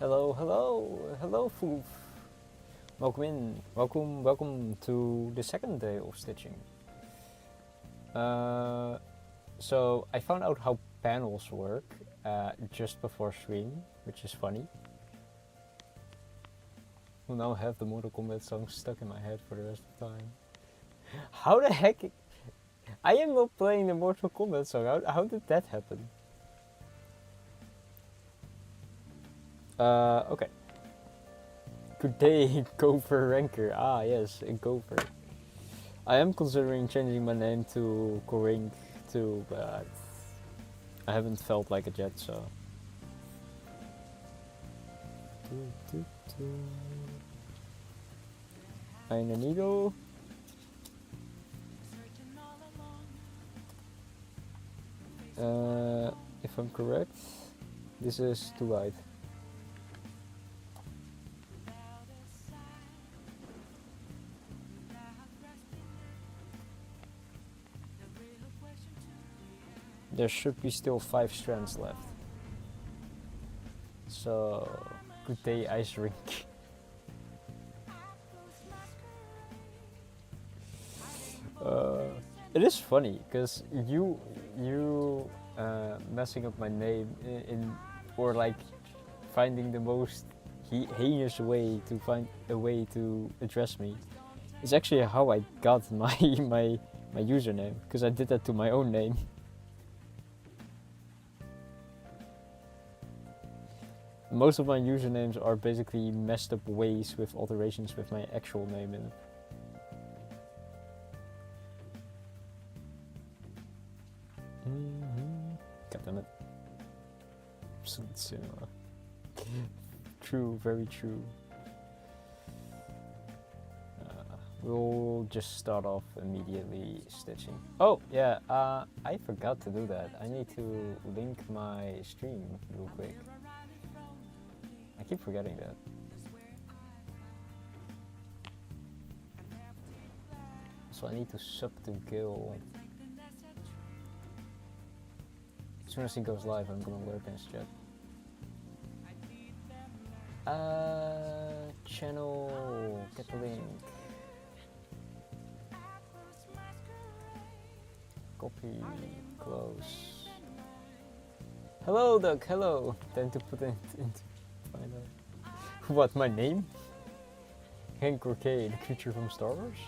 Hello, Foof. Welcome in. Welcome to the second day of stitching. So I found out how panels work just before stream, which is funny. Will now have the Mortal Kombat song stuck in my head for the rest of the time. How the heck? I am not playing the Mortal Kombat song. How did that happen? Okay. Good day, Gopher Ranker. Ah, yes, a Gopher. I am considering changing my name to Korink too, but I haven't felt like it yet, so. Eine needle. If I'm correct, this is too light. There should be still 5 strands left. So, good day, ice rink. It is funny because you messing up my name or like finding the most heinous way to find a way to address me is actually how I got my username, because I did that to my own name. Most of my usernames are basically messed up ways with alterations with my actual name in it. God damn it. Absolute cinema. True, very true. We'll just start off immediately stitching. Oh, yeah, I forgot to do that. I need to link my stream real quick. I keep forgetting that. So I need to sub to Gil. As soon as he goes live, I'm gonna lurk in his chat. Channel, get the link. Copy, close. Hello, Doug, hello. Time to put it into final. What, my name? Hank Roquet, the creature from Star Wars?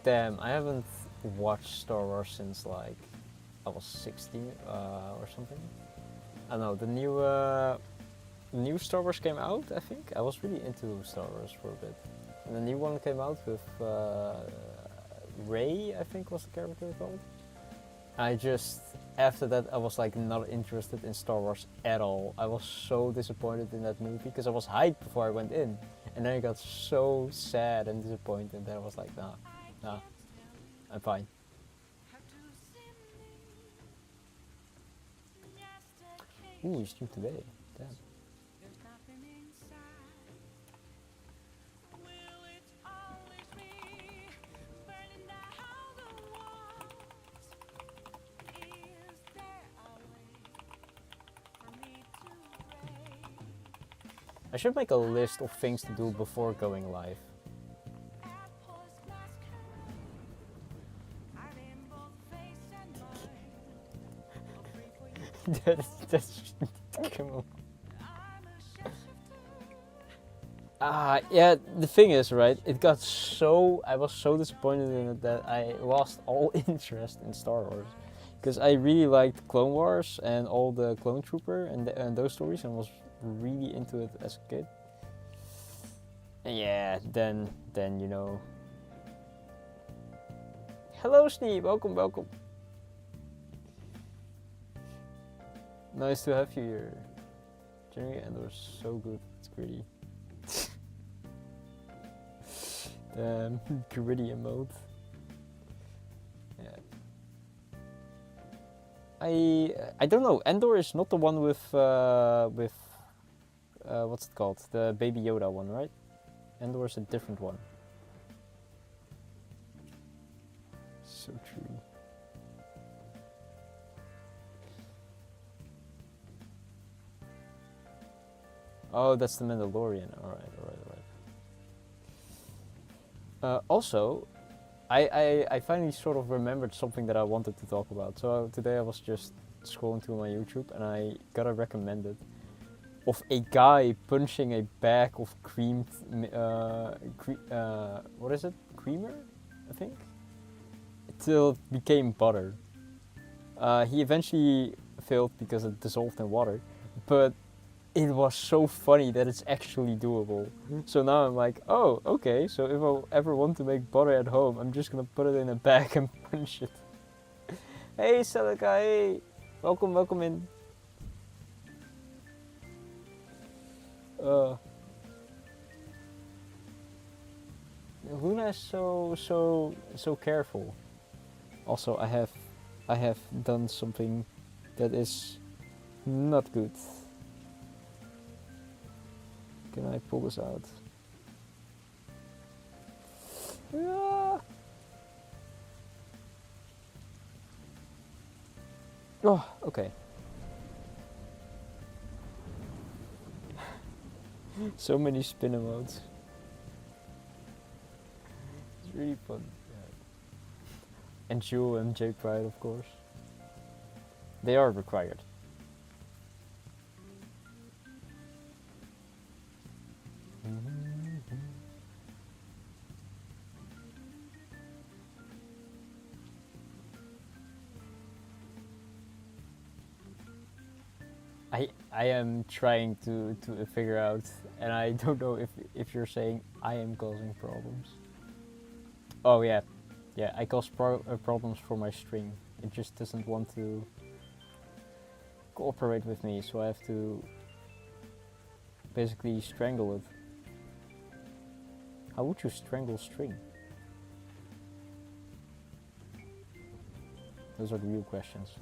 Damn, I haven't watched Star Wars since like I was 16 or something. I don't know, the new Star Wars came out, I think. I was really into Star Wars for a bit. And the new one came out with Rey, I think was the character called. After that I was like not interested in Star Wars at all. I was so disappointed in that movie because I was hyped before I went in. And then I got so sad and disappointed that I was like, nah, I'm fine. Ooh, you streamed today. Damn. I should make a list of things to do before going live. that's come on. Yeah, the thing is, right, I was so disappointed in it that I lost all interest in Star Wars. Because I really liked Clone Wars and all the Clone Trooper and those stories, and was really into it as a kid. And yeah, then you know. Hello, Sneeb, welcome. Nice to have you here. Jeremy Andor's so good, it's gritty. Damn, gritty emote. Yeah. I don't know. Endor is not the one with what's it called? The Baby Yoda one, right? Endor is a different one. So true. Oh, that's the Mandalorian. Alright. Also, I finally sort of remembered something that I wanted to talk about. So today I was just scrolling through my YouTube and I got a recommended of a guy punching a bag of creamed, what is it? Creamer, I think? Till it became butter. He eventually failed because it dissolved in water, but it was so funny that it's actually doable. So now I'm like, oh, okay, so if I ever want to make butter at home, I'm just gonna put it in a bag and punch it. Hey, Selika, hey! Welcome in. Luna is so careful. Also, I have done something that is not good. Can I pull this out? Ah. Oh, okay. So many spin emotes. It's really fun. Yeah. And Jewel and J Pride, of course. They are required. I am trying to figure out, and I don't know if you're saying I am causing problems. Oh yeah, I cause problems for my string. It just doesn't want to cooperate with me, so I have to basically strangle it. How would you strangle string? Those are the real questions.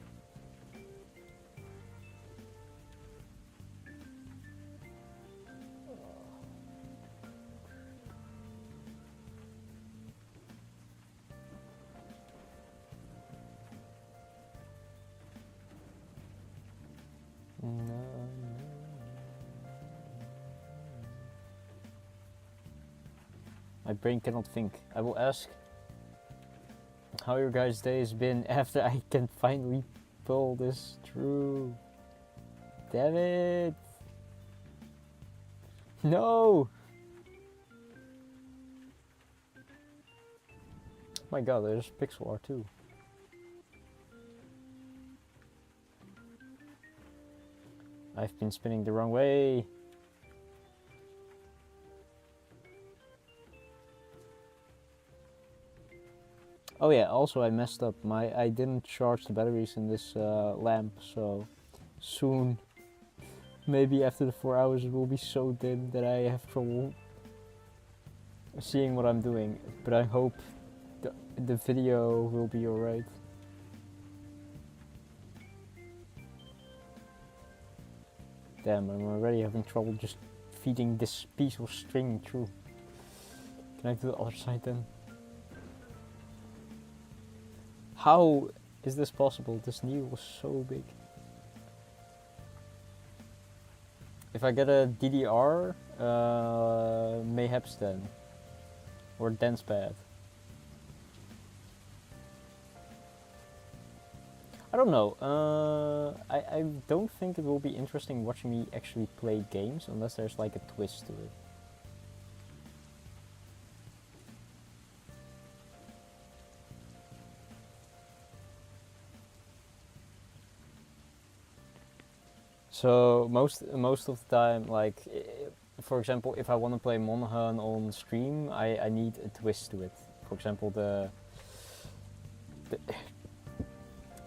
My brain cannot think. I will ask how your guys' day has been after I can finally pull this through. Damn it! No! Oh my god, there's pixel art too. I've been spinning the wrong way. Oh yeah, also I messed up. I didn't charge the batteries in this lamp, so soon, maybe after the 4 hours, it will be so dim that I have trouble seeing what I'm doing. But I hope the video will be alright. Damn, I'm already having trouble just feeding this piece of string through. Can I do the other side then? How is this possible? This needle was so big. If I get a DDR, mayhaps then. Or dense pad. I don't know. I don't think it will be interesting watching me actually play games unless there's like a twist to it. So most of the time, like for example, if I want to play Monhan on stream, I need a twist to it. For example,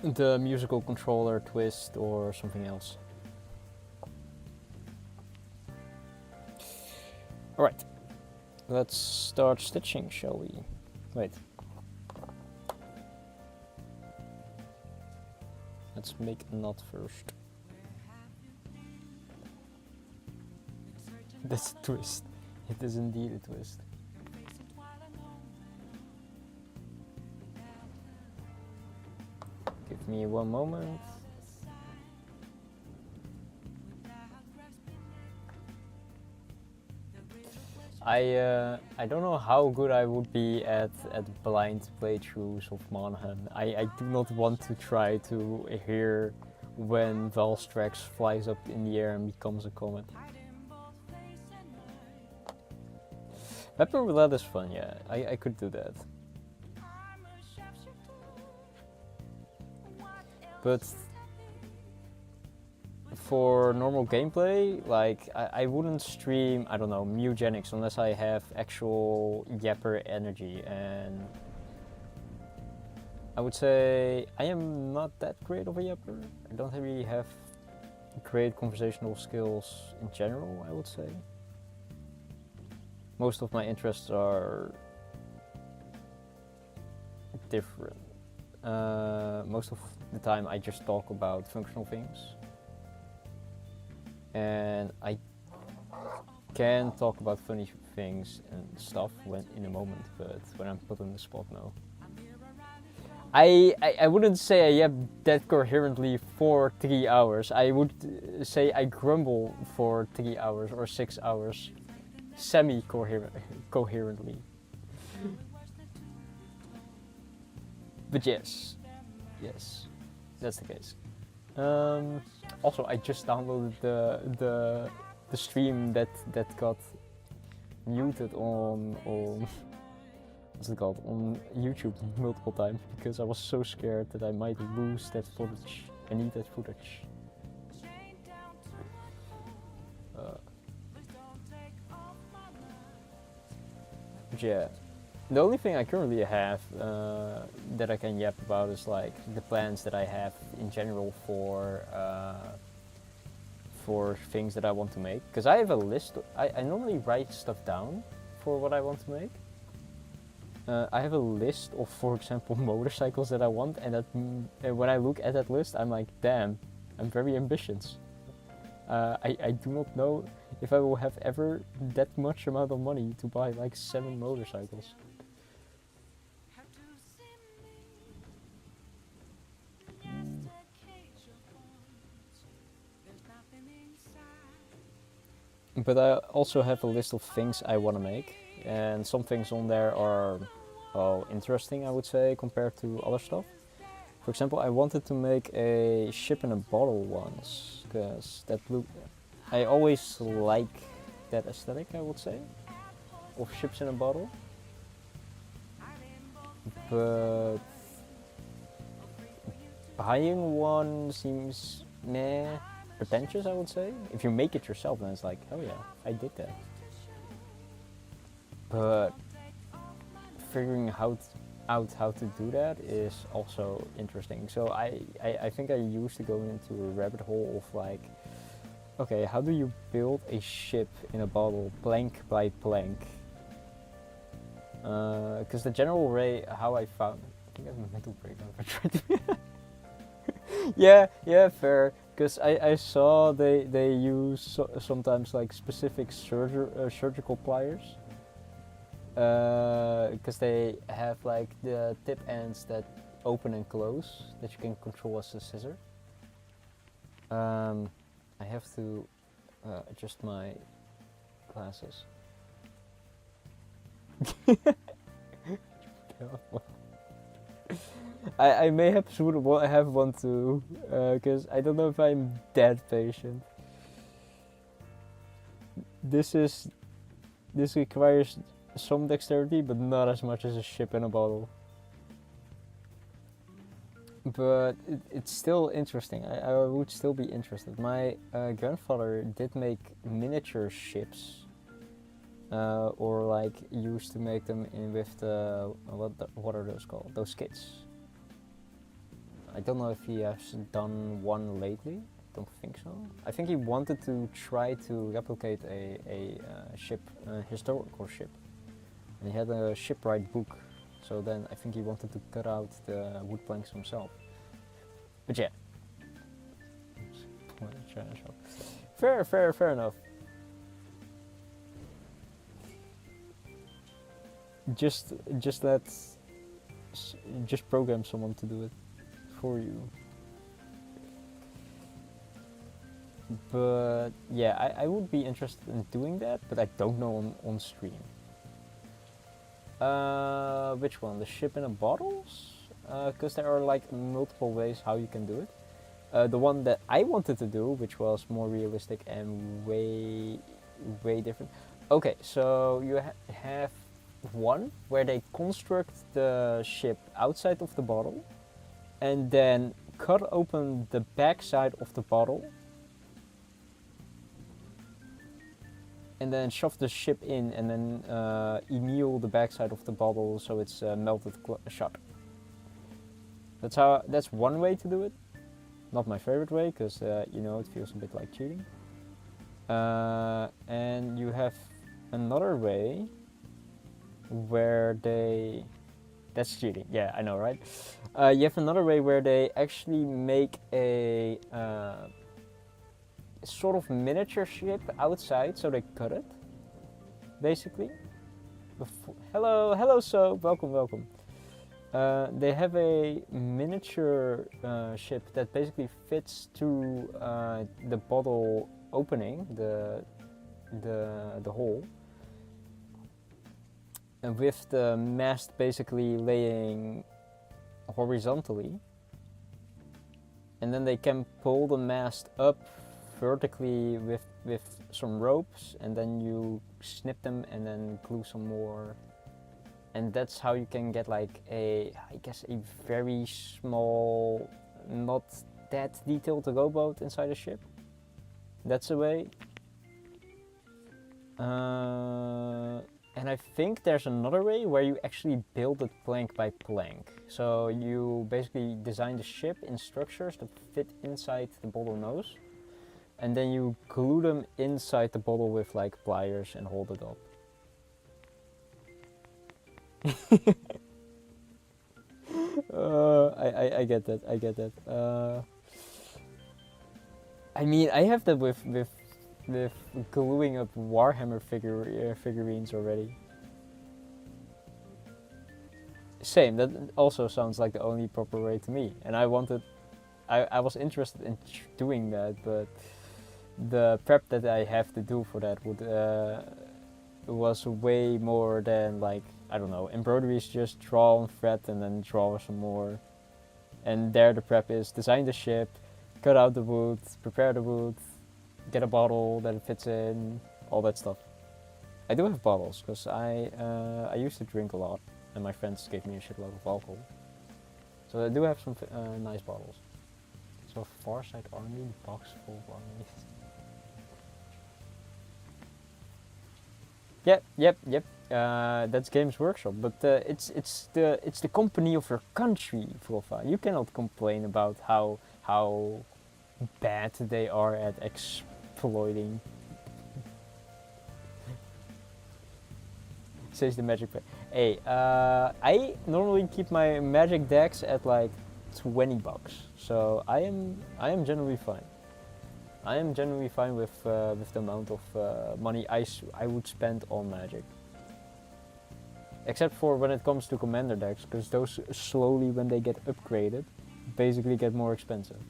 the musical controller twist or something else. Alright, let's start stitching, shall we? Wait. Let's make a knot first. That's a twist. It is indeed a twist. Give me one moment. I don't know how good I would be at blind playthroughs of Monaghan. I do not want to try to hear when Valstrax flies up in the air and becomes a comet. Pepper roulette is fun, yeah. I could do that. But for normal gameplay, like I wouldn't stream, I don't know, Mugenics unless I have actual Yapper energy, and I would say I am not that great of a Yapper. I don't really have great conversational skills in general, I would say. Most of my interests are different. Most of the time I just talk about functional things. And I can talk about funny things and stuff when in a moment, but when I'm put on the spot, no. I wouldn't say I yap that coherently for 3 hours. I would say I grumble for 3 hours or 6 hours semi-coherently. But yes, that's the case. Also, I just downloaded the stream that got muted on what's it called, on YouTube multiple times because I was so scared that I might lose that footage. I need that footage. But yeah, the only thing I currently have that I can yap about is like the plans that I have in general for things that I want to make. Because I have a list. I normally write stuff down for what I want to make. I have a list of, for example, motorcycles that I want, and that when I look at that list, I'm like, damn, I'm very ambitious. I do not know if I will have ever that much amount of money to buy like 7 motorcycles. But I also have a list of things I want to make, and some things on there are interesting, I would say, compared to other stuff. For example, I wanted to make a ship in a bottle once, because that look, I always like that aesthetic, I would say, of ships in a bottle. But buying one seems meh, pretentious, I would say. If you make it yourself, then it's like, oh yeah, I did that. But figuring out how to do that is also interesting. So I think I used to go into a rabbit hole of like, okay, how do you build a ship in a bottle, plank by plank? Because the general way how I found, I think I have a mental breakdown if I try to. yeah, fair. Because I saw they use sometimes like specific surgical pliers. Because they have like the tip ends that open and close that you can control as a scissor. I have to adjust my glasses. I may have one too, because I don't know if I'm that patient. This requires some dexterity, but not as much as a ship in a bottle. But it's still interesting. I would still be interested. My grandfather did make miniature ships, or like used to make them with the what are those called? Those skids. I don't know if he has done one lately. I don't think so. I think he wanted to try to replicate a ship, a historical ship. And he had a shipwright book, so then I think he wanted to cut out the wood planks himself. But yeah. Fair enough. Just program someone to do it for you. But yeah, I would be interested in doing that, but I don't know on stream. Which one? The ship in a bottles? Because there are like multiple ways how you can do it. The one that I wanted to do, which was more realistic and way different. Okay, so you have one where they construct the ship outside of the bottle and then cut open the back side of the bottle and then shove the ship in and then anneal the backside of the bottle so it's melted shut. That's one way to do it. Not my favorite way because you know, it feels a bit like cheating. And you have another way where that's cheating. Yeah, I know, right? You have another way where they actually make a sort of miniature ship outside, so they cut it, basically. Hello, so welcome. They have a miniature ship that basically fits through the bottle opening, the hole, and with the mast basically laying horizontally, and then they can pull the mast up vertically with some ropes, and then you snip them and then glue some more, and that's how you can get like I guess a very small, not that detailed rowboat inside a ship. That's a way. And I think there's another way where you actually build it plank by plank. So you basically design the ship in structures that fit inside the bottle nose, and then you glue them inside the bottle with like pliers and hold it up. I get that. I mean, I have that with gluing up Warhammer figurines already. Same, that also sounds like the only proper way to me. And I was interested in doing that, but the prep that I have to do for that was way more than like, I don't know, embroidery is just draw on thread and then draw some more. And there the prep is design the ship, cut out the wood, prepare the wood, get a bottle that it fits in, all that stuff. I do have bottles because I used to drink a lot and my friends gave me a shitload of alcohol. So I do have some nice bottles. So Farsight Army, box full of armies. Yep. That's Games Workshop, but it's the company of your country, Vrofa. You cannot complain about how bad they are at exploiting. Says the magic player. Hey, I normally keep my magic decks at like $20, so I am generally fine. I am genuinely fine with the amount of money I would spend on Magic. Except for when it comes to commander decks, because those slowly, when they get upgraded, basically get more expensive.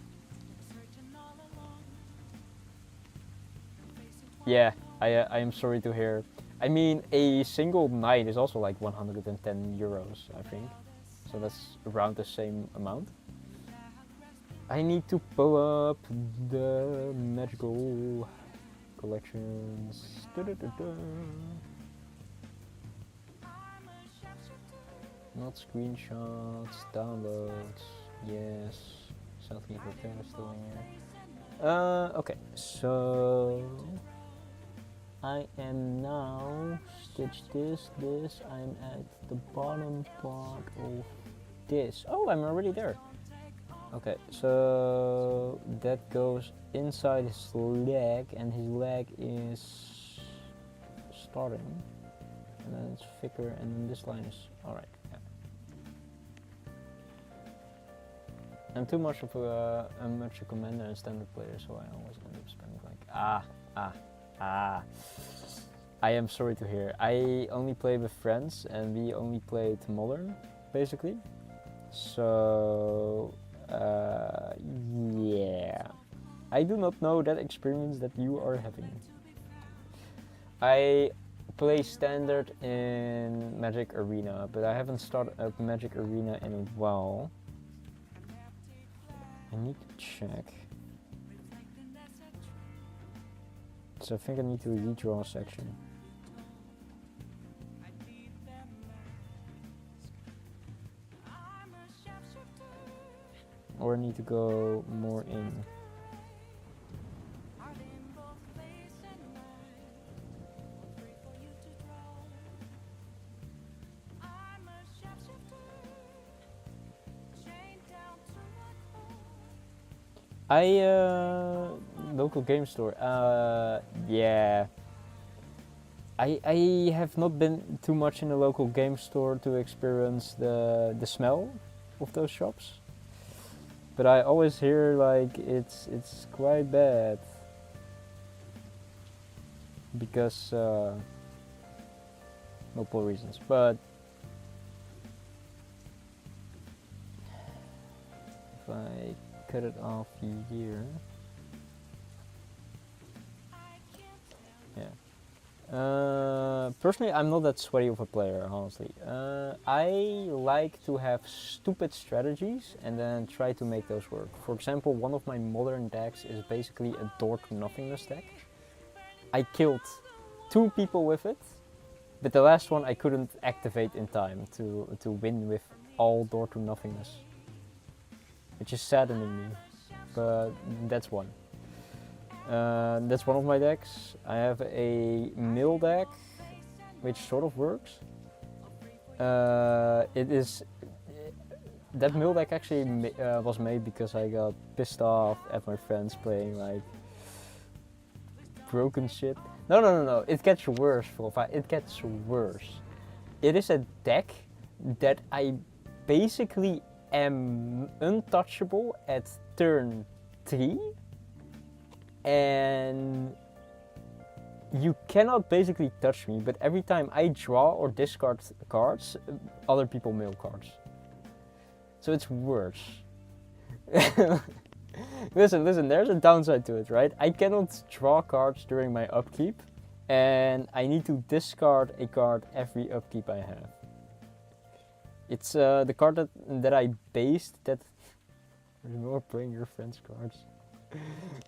Yeah, I am sorry to hear. I mean, a single knight is also like 110 euros, I think. So that's around the same amount. I need to pull up the magical collections. Not screenshots, downloads. Yes, something prepared is still in here. Okay, so I am now stitch this. I'm at the bottom part of this. Oh, I'm already there. Okay, so that goes inside his leg, and his leg is starting, and then it's thicker, and then this line is alright. Yeah. I'm too much of a commander and standard player, so I always end up spending like I am sorry to hear. I only play with friends, and we only played modern, basically. So. Yeah. I do not know that experience that you are having. I play standard in Magic Arena, but I haven't started up Magic Arena in a while. I need to check. So I think I need to redraw a section. Or I need to go more in. Local game store. Yeah. I have not been too much in a local game store to experience the smell of those shops. But I always hear like it's quite bad. Because multiple reasons. But if I cut it off here. Yeah. Personally, I'm not that sweaty of a player, honestly. I like to have stupid strategies and then try to make those work. For example, one of my modern decks is basically a door to nothingness deck. I killed 2 people with it, but the last one I couldn't activate in time to win with all door to nothingness. Which is saddening me, but that's one. That's one of my decks. I have a mill deck, which sort of works. That mill deck actually was made because I got pissed off at my friends playing like broken shit. No. It gets worse, Wolfa. It gets worse. It is a deck that I basically am untouchable at turn 3. And you cannot basically touch me, but every time I draw or discard cards, other people mill cards. So it's worse. Listen, there's a downside to it, right? I cannot draw cards during my upkeep, and I need to discard a card every upkeep I have. It's the card that I based that... You're playing your friend's cards.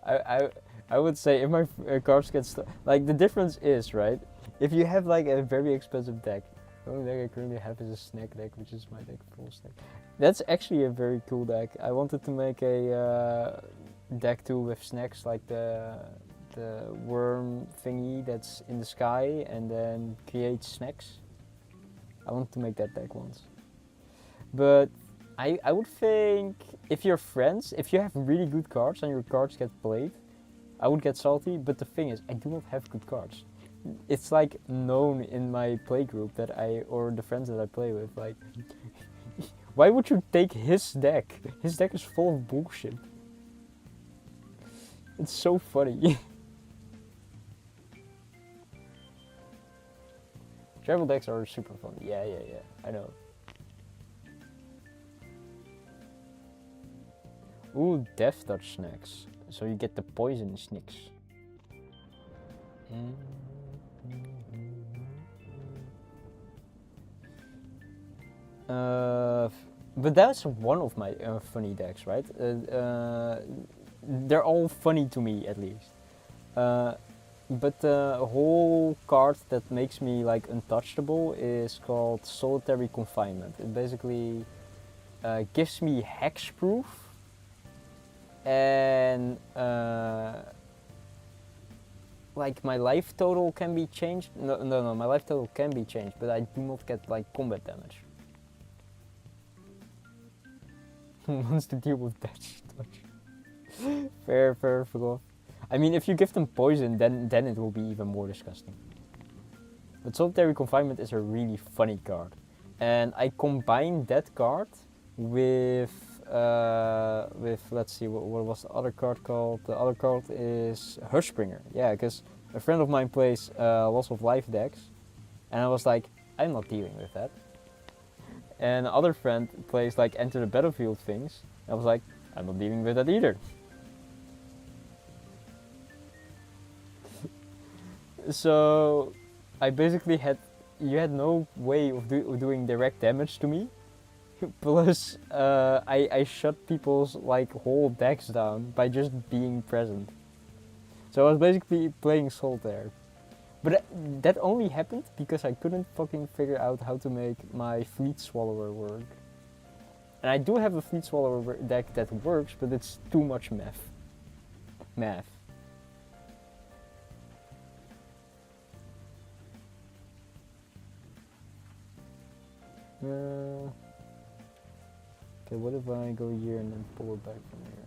I would say if my cards get stuck, like the difference is, right, if you have like a very expensive deck, the only deck I currently have is a snack deck, which is my deck full stack. That's actually a very cool deck. I wanted to make a deck too with snacks, like the worm thingy that's in the sky and then creates snacks. I wanted to make that deck once. But I would think if you're friends, if you have really good cards and your cards get played, I would get salty, but the thing is, I do not have good cards. It's like known in my play group that or the friends that I play with, like, why would you take his deck? His deck is full of bullshit. It's so funny. Travel decks are super fun. Yeah, I know. Ooh, Death Touch snacks. So you get the poison snacks. But that's one of my funny decks, right? They're all funny to me, at least. But the whole card that makes me like untouchable is called Solitary Confinement. It basically gives me hexproof. And like my life total can be changed. No, my life total can be changed, but I do not get like combat damage. Who wants to deal with that touch? Fair, forgot. I mean, if you give them poison, then it will be even more disgusting. But Solitary Confinement is a really funny card, and I combined that card with let's see, what was the other card called? The other card is Hushbringer. Yeah, because a friend of mine plays lots of life decks, and I was like, I'm not dealing with that. And another friend plays like Enter the Battlefield things, and I was like, I'm not dealing with that either. So I basically you had no way of doing direct damage to me. Plus, I shut people's like whole decks down by just being present. So I was basically playing solitaire. But that only happened because I couldn't fucking figure out how to make my Fleet Swallower work. And I do have a Fleet Swallower deck that works, but it's too much math. Math. Okay, what if I go here and then pull it back from here?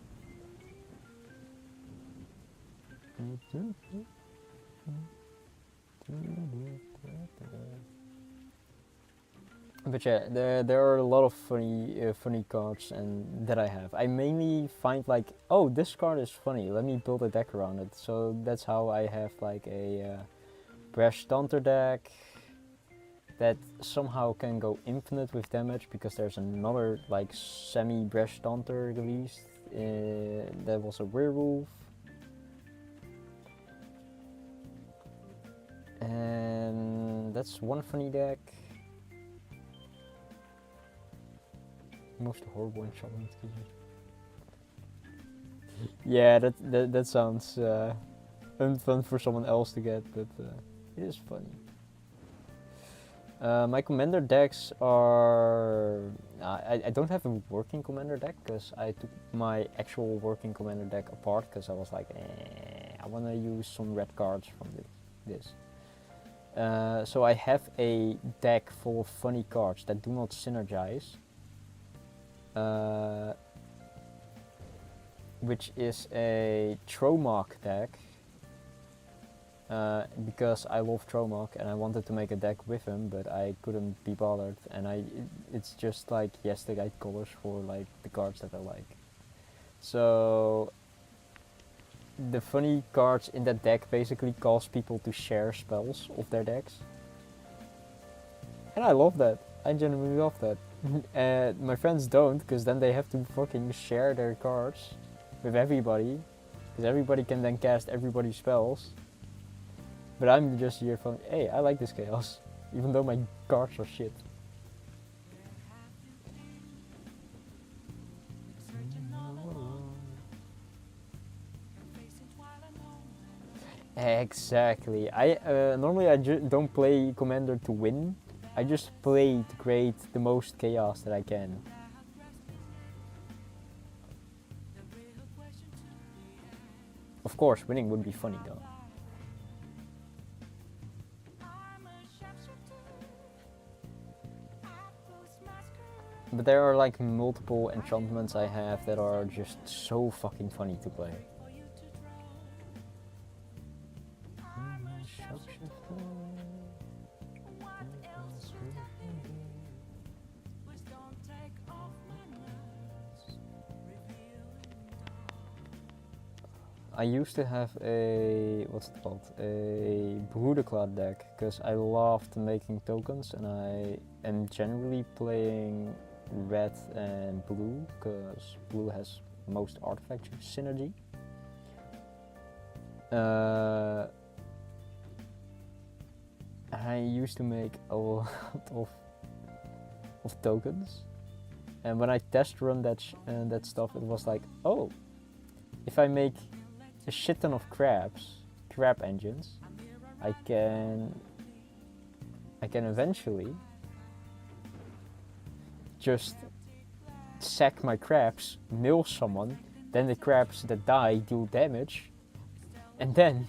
But yeah, there are a lot of funny cards and that I have. I mainly find like, oh, this card is funny. Let me build a deck around it. So that's how I have like a Brash Stunter deck that somehow can go infinite with damage because there's another like semi Brash Stunter released. That was a werewolf. And that's one funny deck. Most horrible enchantment. Yeah, that sounds unfun for someone else to get, but it is funny. My commander decks are... I don't have a working commander deck because I took my actual working commander deck apart because I was like, I want to use some red cards from this. So I have a deck full of funny cards that do not synergize. Which is a Tromok deck. Because I love Tromok and I wanted to make a deck with him, but I couldn't be bothered. And it's just like yesterday colors for like the cards that I like. So the funny cards in that deck basically cause people to share spells of their decks. And I love that. I genuinely love that. My friends don't, because then they have to fucking share their cards with everybody. Because everybody can then cast everybody's spells. But I'm just here from, hey, I like this chaos. Even though my cards are shit. Exactly. Normally I don't play Commander to win. I just play to create the most chaos that I can. Of course, winning would be funny though. But there are like multiple enchantments I have that are just so fucking funny to play. I used to have a, what's it called, a Broederklad deck, because I loved making tokens and I am generally playing red and blue, because blue has most artifact synergy. I used to make a lot of tokens, and when I test run that stuff, it was like, oh, if I make a shit ton of crab engines, I can eventually just sack my crabs, mill someone, then the crabs that die deal damage, and then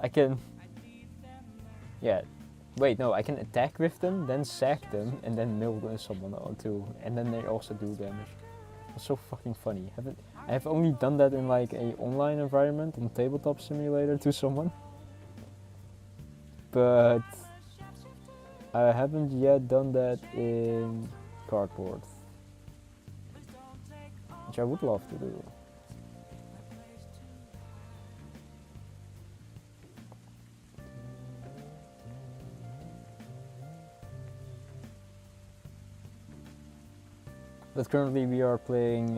I can, I can attack with them, then sack them, and then mill someone on too, and then they also do damage. It's so fucking funny. I have only done that in like a online environment on Tabletop Simulator to someone, but I haven't yet done that in Cardboard, which I would love to do. But currently we are playing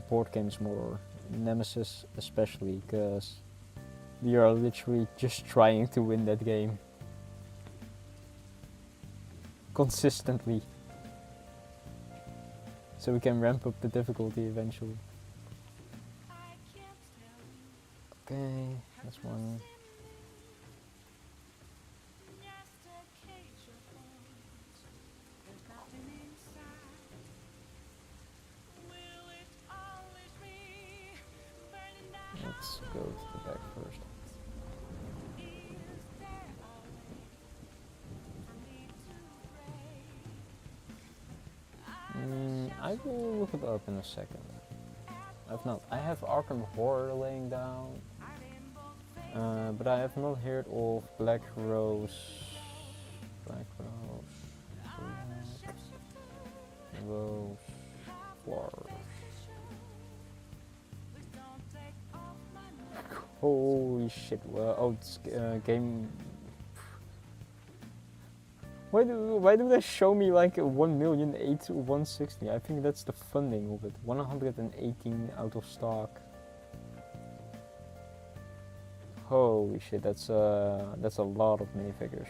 board games more, Nemesis especially, because We are literally just trying to win that game. Consistently. So we can ramp up the difficulty eventually. Okay, that's one. Let's go to the back first. I will look it up in a second. I have Arkham Horror laying down, but I have not heard of Black Rose, Black Rose Flowers. Holy shit! Well, oh, this game. Why do they show me like 1,008,160? I think that's the funding of it. 118 out of stock. Holy shit! That's a lot of minifigures.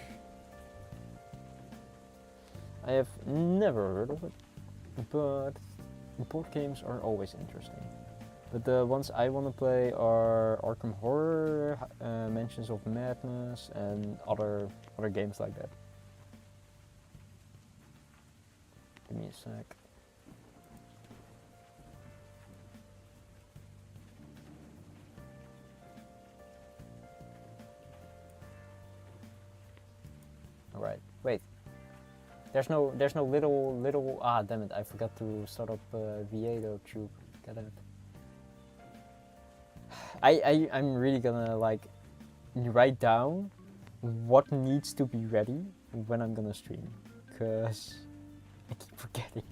I have never heard of it, but board games are always interesting. But the ones I want to play are Arkham Horror, Mansions of Madness, and other games like that. Give me a sec. All right. Wait. There's no little. Ah, damn it! I forgot to start up Viedo Tube. Get it. I'm really gonna like write down what needs to be ready when I'm gonna stream, cause I keep forgetting.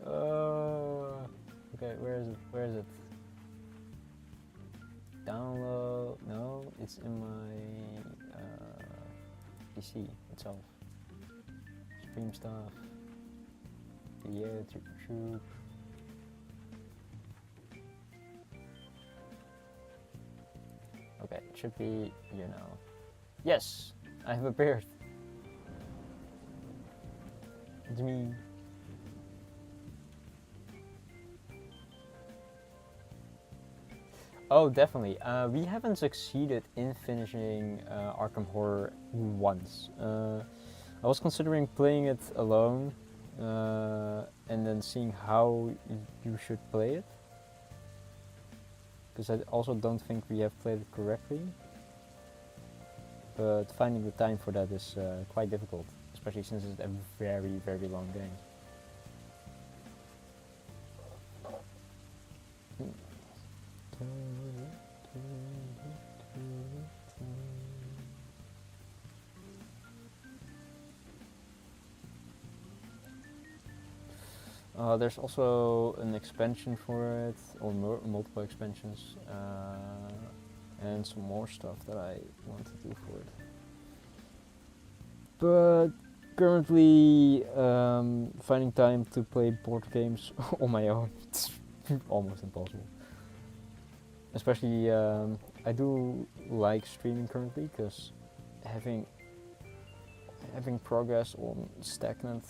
Okay, where is it? Where is it? Download? No, it's in my PC itself. Stream stuff. Yeah, YouTube. Okay, it should be here now. Yes, I have a beard. It's me. Oh, definitely. We haven't succeeded in finishing Arkham Horror once. I was considering playing it alone and then seeing how you should play it. Because I also don't think we have played it correctly. But finding the time for that is quite difficult, especially since it's a very, very long game. There's also an expansion for it, or multiple expansions, and some more stuff that I want to do for it. But currently, finding time to play board games on my own, it's almost impossible. Especially, I do like streaming currently, because having progress on stagnant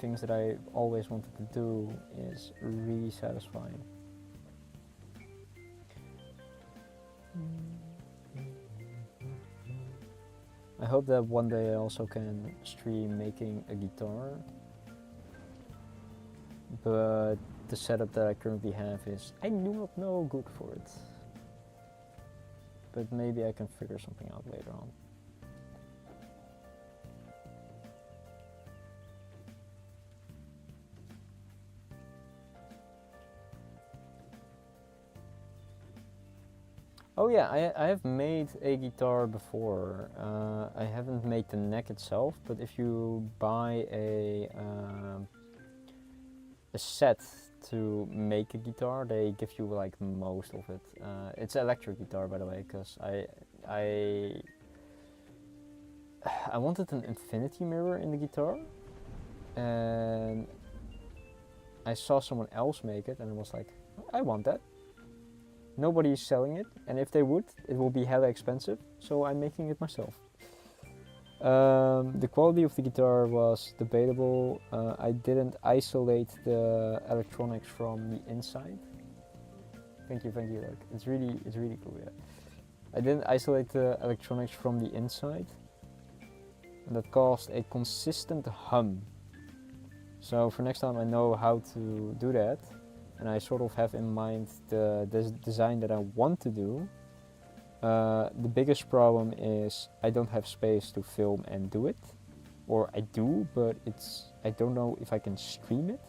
things that I always wanted to do is really satisfying. I hope that one day I also can stream making a guitar, but the setup that I currently have is, I do not know, good for it. But maybe I can figure something out later on. Oh yeah, I have made a guitar before. I haven't made the neck itself, but if you buy a set to make a guitar, they give you like most of it. It's an electric guitar, by the way, because I wanted an infinity mirror in the guitar, and I saw someone else make it, and I was like, I want that. nobody is selling it, and if they would, it will be hella expensive, so I'm making it myself. The quality of the guitar was debatable. I didn't isolate the electronics from the inside. Thank you, like, it's really cool, yeah. I didn't isolate the electronics from the inside, and that caused a consistent hum. So for next time I know how to do that, and I sort of have in mind the design that I want to do. The biggest problem is I don't have space to film and do it, or I do, but I don't know if I can stream it.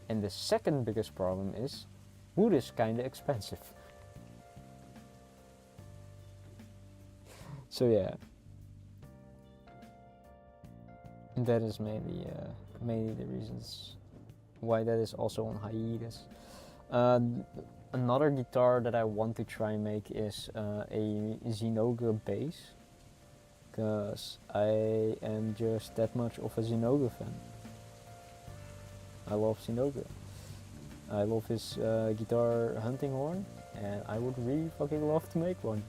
And the second biggest problem is wood is kinda expensive. So yeah, and that is mainly the reasons why that is also on hiatus. Another guitar that I want to try and make is a Zinogre bass, because I am just that much of a Zinogre fan. I love Zinogre. I love his guitar hunting horn, and I would really fucking love to make one.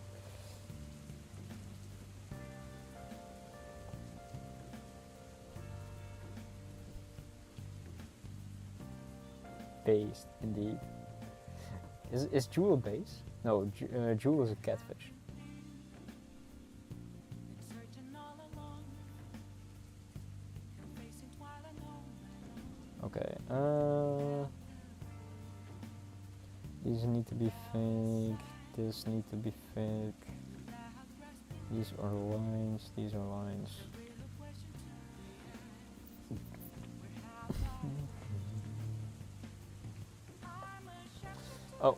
Bass, indeed. Is Jewel a bass? No, Jewel is a catfish. Okay, these need to be fake, this need to be fake, these are lines, these are lines. Oh,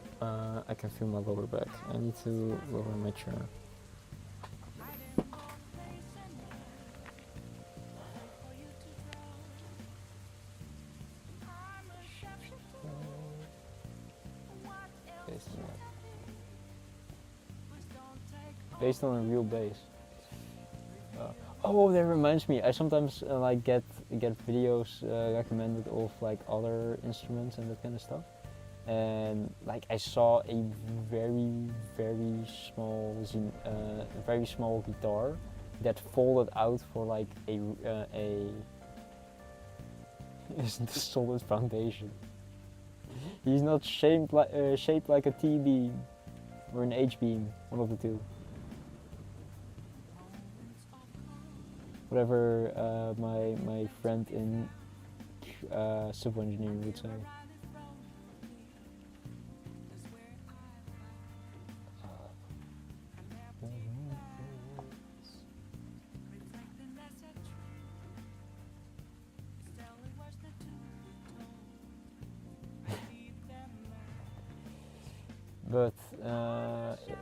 I can feel my lower back. I need to lower my chair. Based on a real bass. Oh, that reminds me. I sometimes like get videos recommended of like other instruments and that kind of stuff. And like I saw a very small guitar that folded out for like a isn't a solid foundation. He's not shaped like a T-beam or an H-beam, one of the two. Whatever my friend in civil engineering would say. But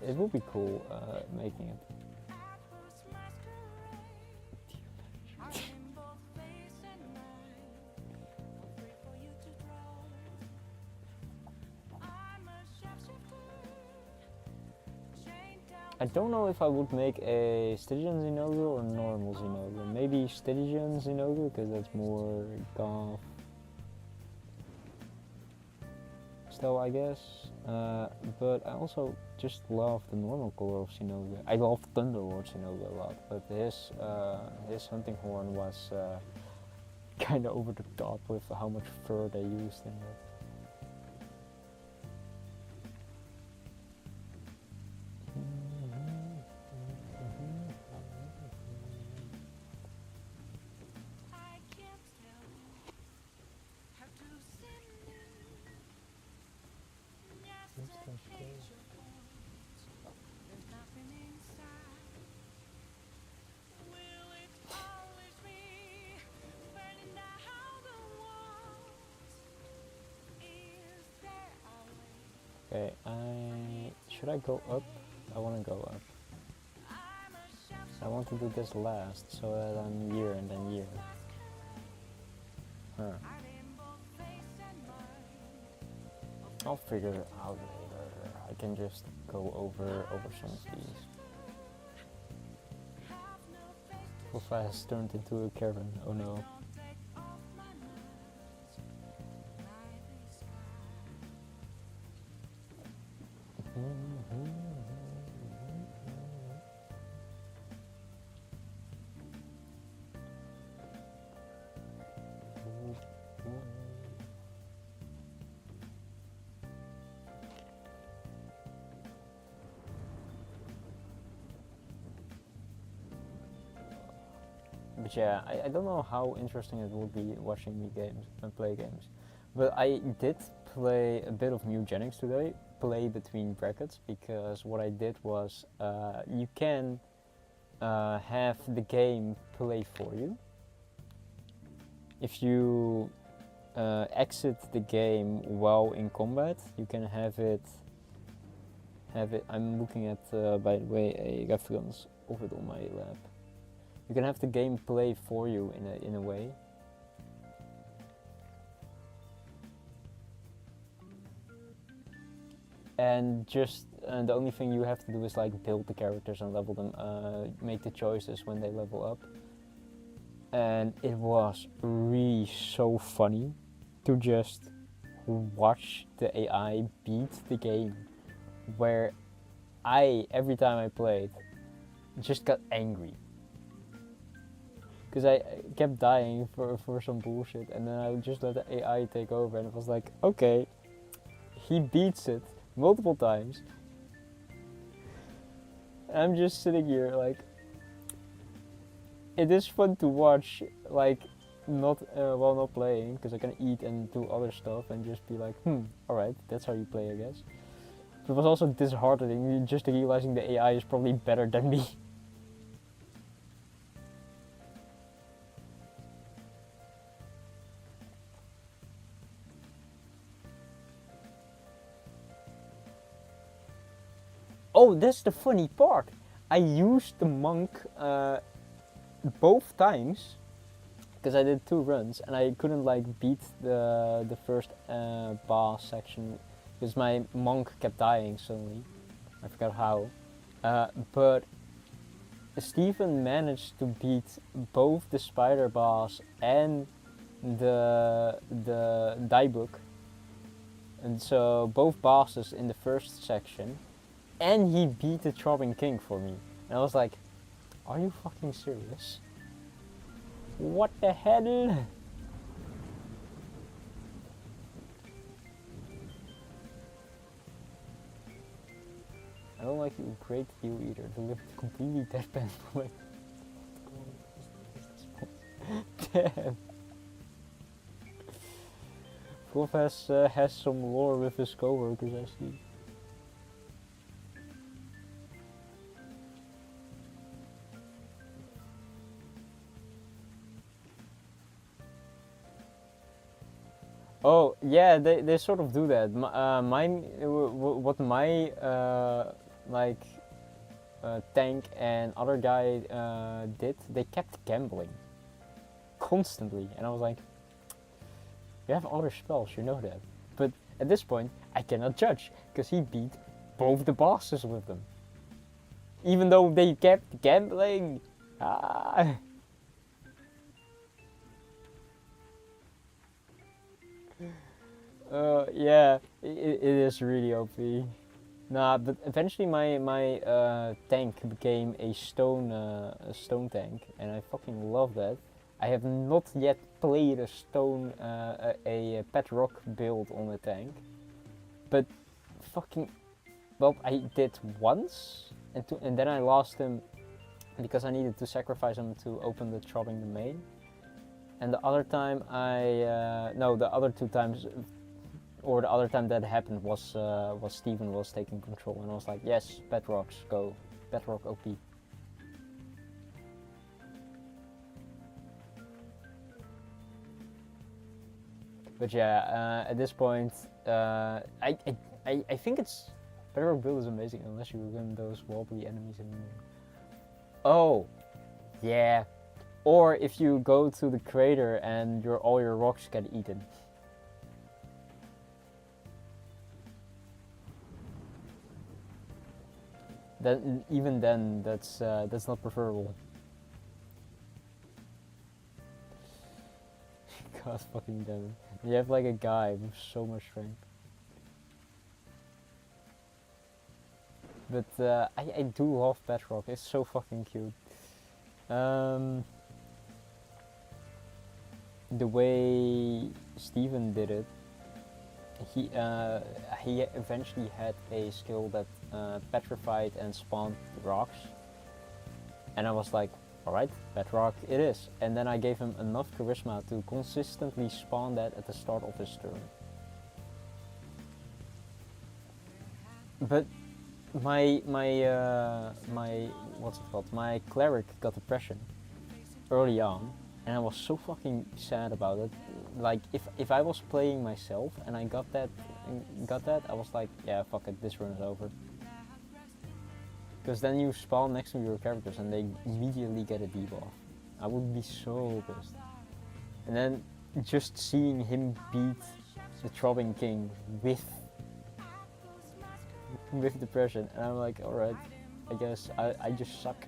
it would be cool making it. I don't know if I would make a Stygian Zinogre or normal Zinogre. Maybe Stygian Zinogre because that's more goth style, I guess. But I also just love the normal color of Zinogre. I love Thunderlord Zinogre a lot, but his hunting horn was kind of over the top with how much fur they used in it. Okay, should I go up? I want to go up. I want to do this last, so that I'm year and then year. Huh. I'll figure it out later. I can just go over some of these. Wolfa has turned into a Karen. Oh no. But yeah, I don't know how interesting it will be watching me games and play games. But I did play a bit of Mugenics today, play between brackets, because what I did was you can have the game play for you. If you exit the game while in combat, you can have it. I'm looking at, by the way, a reference of it on my lab. You can have the game play for you in a way. And just the only thing you have to do is like build the characters and level them, make the choices when they level up. And it was really so funny to just watch the AI beat the game, where every time I played, just got angry. Because I kept dying for some bullshit, and then I would just let the AI take over, and it was like, okay, he beats it multiple times. And I'm just sitting here like, it is fun to watch, like, not while not playing, because I can eat and do other stuff and just be like, alright, that's how you play, I guess. But it was also disheartening, just realizing the AI is probably better than me. Oh, that's the funny part. I used the monk both times, because I did 2 runs, and I couldn't like beat the first boss section, because my monk kept dying suddenly. I forgot how. But Steven managed to beat both the spider boss and the die book. And so both bosses in the first section. And he beat the Throbbing King for me. And I was like, are you fucking serious? What the hell? I don't like you, great deal either. Delivered completely deadpan for like... Damn. Wolf has some lore with his coworkers, I see. Oh yeah, they sort of do that. What my tank and other guy did, they kept gambling constantly, and I was like, you have other spells, you know that. But at this point, I cannot judge, because he beat both the bosses with them, even though they kept gambling. Ah. Yeah, it is really OP. Nah, but eventually my tank became a stone tank, and I fucking love that. I have not yet played a stone a pet rock build on a tank, but fucking well, I did once, and then I lost him because I needed to sacrifice him to open the Throbbing Domain. And the other time the other 2 times, or the other time that happened was Steven was taking control, and I was like, yes, Bedrocks, go. Bedrock OP. But yeah, at this point, I think it's... Bedrock build is amazing unless you run those wobbly enemies anymore. Oh, yeah. Or if you go to the crater and all your rocks get eaten. Then even then, that's not preferable. God fucking damn it! You have like a guy with so much strength. But I do love Bedrock. It's so fucking cute. The way Steven did it, he eventually had a skill that petrified and spawned rocks, and I was like, alright, bedrock it is. And then I gave him enough charisma to consistently spawn that at the start of his turn. But my what's it called? My cleric got depression early on, and I was so fucking sad about it. Like if I was playing myself and I got that, I was like, yeah, fuck it, this run is over. Because then you spawn next to your characters and they immediately get a debuff. I would be so pissed. And then just seeing him beat the Throbbing King with depression, and I'm like, alright, I guess I just suck.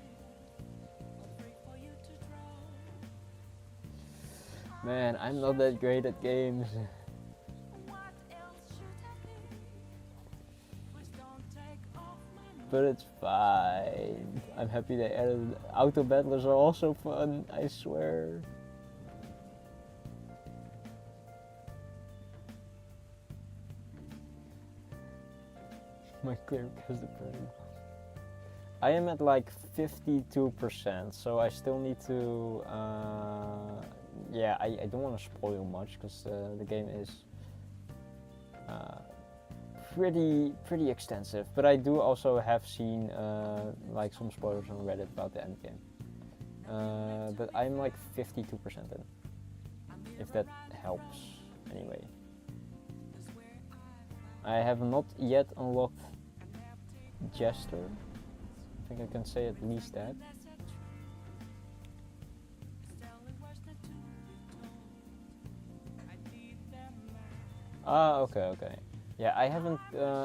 Man, I'm not that great at games. But it's fine. I'm happy they added auto battlers are also fun, I swear. My cleric has depression. I am at like 52%, so I still need to. Yeah, I don't want to spoil much because the game is pretty extensive. But I do also have seen like some spoilers on Reddit about the end game. But I'm like 52% in, if that helps. Anyway, I have not yet unlocked Jester. I think I can say at least that. Ah, okay. Yeah, I haven't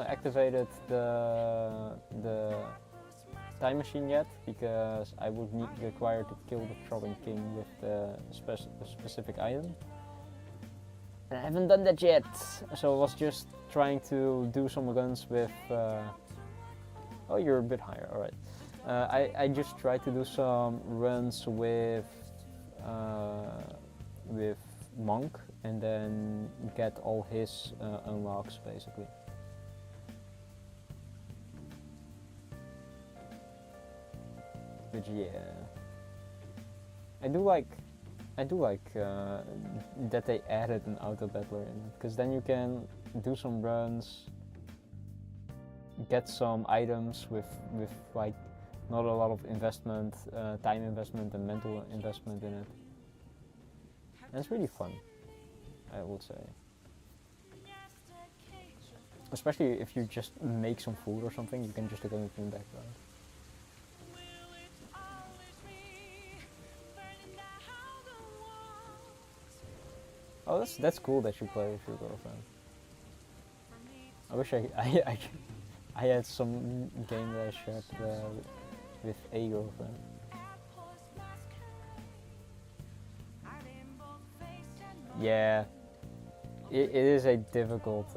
activated the time machine yet because I would need require to kill the Throbbing King with a specific item. And I haven't done that yet, so I was just trying to do some guns with. Oh, you're a bit higher. All right. I just tried to do some runs with Monk and then get all his unlocks basically. But yeah, I do like that they added an auto battler in it, because then you can do some runs, get some items with like not a lot of investment, time investment and mental investment in it. And it's really fun, I would say. Especially if you just make some food or something, you can just go in the background. Oh, that's cool that you play with your girlfriend. I wish I had some game that I shared with a girlfriend. Yeah, it is a difficult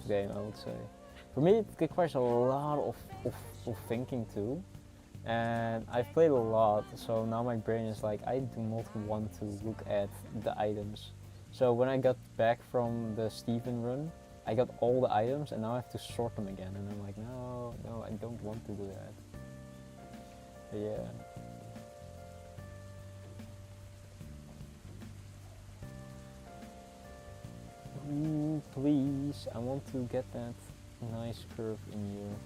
game, I would say. For me, it requires a lot of thinking too. And I've played a lot, so now my brain is like, I do not want to look at the items. So when I got back from the Steven run, I got all the items and now I have to sort them again. And I'm like, no, I don't want to do that. But yeah. Please, I want to get that nice curve in here.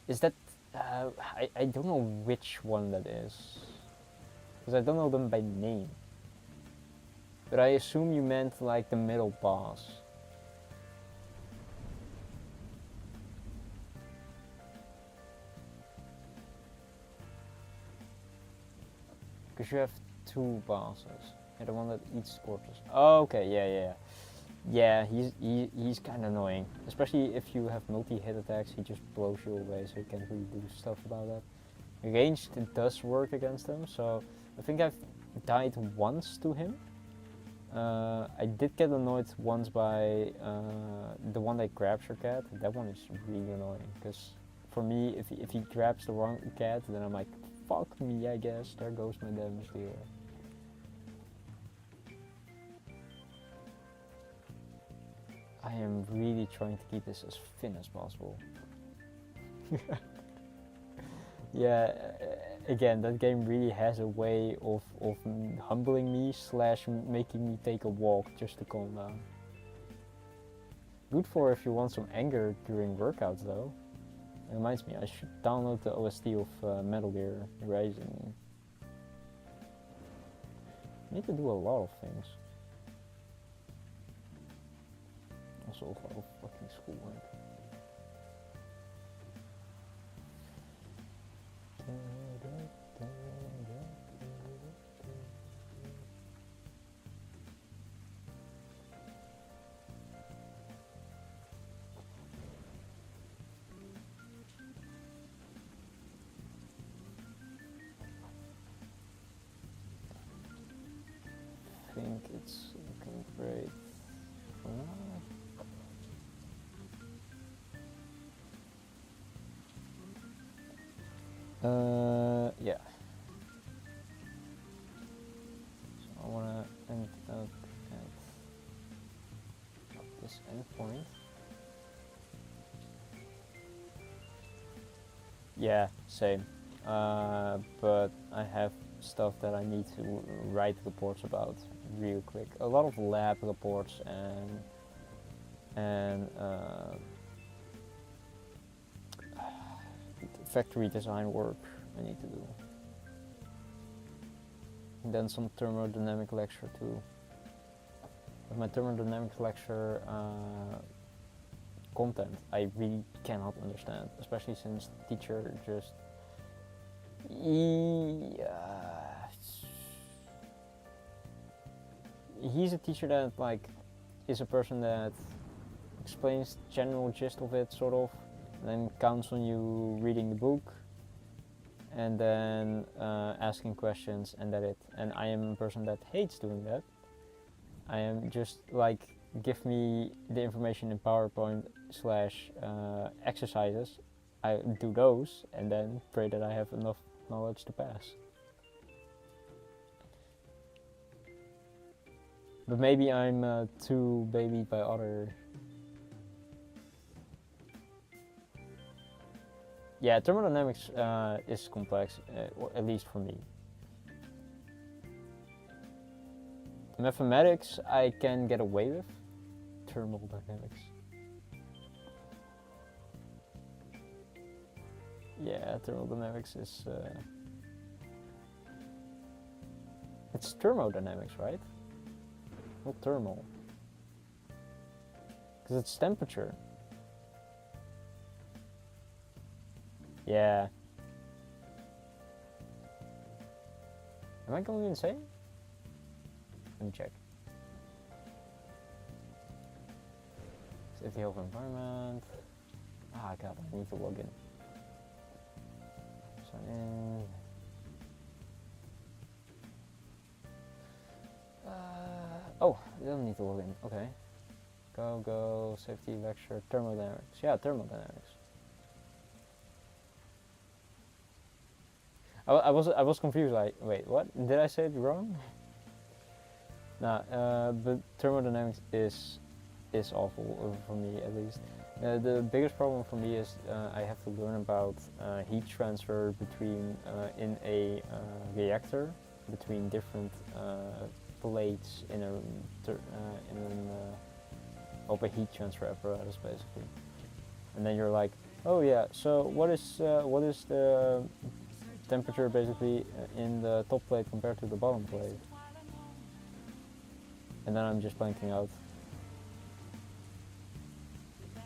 Is that, I don't know which one that is, because I don't know them by name. But I assume you meant like the middle boss. Because you have two bosses. Yeah, the one that eats corpses. Oh, okay, yeah. Yeah, he's kind of annoying. Especially if you have multi-hit attacks, he just blows you away, so you can't really do stuff about that. ranged it does work against him. So I think I've died once to him. I did get annoyed once by the one that grabs your cat. That one is really annoying because for me, if he grabs the wrong cat, then I'm like, fuck me, I guess. There goes my damage dealer. I am really trying to keep this as thin as possible. Yeah, again, that game really has a way of humbling me / making me take a walk just to calm down. Good for if you want some anger during workouts though. It reminds me, I should download the OST of Metal Gear Rising. I need to do a lot of things. Also a lot of fucking schoolwork. I think it's looking great for now. Yeah. So I wanna end up at this endpoint. Yeah, same. But I have stuff that I need to write reports about real quick. A lot of lab reports and factory design work I need to do. And then some thermodynamic lecture too. With my thermodynamics lecture content, I really cannot understand, especially since the teacher just he's a teacher that like is a person that explains general gist of it sort of, and then counts on you reading the book and then asking questions and that it. And I am a person that hates doing that. I am just like, give me the information in PowerPoint / exercises. I do those and then pray that I have enough knowledge to pass. But maybe I'm too babied by other. Yeah, thermodynamics is complex, or at least for me. Mathematics I can get away with. Thermodynamics. Yeah, thermodynamics is. It's thermodynamics, right? Not thermal. Because it's temperature. Yeah. Am I going insane? Let me check. Safety, health, environment. Ah, god, I need to log in. Sign in. Oh, I don't need to log in. Okay. Go, safety lecture, thermodynamics. Yeah, thermodynamics. I was confused. Like, wait, what? Did I say it wrong? Nah, but thermodynamics is awful for me at least. The biggest problem for me is I have to learn about heat transfer between in a reactor between different plates in an open heat transfer apparatus basically. And then you're like, oh yeah, so what is the temperature basically in the top plate compared to the bottom plate? And then I'm just blanking out.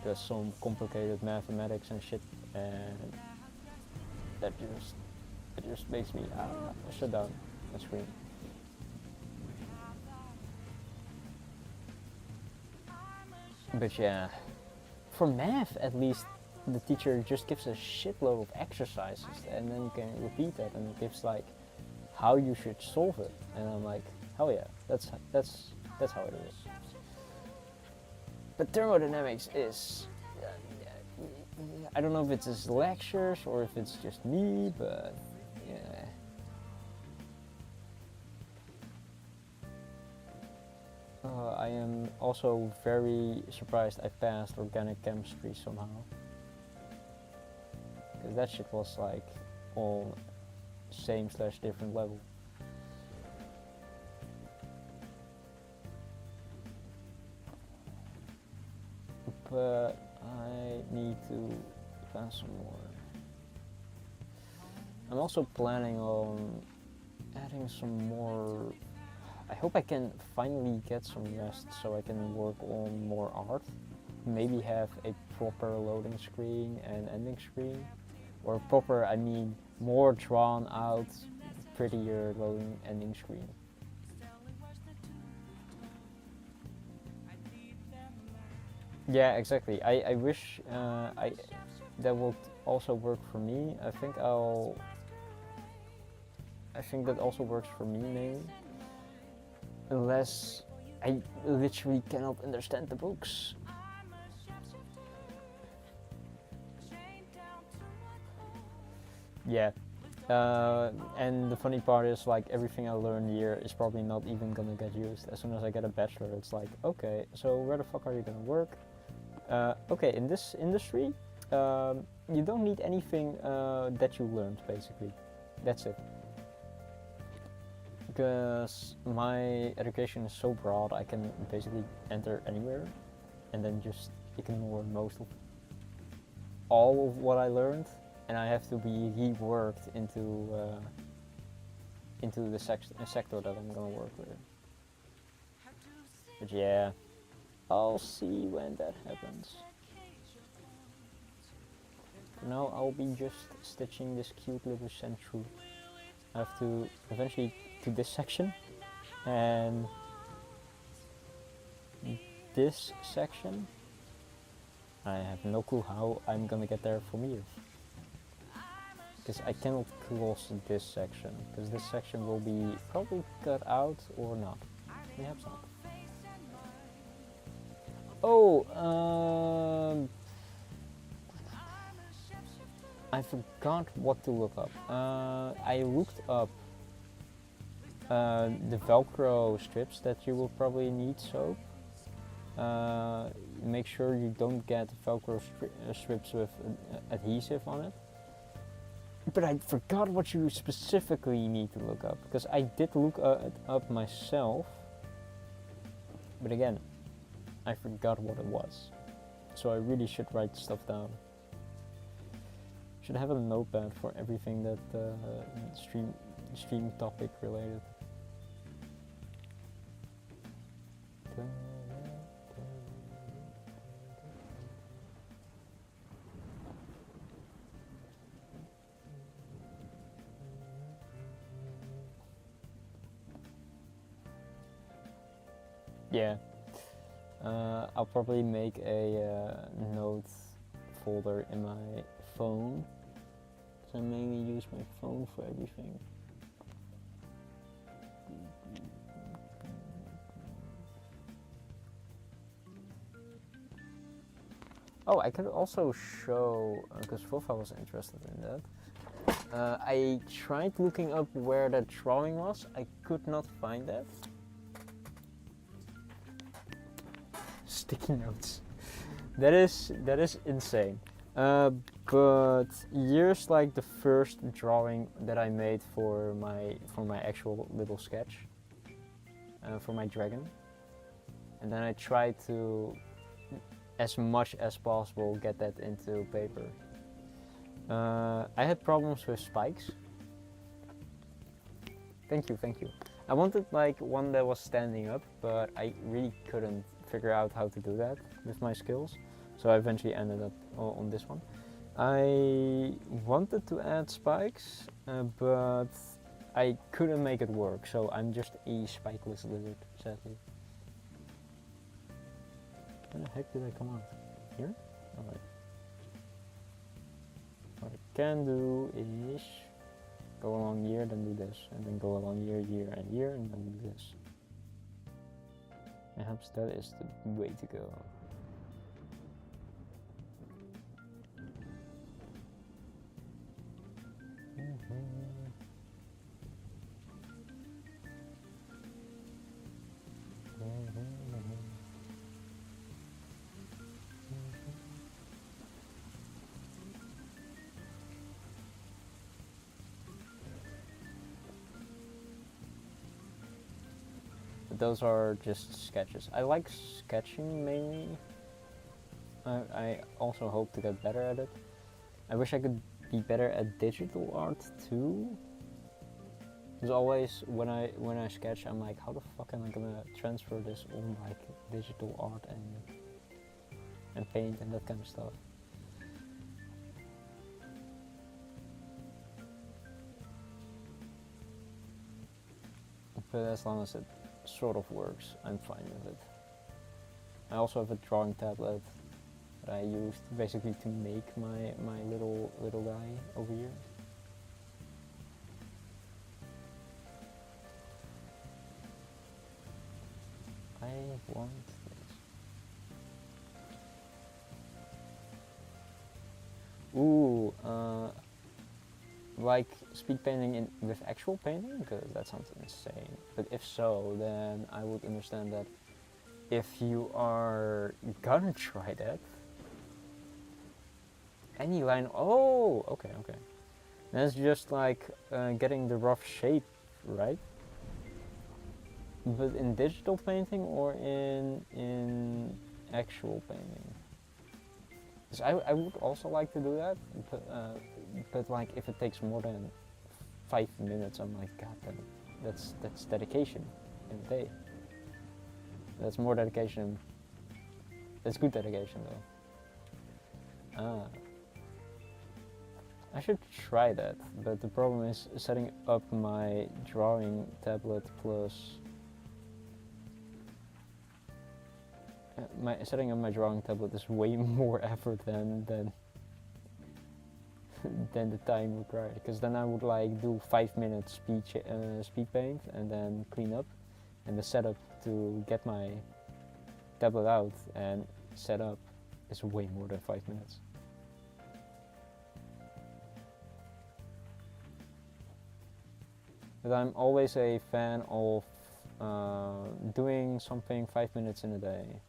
There's some complicated mathematics and shit, and that just makes me shut down my screen. But yeah, for math at least, the teacher just gives a shitload of exercises, and then you can repeat that, and it gives like how you should solve it. And I'm like, hell yeah, that's how it is. But thermodynamics is, I don't know if it's his lectures or if it's just me, but yeah. I am also very surprised I passed organic chemistry somehow. Because that shit was like on same/different level. But I need to find some more. I'm also planning on adding some more. I hope I can finally get some rest so I can work on more art. Maybe have a proper loading screen and ending screen. Or proper, I mean more drawn out, prettier loading ending screen. Yeah, exactly. I wish that would also work for me. I think that also works for me mainly. Unless I literally cannot understand the books. Yeah. And the funny part is like everything I learn here is probably not even gonna get used. As soon as I get a bachelor, it's like, okay, so where the fuck are you gonna work? Okay, in this industry, you don't need anything that you learned, basically. That's it. Because my education is so broad, I can basically enter anywhere and then just ignore most of all of what I learned, and I have to be reworked into the sector that I'm gonna work with. But yeah, I'll see when that happens. For now, I'll be just stitching this cute little sandshrew. I have to eventually to this section, and this section, I have no clue how I'm gonna get there from here. Because I cannot cross this section, because this section will be probably cut out or not. Perhaps not. Oh, I forgot what to look up. I looked up the Velcro strips that you will probably need soap. Make sure you don't get Velcro strips with adhesive on it. But I forgot what you specifically need to look up, because I did look it up myself. But again, I forgot what it was. So I really should write stuff down. Should have a notepad for everything that stream topic related. Yeah, I'll probably make a note folder in my phone, because I mainly use my phone for everything. Oh, I could also show, because Vofa was interested in that. I tried looking up where that drawing was. I could not find that. Sticky notes. That is insane. But here's like the first drawing that I made for my actual little sketch, for my dragon. And then I tried to, as much as possible, get that into paper. I had problems with spikes. Thank you. I wanted like one that was standing up, but I really couldn't figure out how to do that with my skills. So I eventually ended up on this one. I wanted to add spikes, but I couldn't make it work. So I'm just a spikeless lizard, sadly. Where the heck did I come out? Here? Alright. What I can do is go along here, then do this, and then go along here, here, and here, and then do this. Perhaps that is the way to go. But those are just sketches. I like sketching mainly. I also hope to get better at it. I wish I could be better at digital art too. Because always when I sketch, I'm like, how the fuck am I gonna transfer this on like digital art and paint and that kind of stuff. But as long as it sort of works, I'm fine with it. I also have a drawing tablet that I used basically to make my little guy over here. I want this. Ooh, like speed painting with actual painting? Because that sounds insane. But if so, then I would understand that if you are gonna try that, any line, oh, okay. That's just like getting the rough shape, right? But in digital painting or in actual painting? Because I would also like to do that, but like if it takes more than 5 minutes, I'm like, god damn, that's dedication in a day. That's more dedication. That's good dedication though. I should try that, but the problem is setting up my drawing tablet plus setting up my drawing tablet is way more effort than the time required. Because then I would like do 5 minutes speed paint and then clean up, and the setup to get my tablet out and set up is way more than 5 minutes. But I'm always a fan of doing something 5 minutes in a day.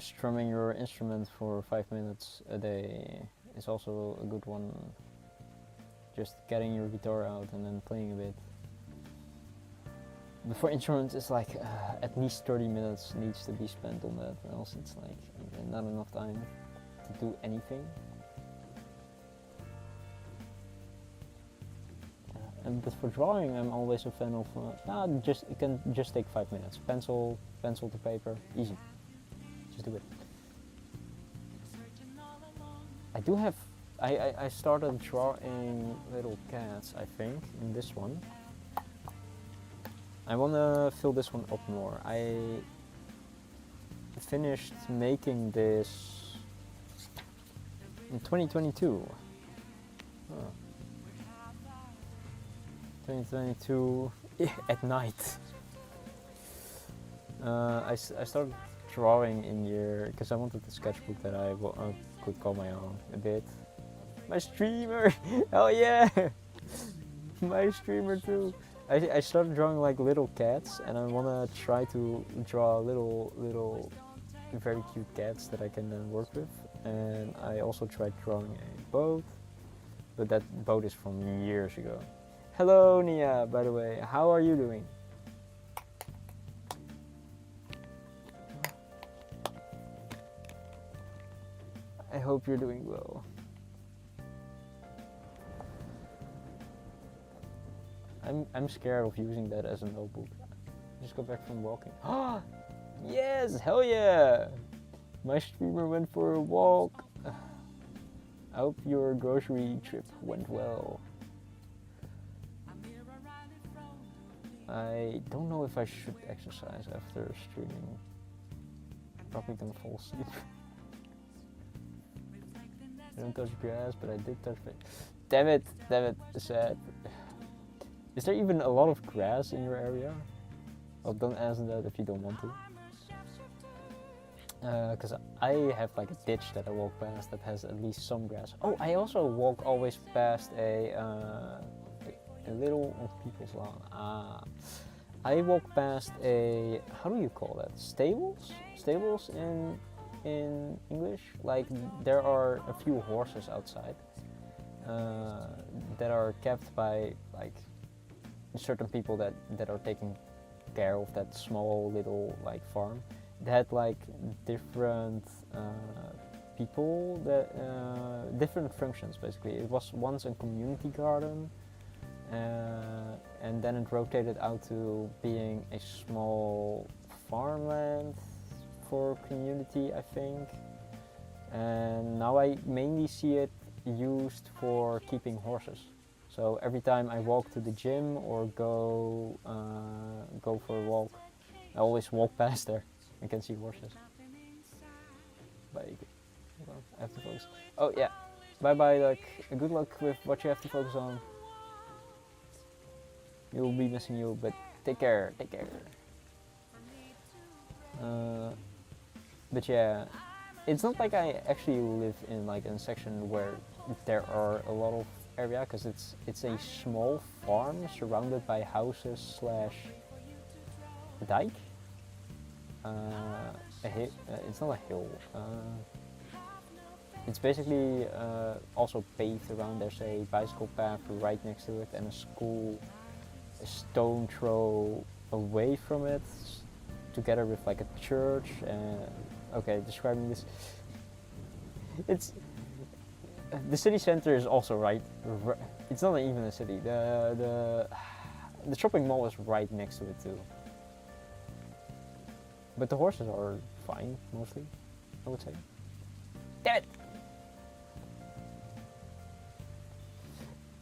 Strumming your instrument for 5 minutes a day is also a good one. Just getting your guitar out and then playing a bit. But for instruments, it's like at least 30 minutes needs to be spent on that, or else it's like not enough time to do anything. But for drawing, I'm always a fan of it can just take 5 minutes. Pencil to paper, easy. Just do it. I do have. I started drawing little cats. I think in this one. I wanna fill this one up more. I finished making this in 2022. 2022 at night. I started drawing in here because I wanted a sketchbook that I could call my own a bit. My streamer! Hell yeah! My streamer too! I started drawing like little cats, and I wanna try to draw little very cute cats that I can then work with. And I also tried drawing a boat, but that boat is from years ago. Hello Nia, by the way, how are you doing? I hope you're doing well. I'm scared of using that as a notebook. Just go back from walking. Ah, yes, hell yeah! My streamer went for a walk. I hope your grocery trip went well. I don't know if I should exercise after streaming. I probably don't fall asleep. I don't touch grass, but I did touch it. Damn it, sad. Is there even a lot of grass in your area? Well, don't answer that if you don't want to. Because I have like a ditch that I walk past that has at least some grass. Oh, I also walk always past a little people's lawn. I walk past a, how do you call that? Stables? Stables in English? Like there are a few horses outside that are kept by like certain people that are taking care of that small little like farm. They had like different people that different functions basically. It was once a community garden, and then it rotated out to being a small farmland for community, I think. And now I mainly see it used for keeping horses. So every time I walk to the gym or go for a walk, I always walk past there. I can see horses. Bye. I have to focus. Oh yeah. Bye bye. Like good luck with what you have to focus on. You'll be missing you, but take care. Take care. But yeah, it's not like I actually live in like a section where there are a lot of area, because it's a small farm surrounded by houses slash dike. It's not a hill. It's basically also paved around. There's a bicycle path right next to it and a school a stone throw away from it, together with like a church. Okay, describing this. It's the city center is also right. It's not even a city. The shopping mall is right next to it too. But the horses are fine, mostly, I would say. Damn it!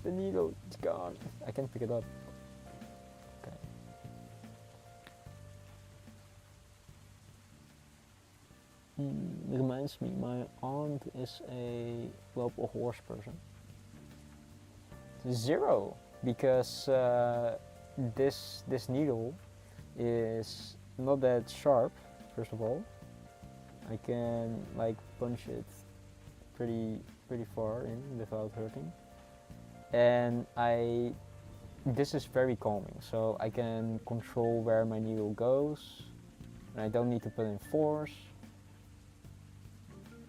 The needle is gone. I can't pick it up. Okay. It reminds me, my aunt is a horse person. 0, because this needle is not that sharp. First of all, I can like punch it pretty far in without hurting, and this is very calming, so I can control where my needle goes, and I don't need to put in force.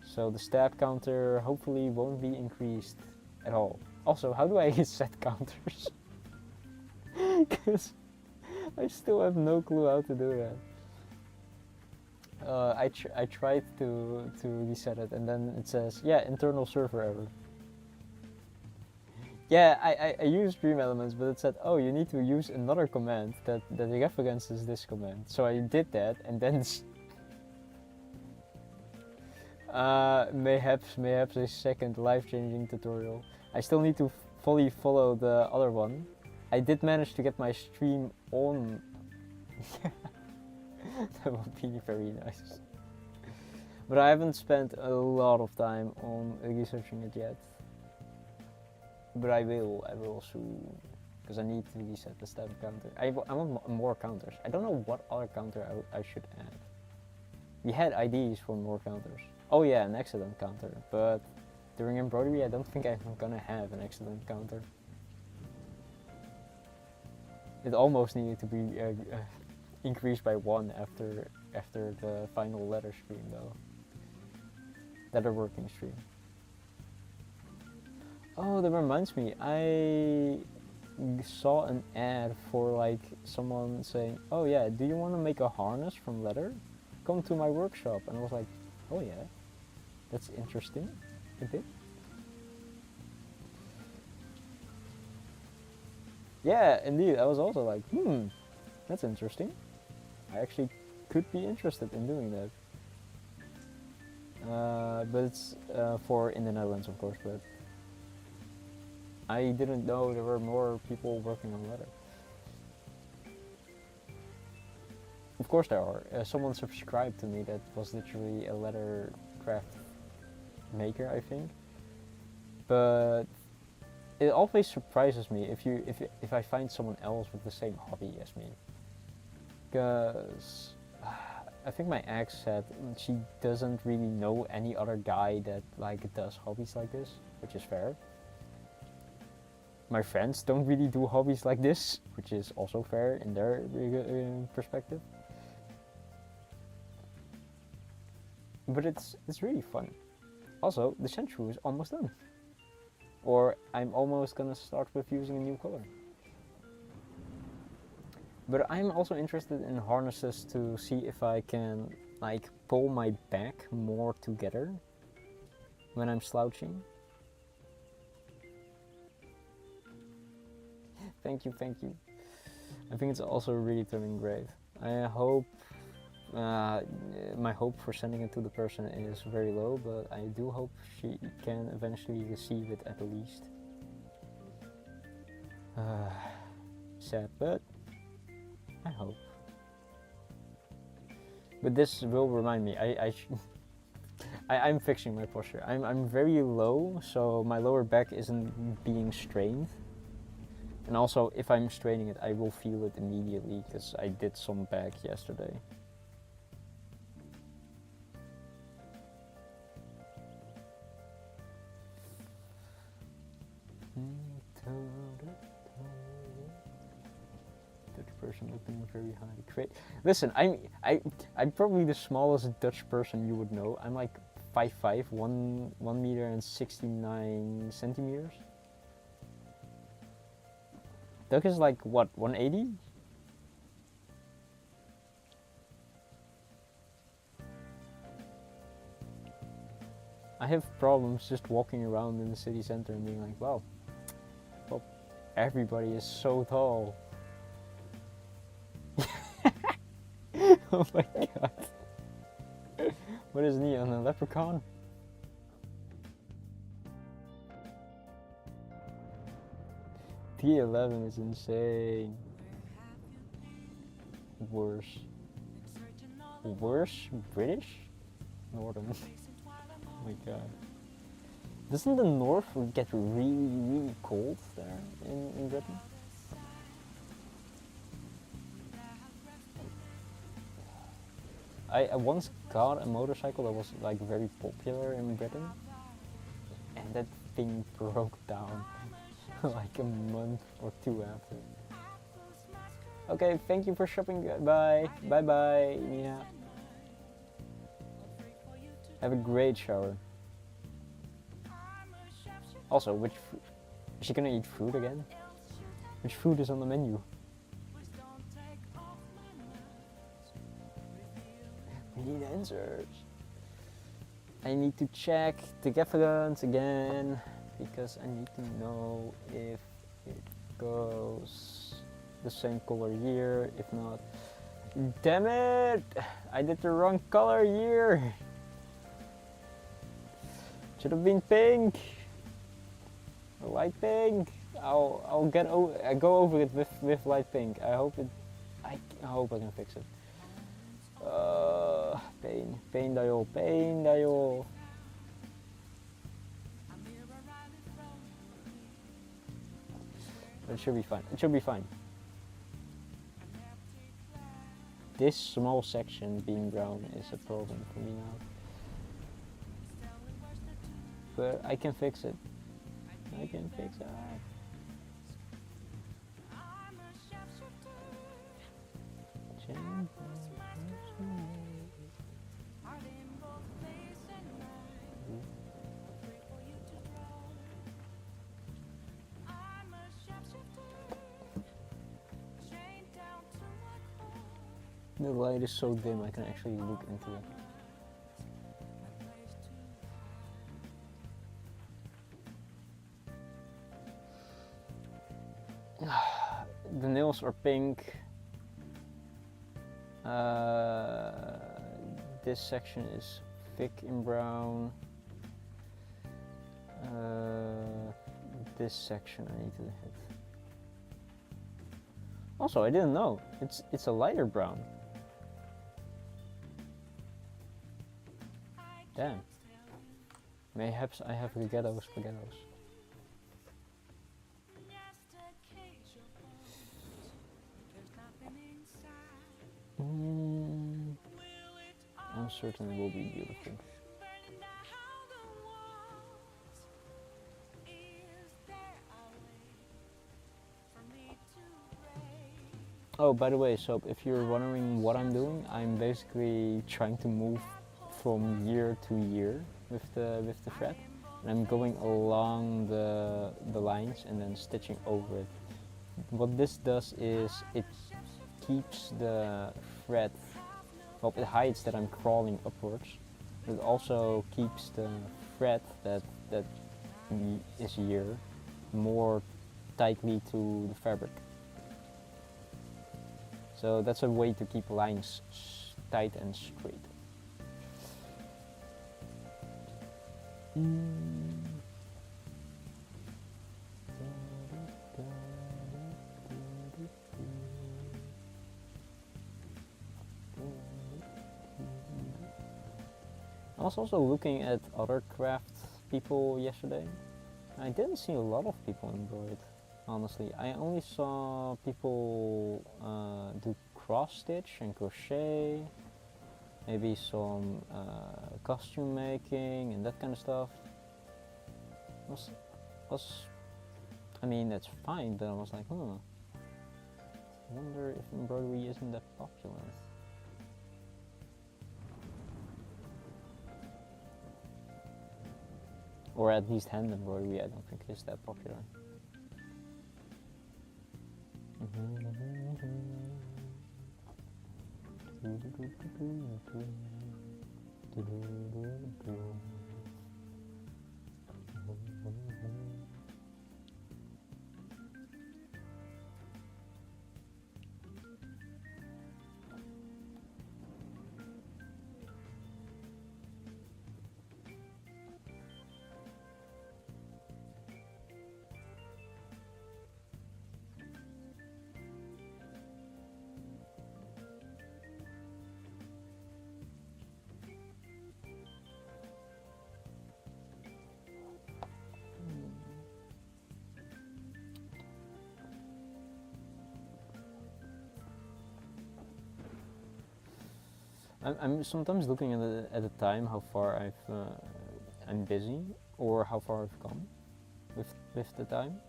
So the stab counter hopefully won't be increased at all. Also, how do I set counters? Because I still have no clue how to do that. I tried to reset it, and then it says, yeah, internal server error. Yeah, I used Dream Elements, but it said, oh, you need to use another command that references this command. So I did that, and then mayhaps a second life-changing tutorial. I still need to fully follow the other one. I did manage to get my stream on. That would be very nice. But I haven't spent a lot of time on researching it yet. But I will soon, because I need to reset the stab counter. I want more counters. I don't know what other counter I should add. We had IDs for more counters. Oh yeah, an accident counter, but during embroidery I don't think I'm gonna have an accident counter. It almost needed to be increased by 1 after the final letter stream though. Letter working stream. Oh, that reminds me, I saw an ad for like someone saying, oh yeah, do you want to make a harness from leather? Come to my workshop. And I was like, oh yeah, that's interesting a bit. Yeah, indeed, I was also like, that's interesting. I actually could be interested in doing that. But it's for in the Netherlands, of course, but I didn't know there were more people working on leather. Of course there are. Someone subscribed to me that was literally a leather craft maker, I think. but it always surprises me if I find someone else with the same hobby as me. Because I think my ex said she doesn't really know any other guy that like does hobbies like this, which is fair. My friends don't really do hobbies like this, which is also fair in their perspective. But it's really fun. Also, the sandshrew is almost done. Or I'm almost gonna start with using a new color. But I'm also interested in harnesses to see if I can like pull my back more together when I'm slouching. Thank you, thank you. I think it's also really turning great. I hope, my hope for sending it to the person is very low, but I do hope she can eventually receive it at the least. Sad, but I hope. But this will remind me, I'm fixing my posture. I'm very low, so my lower back isn't being strained. And also, if I'm straining it, I will feel it immediately, because I did some back yesterday. Dutch person looking very high. Great. Listen, I'm probably the smallest Dutch person you would know. I'm like 5'5", 1 meter and 69 centimeters. Doug is like, what, 180? I have problems just walking around in the city center and being like, wow, well, everybody is so tall. Oh my god. What is Neon, a leprechaun? T11 is insane. Worse. Worse? British? Northern. Oh my god. Doesn't the north get really, really cold there in Britain? I once got a motorcycle that was like very popular in Britain, and that thing broke down like a month or two after. Okay, thank you for shopping. Bye. Bye bye, Mia. Have a great shower. Also, which is she gonna eat fruit again? Which food is on the menu? We need answers. I need to check the Geffenguns again because I need to know if it goes the same color year. If not, damn it! I did the wrong color year. Should have been pink. Light pink. I'll go over it with light pink. I hope I can fix it. Pain dial. It should be fine. It should be fine. This small section being brown is a problem for me now. But I can fix it. I can fix it. The light is so dim I can actually look into it. The nails are pink. This section is thick in brown. This section I need to hit. Also, I didn't know. It's a lighter brown. Damn. Mayhaps I have spaghettos. I'm certain it will be beautiful. Oh, by the way, so if you're wondering what I'm doing, I'm basically trying to move from year to year with the thread, and I'm going along the lines and then stitching over it. What this does is it keeps the thread, well, it hides that I'm crawling upwards, but it also keeps the thread that is year more tightly to the fabric. So that's a way to keep lines tight and straight. I was also looking at other craft people yesterday. I didn't see a lot of people embroider, honestly. I only saw people do cross stitch and crochet, maybe some costume making and that kind of stuff. I mean, that's fine, but I was like, I wonder if embroidery isn't that popular. Or at least hand embroidery, I don't think is that popular. I'm sometimes looking at the time how far I'm busy or how far I've come with the time,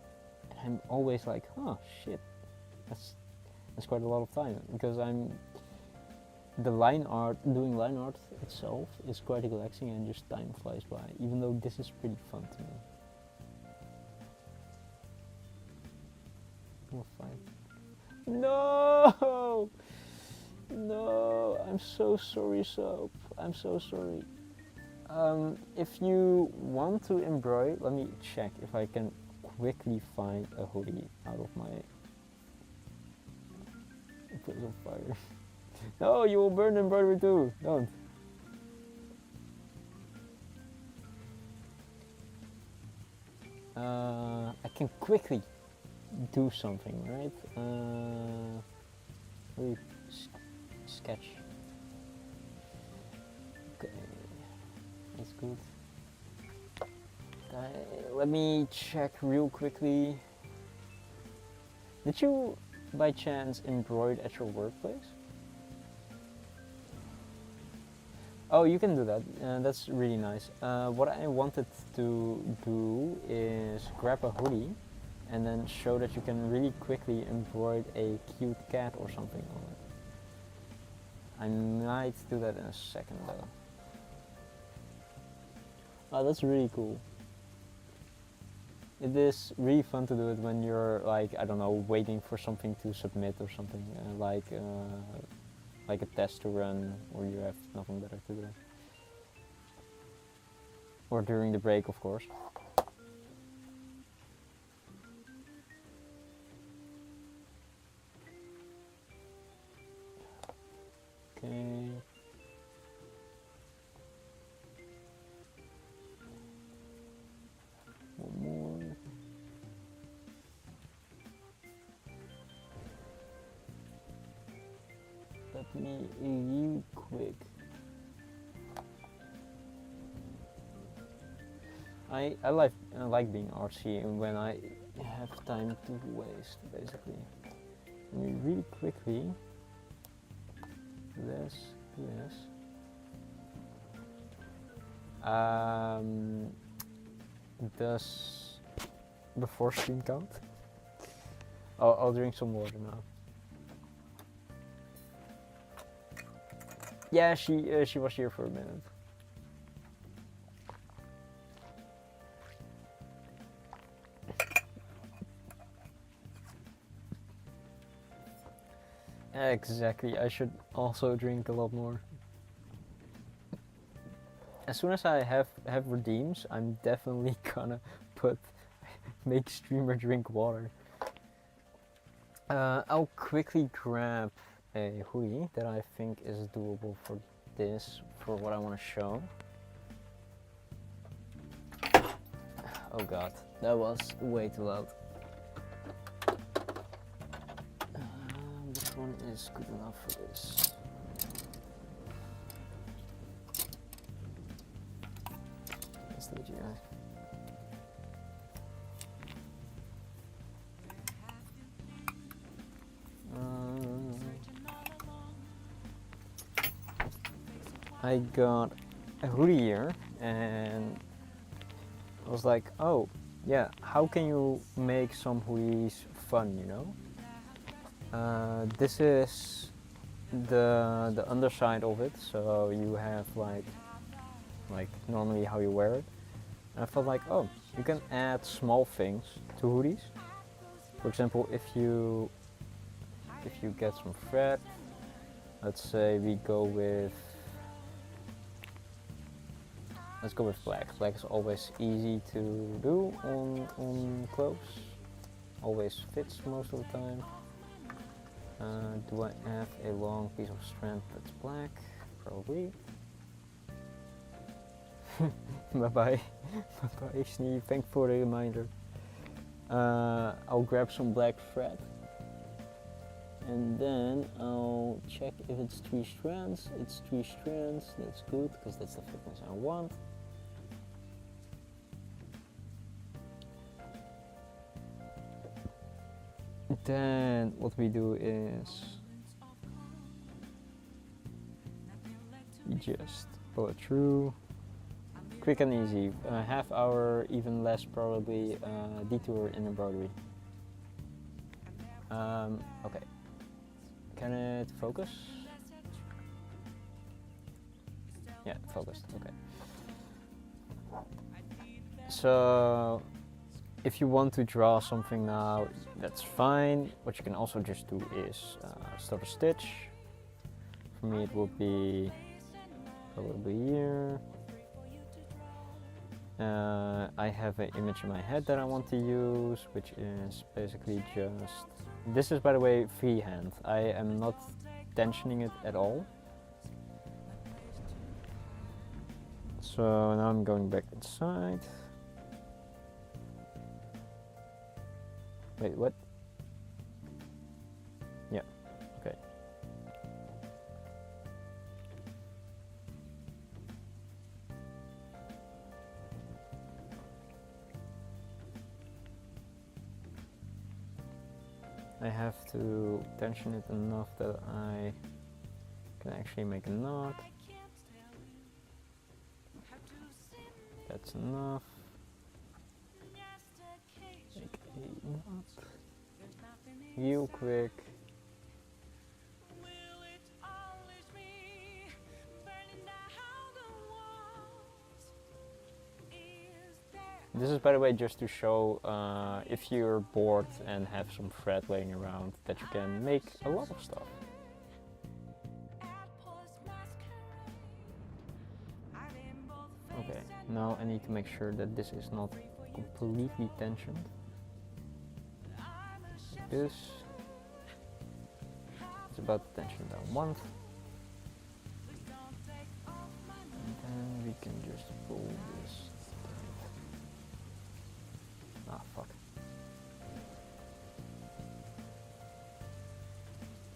and I'm always like, shit, that's quite a lot of time, because doing line art itself is quite relaxing and just time flies by, even though this is pretty fun to me. We'll fight. No! No, I'm so sorry, Soap. I'm so sorry. If you want to embroider, let me check if I can quickly find a hoodie out of my place of fire. No, you will burn embroidery too. Don't. I can quickly do something, right? Sketch. Okay, that's good. Let me check real quickly. Did you by chance embroider at your workplace? Oh, you can do that. That's really nice. What I wanted to do is grab a hoodie and then show that you can really quickly embroider a cute cat or something on it. I might do that in a second though. Oh, that's really cool. It is really fun to do it when you're like, I don't know, waiting for something to submit or something, like a test to run, or you have nothing better to do. Or during the break, of course. Okay. One more. Let me real quick. I like being artsy when I have time to waste, basically. Let me really quickly. This. Does before stream count? I'll drink some water now. Yeah, she was here for a minute. Exactly, I should also drink a lot more. As soon as I have redeems, I'm definitely gonna make streamer drink water. I'll quickly grab a hoodie that I think is doable for what I want to show. Oh god, that was way too loud. Which one is good enough for this? That's the GI. I got a hoodie here and I was like, oh yeah, how can you make some hoodies fun, you know? This is the underside of it, so you have like normally how you wear it. And I felt like, oh, you can add small things to hoodies. For example, if you get some thread, let's say let's go with black. Black is always easy to do on clothes. Always fits most of the time. Do I have a long piece of strand that's black? Probably. Bye bye. Bye bye, Snee. Thanks for the reminder. I'll grab some black thread. And then I'll check if it's 3 strands. It's 3 strands, that's good, because that's the thickness I want. Then what we do is you just pull it through. Quick and easy, half hour, even less probably, detour in embroidery. Okay. Can it focus? Yeah, focused, okay. So, if you want to draw something now, that's fine. What you can also just do is start a stitch. For me it will be probably here. I have an image in my head that I want to use, which is basically just... This is, by the way, freehand. I am not tensioning it at all. So now I'm going back inside. Wait, what? Yeah, okay. I have to tension it enough that I can actually make a knot. That's enough. Make a knot. Real quick. This is, by the way, just to show if you're bored and have some thread laying around that you can make a lot of stuff. Okay, now I need to make sure that this is not completely tensioned. This is about the tension that I want. And then we can just pull this. Ah, fuck.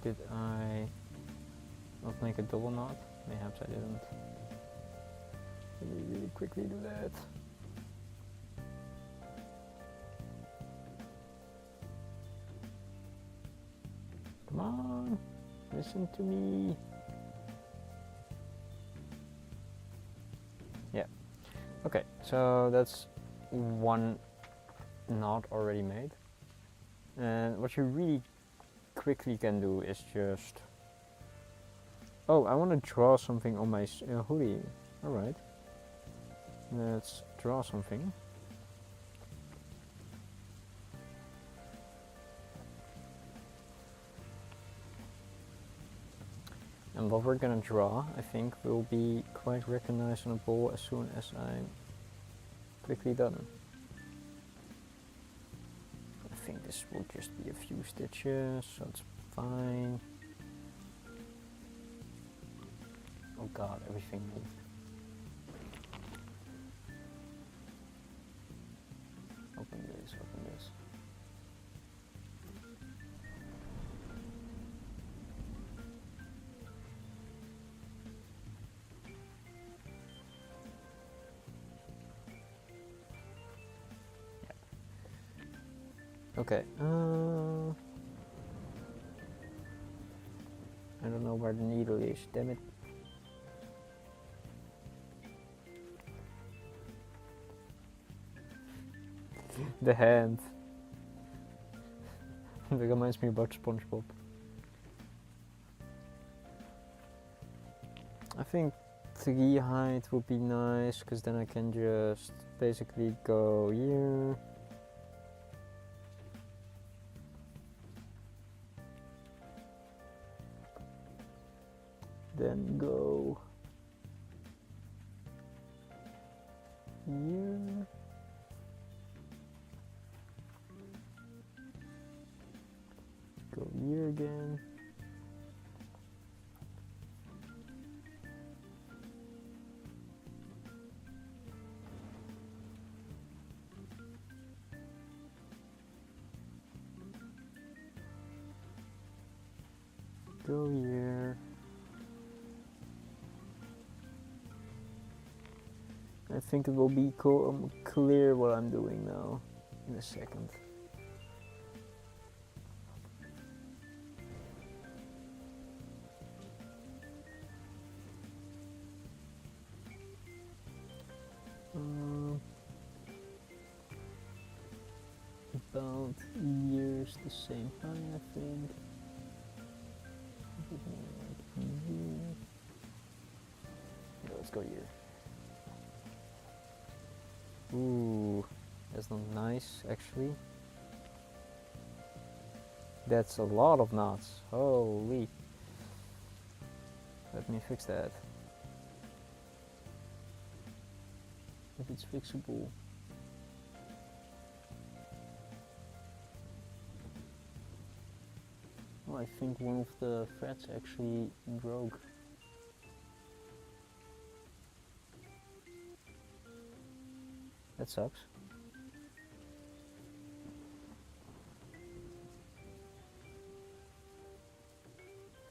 Did I not make a double knot? Perhaps I didn't. Let me really quickly do that. Come on, listen to me. Yeah, Okay, so that's one knot already made. And what you really quickly can do is just... Oh, I want to draw something on my hoodie. Alright. Let's draw something. And what we're gonna draw, I think, will be quite recognizable as soon as I'm quickly done. I think this will just be a few stitches, so it's fine. Oh god, everything moved. Open this, open this. Okay, I don't know where the needle is, damn it. The hand. That reminds me about SpongeBob. I think 3 height would be nice, because then I can just basically go here. Then go here. Go here again. Go here. I think it will be clear what I'm doing now in a second. About years the same height, I think. A bit more like here. Yeah, let's go here. Ooh, that's not nice actually. That's a lot of knots. Holy. Let me fix that. If it's fixable. Oh, I think one of the threads actually broke. That sucks.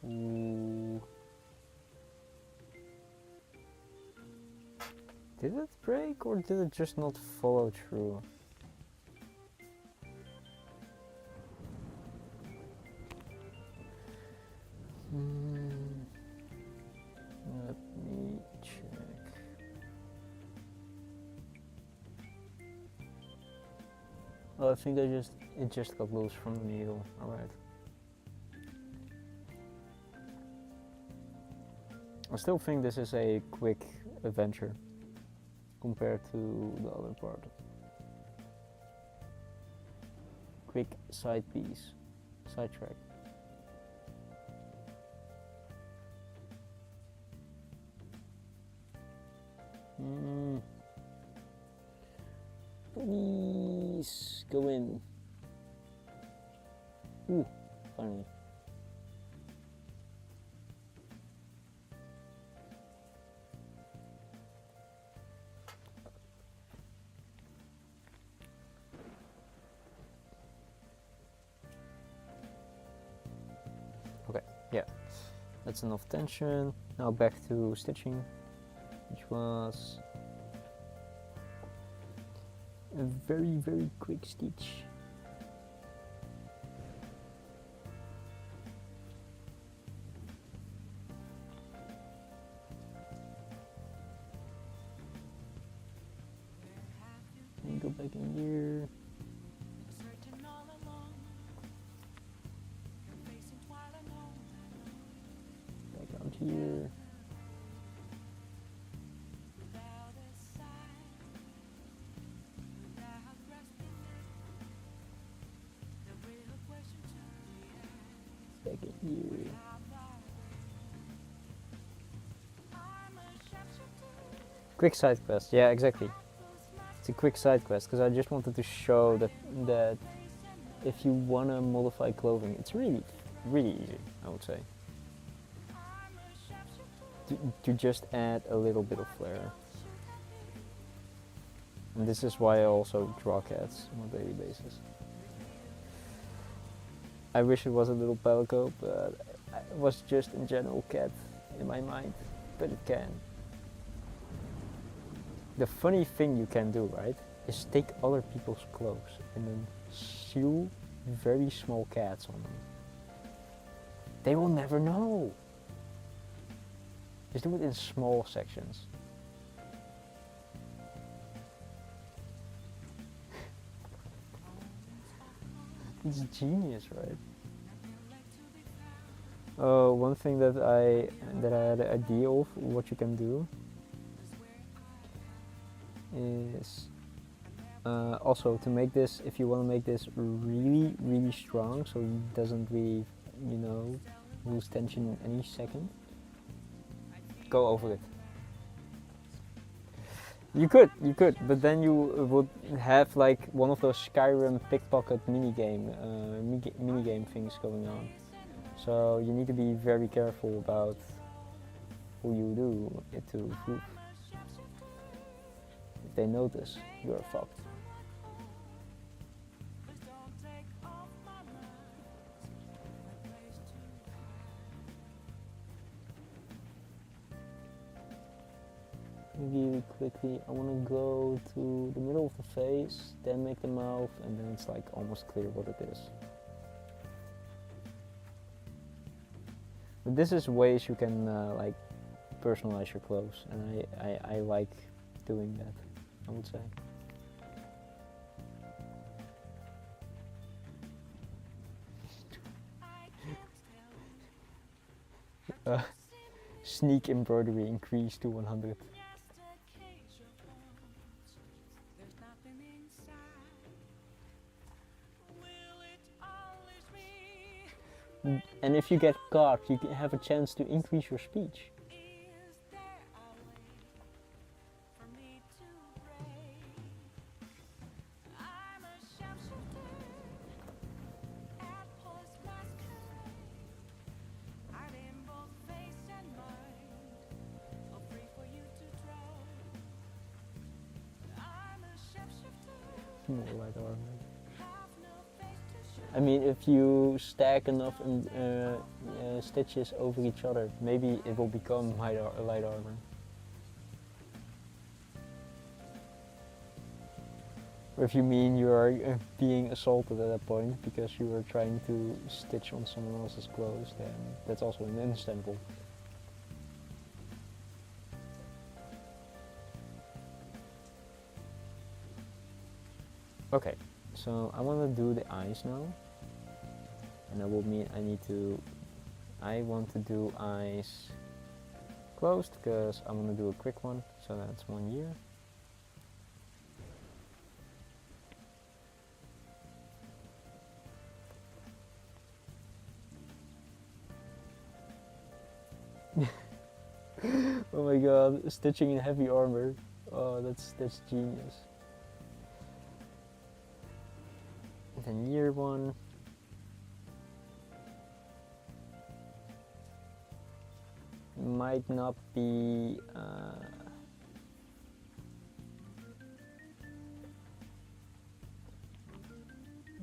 Ooh. Did it break or did it just not follow through? Let me check. Oh, I think it just got loose from the needle. Alright. I still think this is a quick adventure compared to the other part. Quick side piece, sidetrack. Please go in. Ooh, finally. Okay, yeah, that's enough tension. Now back to stitching, which was a very, very quick stitch. Second year. Background here. Second year. Quick side quest, yeah, exactly. It's a quick side quest because I just wanted to show that if you wanna modify clothing, it's really easy, I would say. To just add a little bit of flair. And this is why I also draw cats on a daily basis. I wish it was a little palico, but it was just a general cat in my mind, but it can. The funny thing you can do, right, is take other people's clothes and then sew very small cats on them. They will never know. Just do it in small sections. It's genius, right? One thing that I had an idea of what you can do is also to make this, if you want to make this really strong, so it doesn't really, you know, lose tension in any second. Go over it. You could, but then you would have like one of those Skyrim pickpocket minigame things going on. So you need to be very careful about who you do it to. If they notice, you're fucked. Really quickly, I want to go to the middle of the face, then make the mouth, and then it's like almost clear what it is. But this is ways you can like personalize your clothes, and I like doing that, I would say. Sneak embroidery increase to 100. And if you get caught, you can have a chance to increase your speech. More light armor. I mean, if you stack enough stitches over each other, maybe it will become light armor. Or if you mean you are being assaulted at that point because you are trying to stitch on someone else's clothes, then that's also understandable. Okay, so I want to do the eyes now, and that will mean I want to do eyes closed because I want to do a quick one, so that's 1 year. Oh my god, stitching in heavy armor. Oh, that's genius. And then year 1. Might not be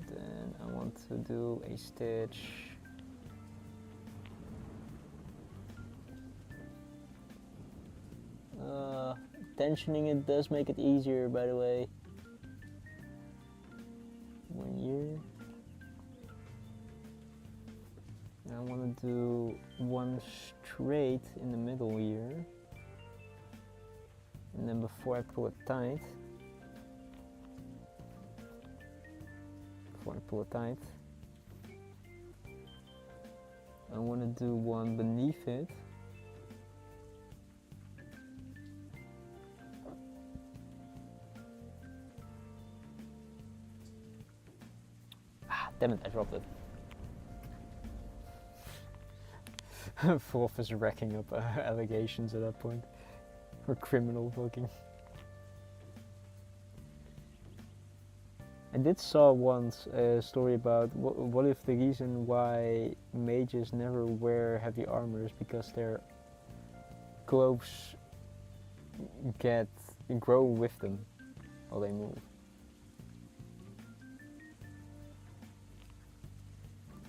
then I want to do a stitch. Tensioning it does make it easier, by the way. 1 year. And I want to do one straight in the middle here. And then before I pull it tight, want to pull it tight. I want to do one beneath it. Ah, damn it, I dropped it. Fourth is racking up allegations at that point. Or criminal fucking. I did saw once a story about what if the reason why mages never wear heavy armor is because their clothes grow with them while they move.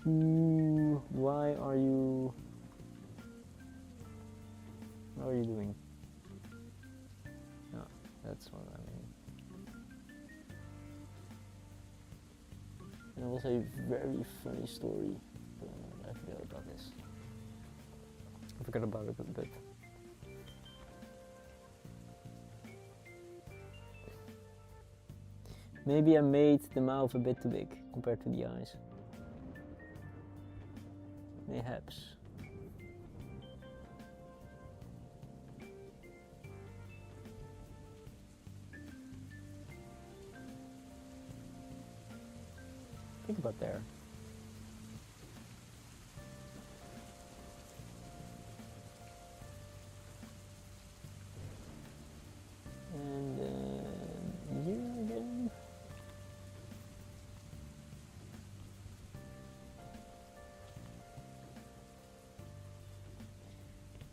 Ooh, why are you doing? No, that's what I mean. And it was a very funny story. I forgot about this. I forgot about it a bit. Maybe I made the mouth a bit too big compared to the eyes. Mayhaps. Think about there. And then here again.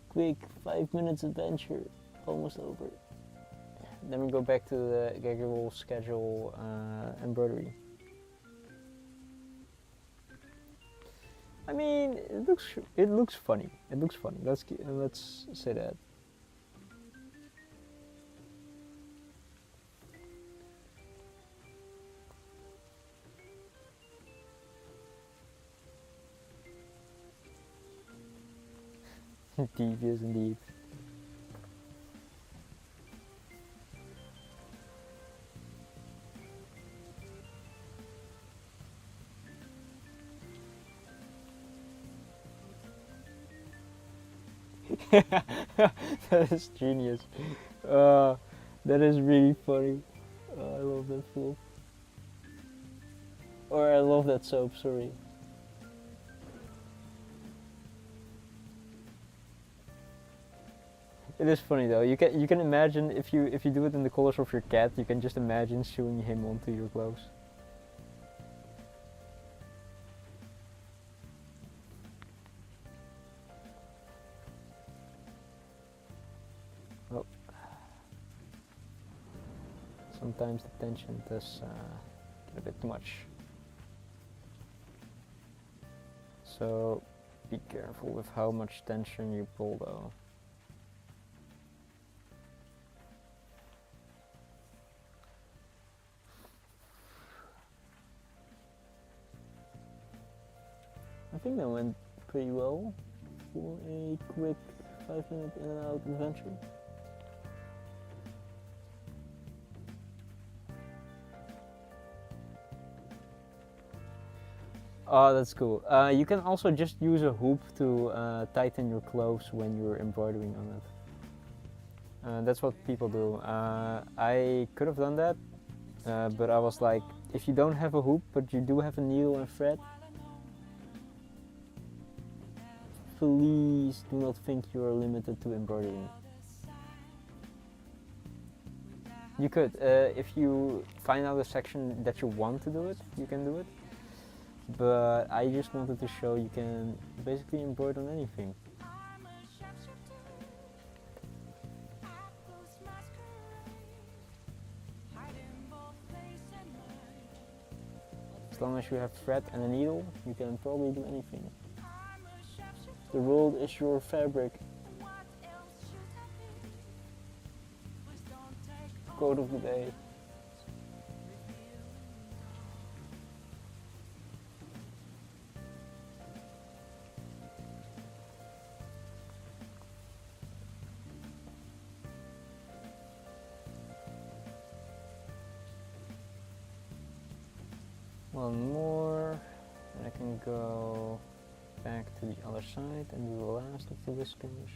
Quick 5 minutes adventure, almost over. Then we go back to the regular schedule embroidery. I mean, it looks funny. It looks funny. Let's say that. Devious indeed. That is genius. That is really funny. I love that fool. Or I love that soap, sorry. It is funny though. You can imagine if you do it in the colors of your cat, you can just imagine sewing him onto your clothes. Oh. Sometimes the tension does get a bit too much. So be careful with how much tension you pull though. I think that went pretty well for a quick 5-minute in and out adventure. Oh, that's cool. You can also just use a hoop to tighten your clothes when you're embroidering on it. That's what people do. I could have done that, but I was like, if you don't have a hoop, but you do have a needle and thread, please do not think you are limited to embroidering. You could, if you find out a section that you want to do it, you can do it. But I just wanted to show you can basically embroider on anything. As long as you have thread and a needle, you can probably do anything. The world is your fabric. Quote of the day. One more, and I can go back to the other side and do the last of the whiskers.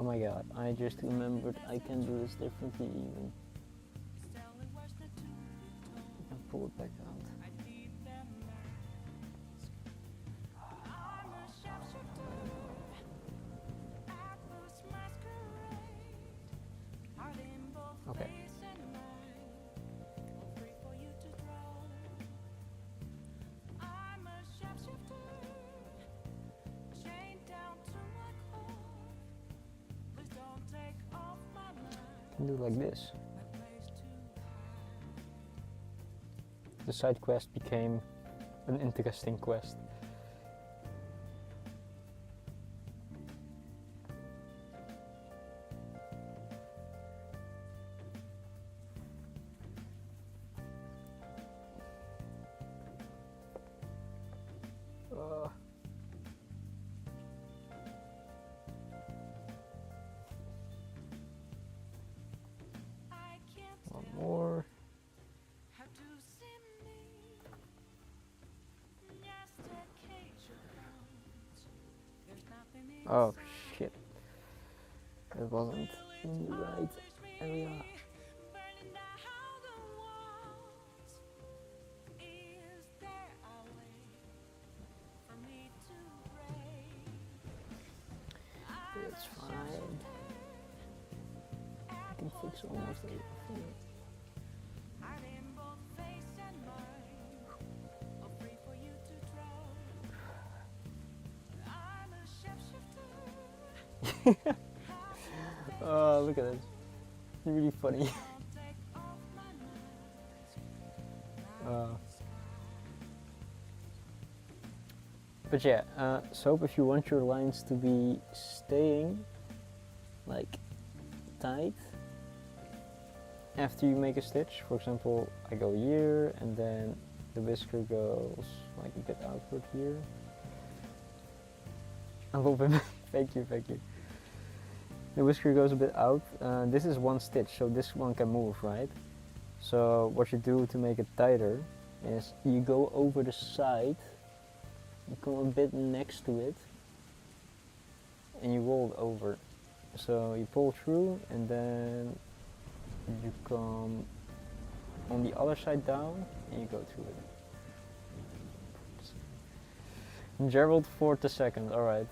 Oh my god, I just remembered I can do this differently even. I can pull it back out. Okay. Can do like this. The side quest became an interesting quest. One more. Oh shit. It wasn't in the right area. It's fine. I can fix almost everything. Oh, look at this. It's really funny. But yeah, so if you want your lines to be staying like tight after you make a stitch, for example, I go here and then the whisker goes like a bit outward here. A little bit. Thank you. The whisker goes a bit out. This is one stitch, so this one can move, right? So what you do to make it tighter is you go over the side, you come a bit next to it, and you roll it over. So you pull through, and then you come on the other side down, and you go through it. Gerald Ford II, alright.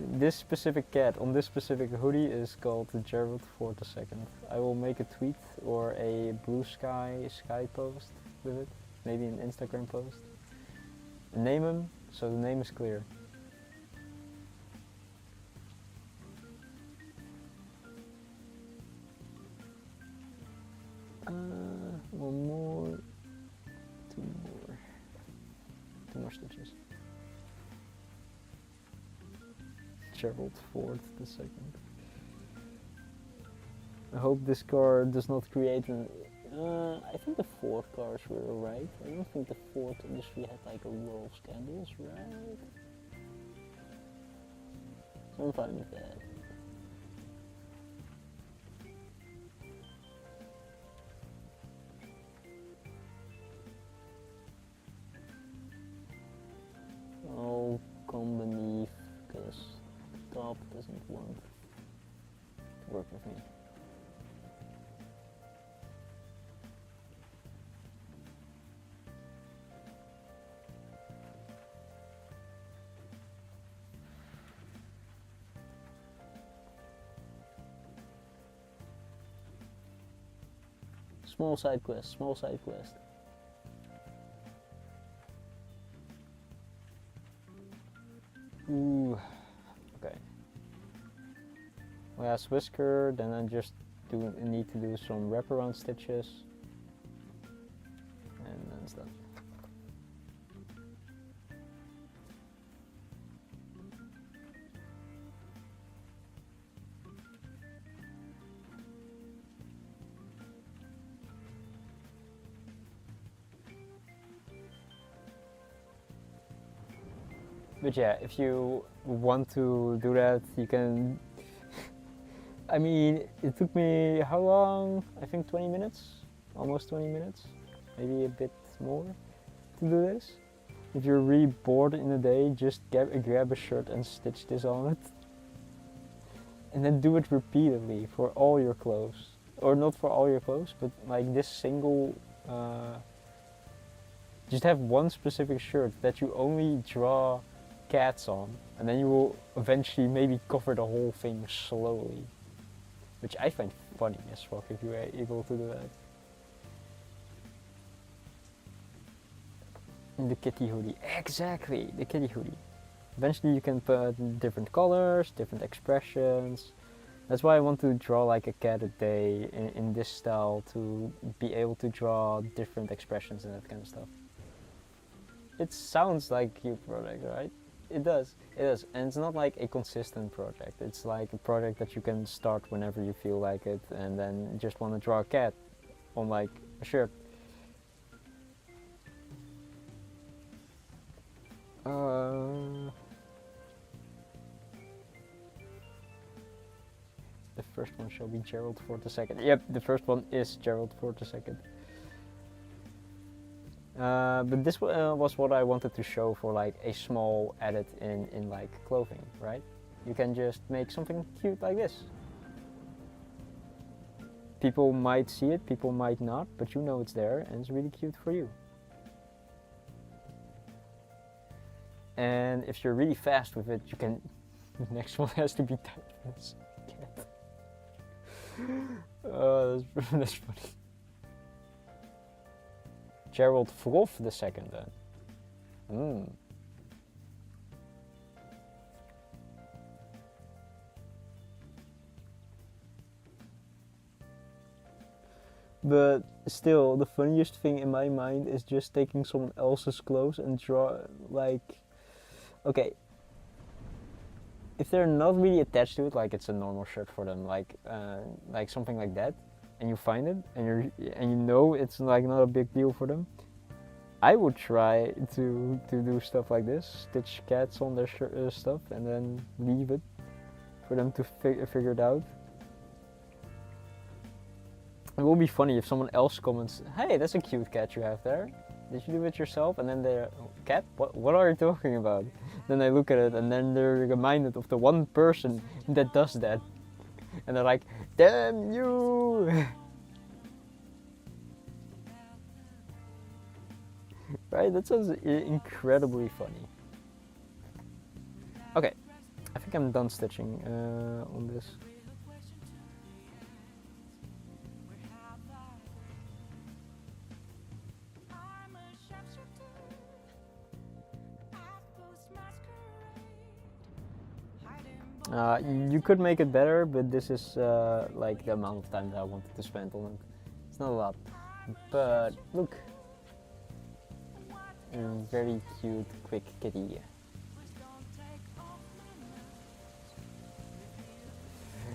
This specific cat on this specific hoodie is called Gerald Ford II. I will make a tweet or a blue sky post with it, maybe an Instagram post. Name him, so the name is clear. One more, two more stitches. Gerald Ford II. I hope this car does not create an... I think the Ford cars were right. I don't think the Ford industry had like a row of scandals, right? So I'm fine with that. I'll come beneath because top doesn't want to work with me. Small side quest. Ooh, okay. Last whisker, then I just need to do some wraparound stitches, and then it's done. But yeah, if you want to do that, you can. I mean, it took me how long? I think 20 minutes, almost 20 minutes, maybe a bit more to do this. If you're really bored in a day, just grab a shirt and stitch this on it. And then do it repeatedly for all your clothes. Or not for all your clothes, but like this single, just have one specific shirt that you only draw cats on. And then you will eventually maybe cover the whole thing slowly. Which I find funny as fuck if you are able to do that. The kitty hoodie, exactly, the kitty hoodie. Eventually you can put different colors, different expressions. That's why I want to draw like a cat a day in this style, to be able to draw different expressions and that kind of stuff. It sounds like a cute project, right? It does, and it's not like a consistent project. It's like a project that you can start whenever you feel like it, and then just want to draw a cat on like a shirt. The first one shall be Gerald for the second. Yep, the first one is Gerald for the second. But this was what I wanted to show for like a small edit in like clothing, right? You can just make something cute like this. People might see it, people might not, but you know it's there and it's really cute for you. And if you're really fast with it, you can. The next one has to be Titan's cat. Oh, that's funny. Gerald Froff the second then. But still, the funniest thing in my mind is just taking someone else's clothes and draw like. Okay, if they're not really attached to it, like it's a normal shirt for them, like something like that, and you find it, and you know it's like not a big deal for them, I would try to do stuff like this, stitch cats on their stuff, and then leave it for them to figure it out. It will be funny if someone else comments, "Hey, that's a cute cat you have there. Did you do it yourself?" And then they're, "Cat? What are you talking about?" Then they look at it and then they're reminded of the one person that does that. And they're like, "Damn you!" Right? That sounds incredibly funny. Okay, I think I'm done stitching on this. You could make it better, but this is like the amount of time that I wanted to spend on it. It's not a lot, but look, very cute, quick kitty.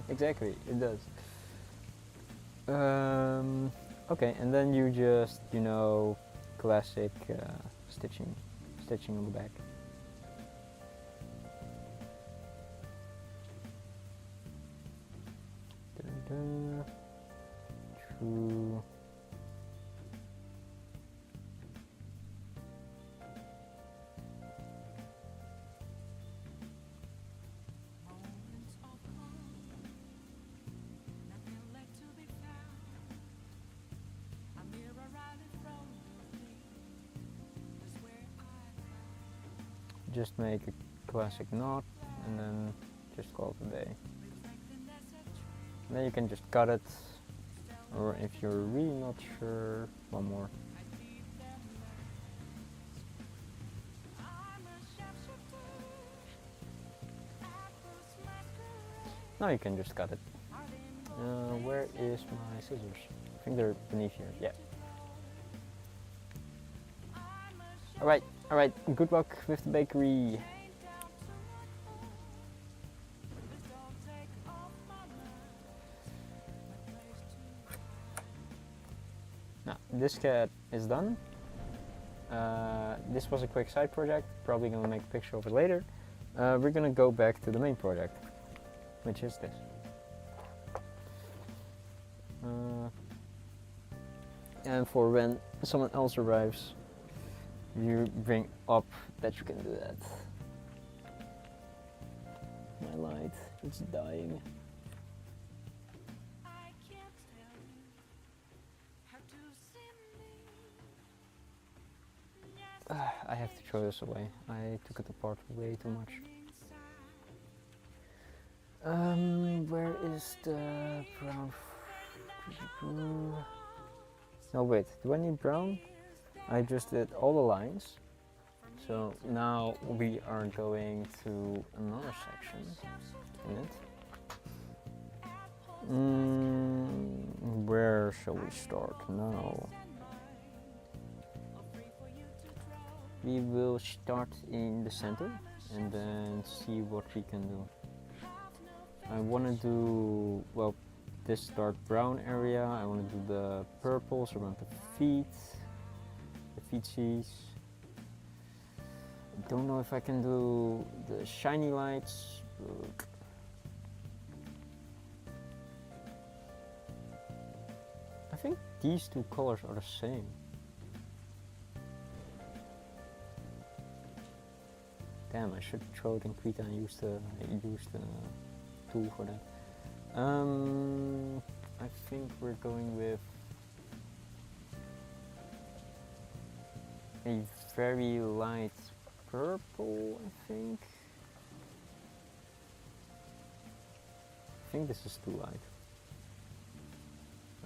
Exactly, it does. Okay, and then you just, classic stitching on the back. True. Just make a classic knot and then just call it a day. Then you can just cut it, or if you're really not sure, one more. Now you can just cut it. Where is my scissors? I think they're beneath here, yeah. Alright, good luck with the bakery. Now, this cat is done. This was a quick side project, probably gonna make a picture of it later. We're gonna go back to the main project, which is this. And for when someone else arrives, you bring up that you can do that. My light, it's dying. I have to throw this away. I took it apart way too much. Where is the brown? No, wait, do I need brown? I just did all the lines. So now we are going to another section in it. Where shall we start now? We will start in the center and then see what we can do. I want to do, well, this dark brown area. I want to do the purples around the feetsies. I don't know if I can do the shiny lights. I think these two colors are the same. Damn, I should throw it in Krita and use the tool for that. I think we're going with a very light purple, I think. I think this is too light.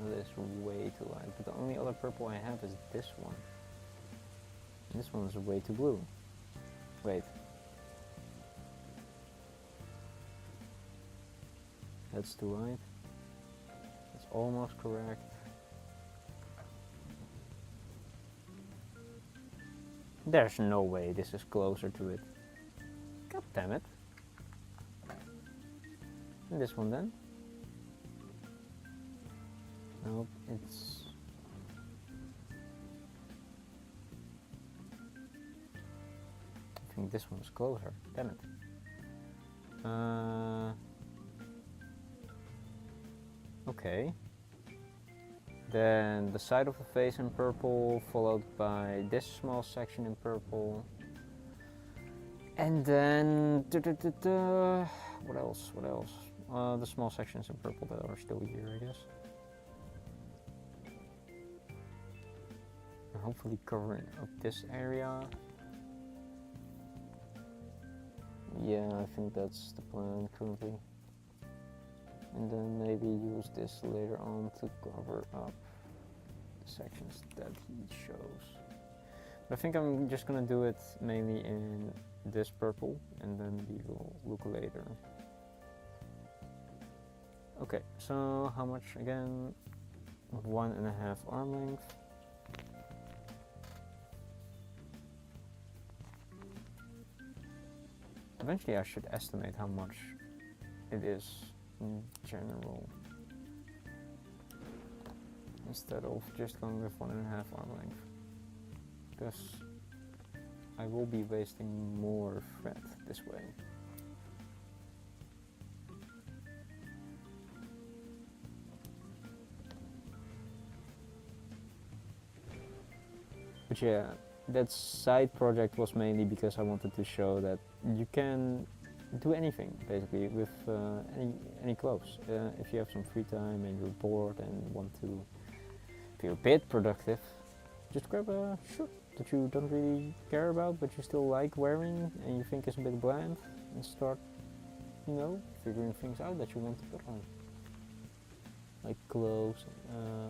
Oh, this is way too light. But the only other purple I have is this one. And this one is way too blue. Wait. That's too light. That's almost correct. There's no way this is closer to it. God damn it. And this one then? Nope, it's... I think this one is closer. Damn it. Okay. Then the side of the face in purple, followed by this small section in purple. And then... What else? What else? The small sections in purple that are still here, I guess. And hopefully covering up this area. Yeah, I think that's the plan currently. And then maybe use this later on to cover up the sections that he shows. But I think I'm just gonna do it mainly in this purple and then we will look later. Okay, so how much again? 1.5 arm length. Eventually I should estimate how much it is in general, instead of just going with 1.5 arm length, because I will be wasting more thread this way. But yeah, that side project was mainly because I wanted to show that you can do anything basically with any clothes. If you have some free time and you're bored and want to feel a bit productive, just grab a shirt that you don't really care about but you still like wearing and you think is a bit bland and start, you know, figuring things out that you want to put on. Like clothes,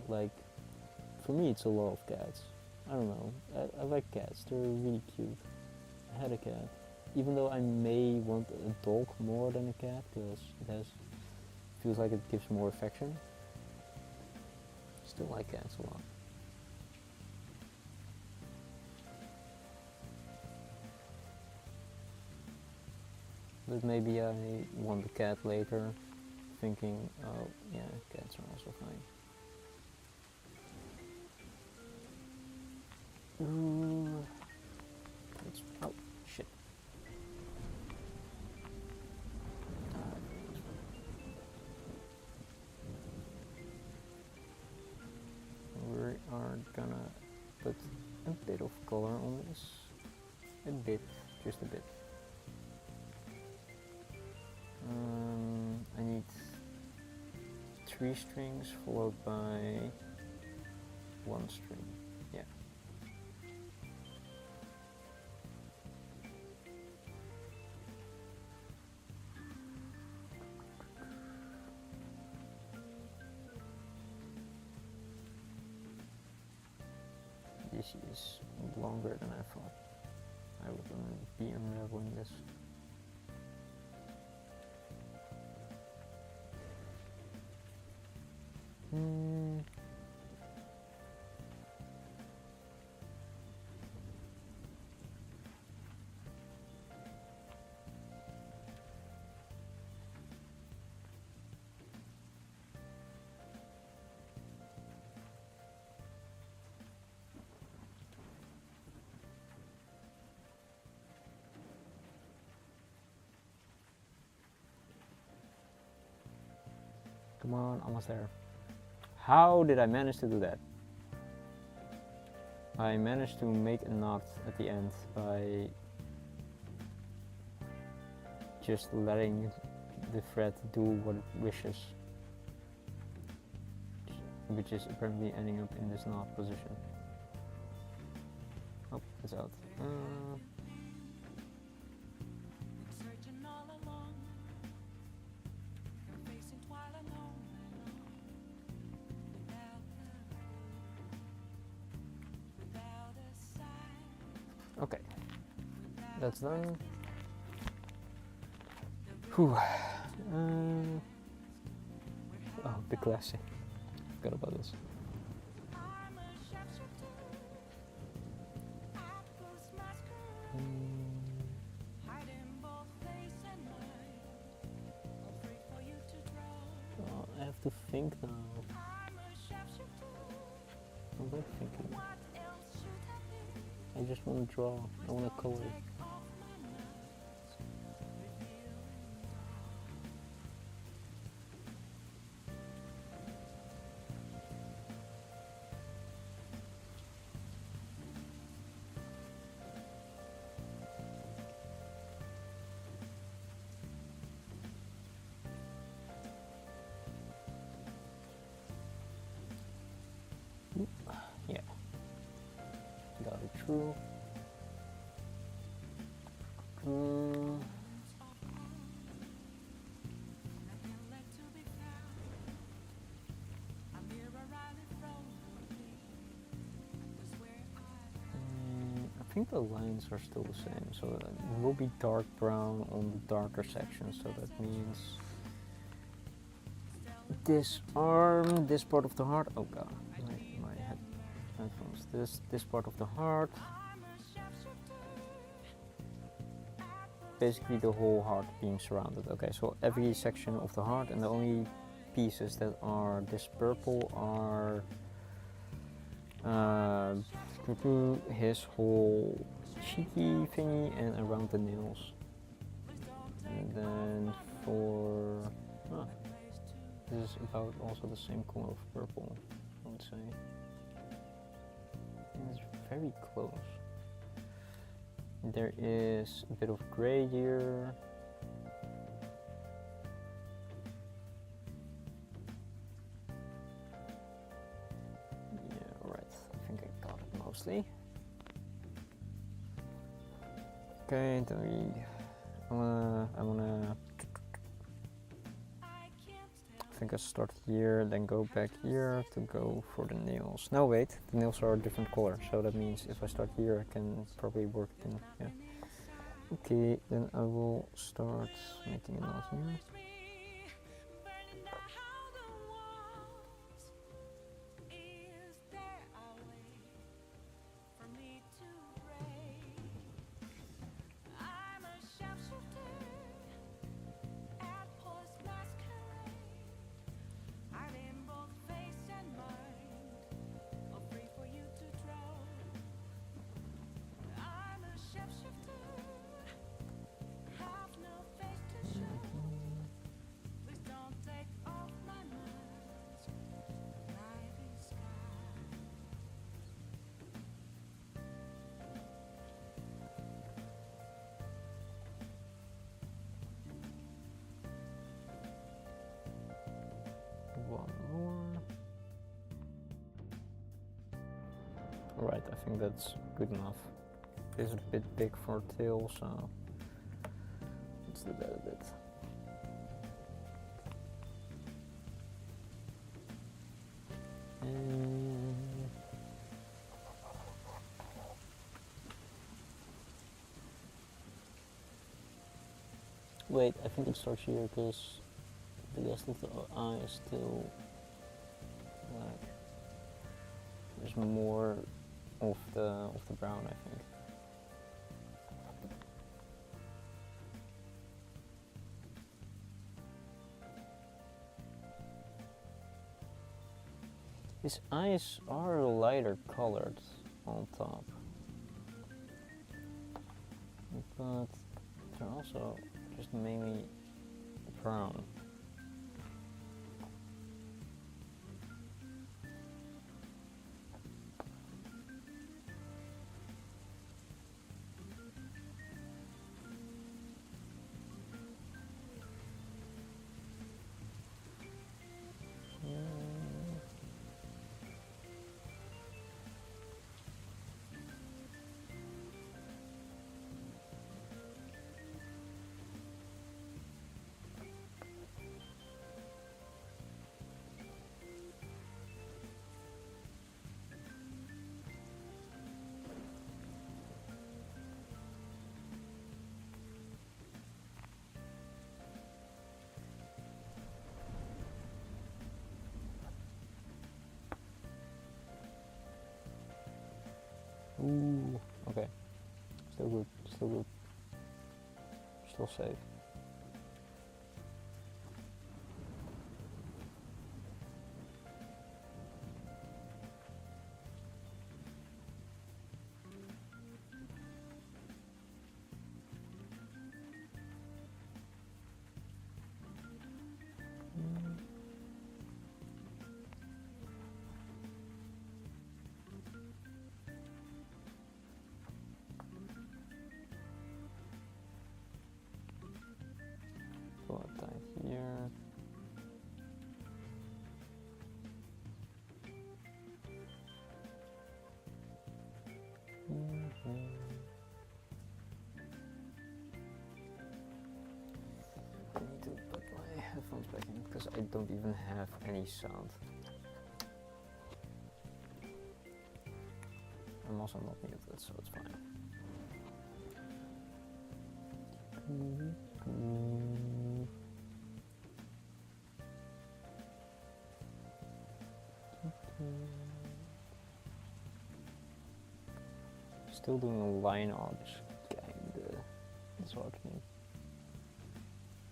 like for me it's a lot of cats. I don't know, I like cats, they're really cute. I had a cat. Even though I may want a dog more than a cat, because it feels like it gives more affection. Still like cats a lot. But maybe I want a cat later, thinking, oh yeah, cats are also fine. Ooh. are gonna put a bit of color on this. A bit, just a bit. I need 3 strings followed by 1 string. Yeah. This is longer than I thought. I would be unraveling this. Come on, almost there. How did I manage to do that? I managed to make a knot at the end by just letting the thread do what it wishes, which is apparently ending up in this knot position. Oh, it's out. Okay, that's done. Whew. Oh, the classic. Forgot about this. Oh, I have to think now. I'm not thinking. I just want to draw. I want to color. Yeah, got it true. I think the lines are still the same, so it will be dark brown on the darker section, so that means this arm, this part of the heart, oh god, my headphones, this part of the heart, basically the whole heart being surrounded. Okay, so every section of the heart, and the only pieces that are this purple are his whole cheeky thingy and around the nails. And then for this is about also the same color of purple, I would say. And it's very close. There is a bit of gray here. Yeah, right. I think I got it mostly. Okay, then I wanna I think I start here, then go back here to go for the nails. No, wait, the nails are a different color, so that means if I start here, I can probably work it in. Yeah. Okay, then I will start making a knot here. Right, I think that's good enough. It's a bit big for a tail, so let's do that a bit. Wait, I think it starts here because the rest of the eye is still black. There's more of the brown, I think. His eyes are lighter colored on top, but they're also just mainly brown. Ooh, okay. Still good, still good. Still safe. Pull it tight here. I need to put my headphones back in because I don't even have any sound. I'm also not muted, so it's fine. Still doing a line art, kinda disheartening.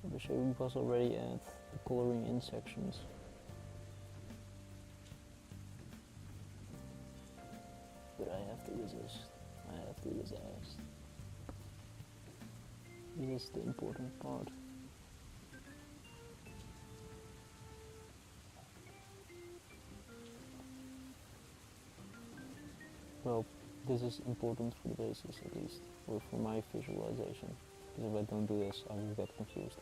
I wish I was already at the coloring in sections. But I have to resist. I have to resist. This is the important part. Well, this is important for the basis at least, or for my visualization. Because if I don't do this, I will get confused.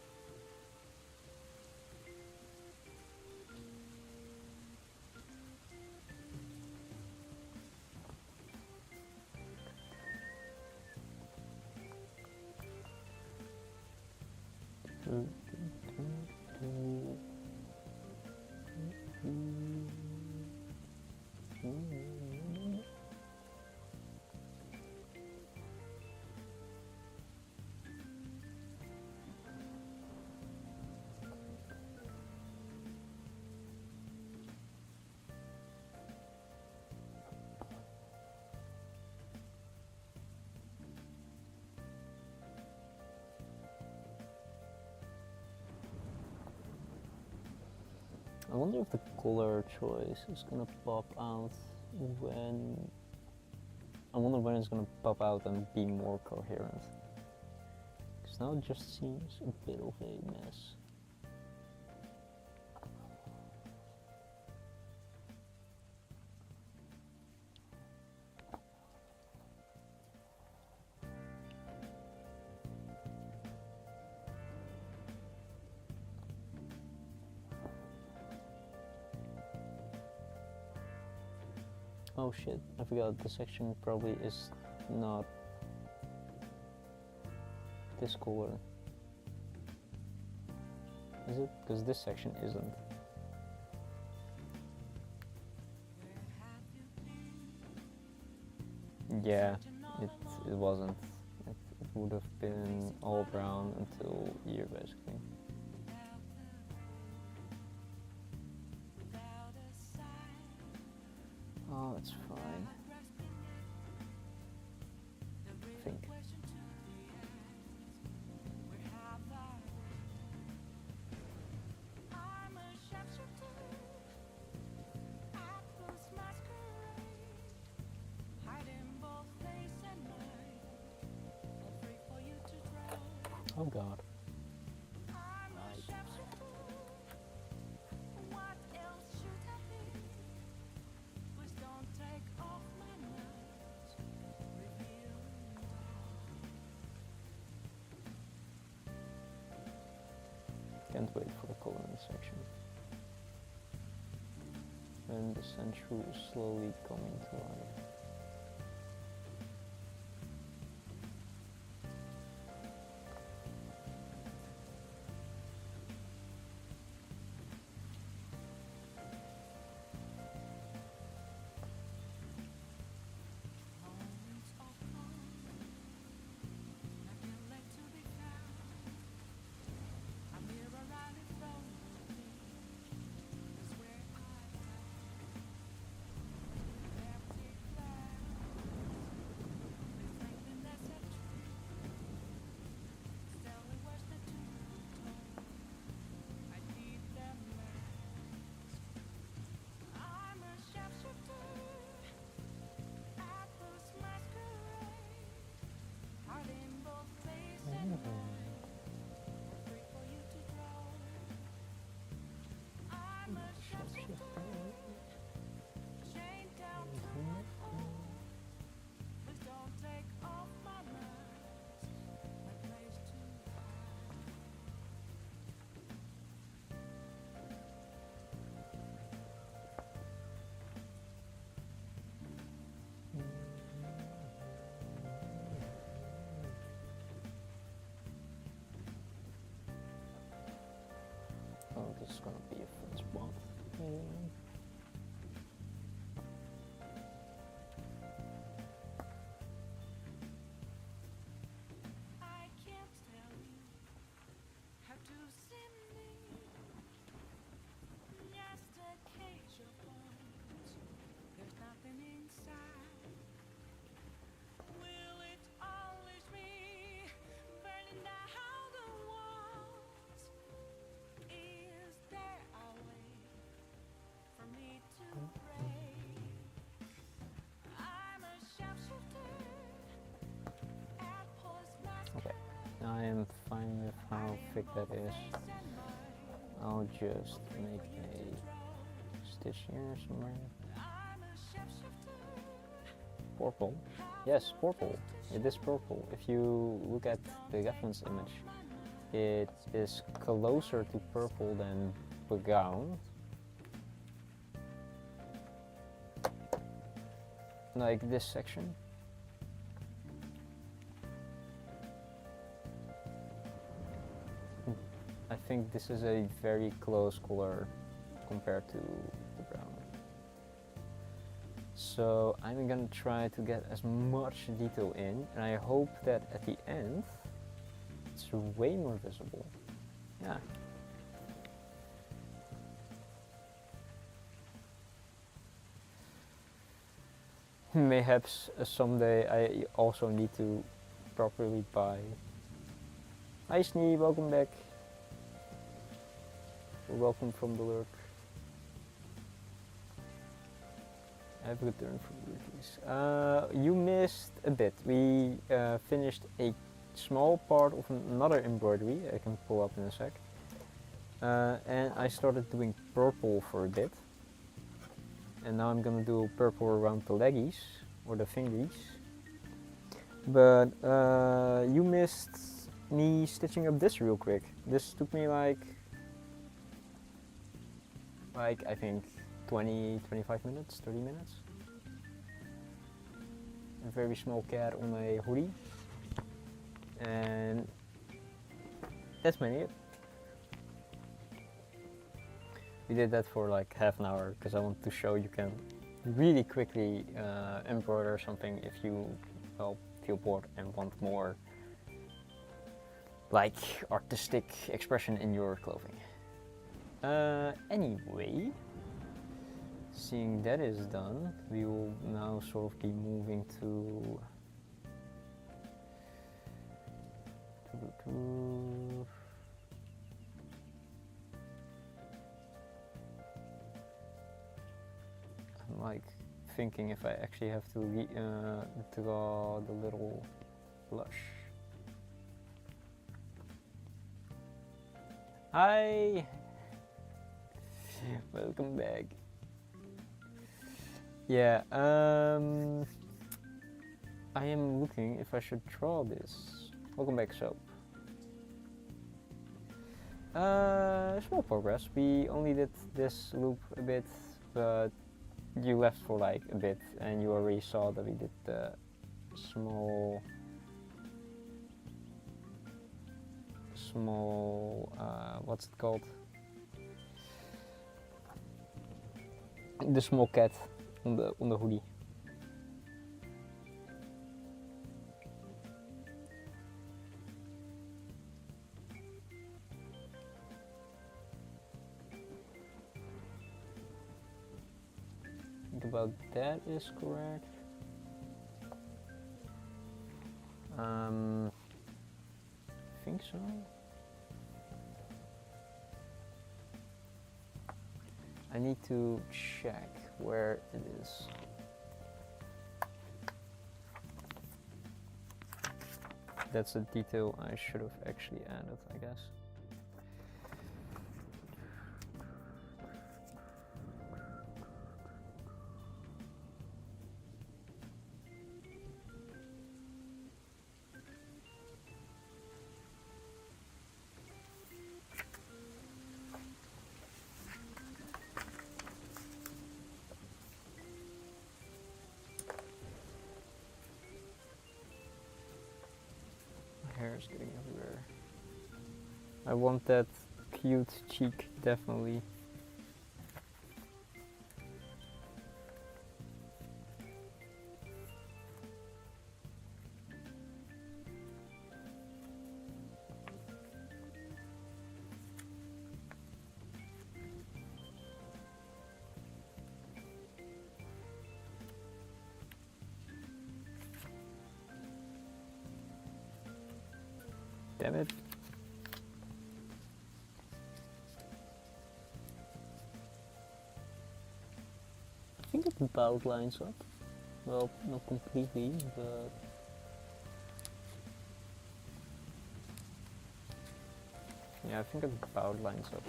I wonder if the color choice is gonna pop out when... I wonder when it's gonna pop out and be more coherent. Because now it just seems a bit of a mess. Oh shit, I forgot the section probably is not this color. Is it? Because this section isn't. Yeah, it wasn't. It would have been all brown until here basically. Oh, it's fine. I think. Oh god. Can't wait for the coloring section. And the sandshrew is slowly coming to life. Oh, this is gonna be a fun spot. Okay, I am fine with how thick that is. I'll just make a stitch here somewhere. Purple. Yes, purple. It is purple. If you look at the reference image, it is closer to purple than brown. Like this section. I think this is a very close color compared to the brown. So I'm gonna try to get as much detail in, and I hope that at the end it's way more visible. Yeah. Mayhaps someday I also need to properly buy. Hi Snee, welcome back. Welcome from the lurk. I've returned from rookies. You missed a bit. We finished a small part of another embroidery I can pull up in a sec. And I started doing purple for a bit. And now I'm gonna do purple around the leggies or the fingies. But you missed me stitching up this real quick. This took me like I think 20, 25 minutes, 30 minutes. a very small cat on a hoodie, and that's mainly it. We did that for like half an hour because I wanted to show you can really quickly embroider something if you feel bored and want more like artistic expression in your clothing. Anyway, seeing that is done, we will now sort of be moving to I'm like thinking if I actually have to draw the little blush. Hi! Welcome back. Yeah, I am looking if I should draw this. Welcome back, Soap. Small progress. We only did this loop a bit, but you left for like a bit and you already saw that we did the small what's it called? The small cat on the hoodie. Think about that is correct. I think so. I need to check where it is. That's a detail I should have actually added, I guess. Hair is getting everywhere. I want that cute cheek, definitely. Damn it. I think it about lines up. Well, not completely, but yeah, I think it about lines up.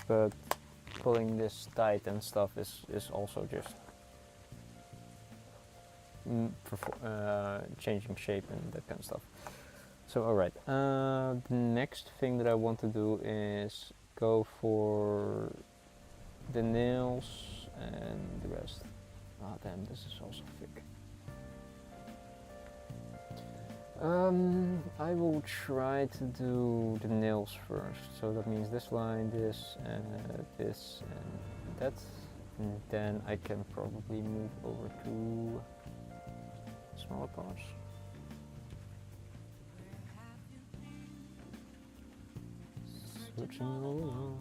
But pulling this tight and stuff is also just changing shape and that kind of stuff. So alright, the next thing that I want to do is go for the nails and the rest. Ah damn, this is also thick. I will try to do the nails first. So that means this line, this and that. And then I can probably move over to smaller parts. Switching along.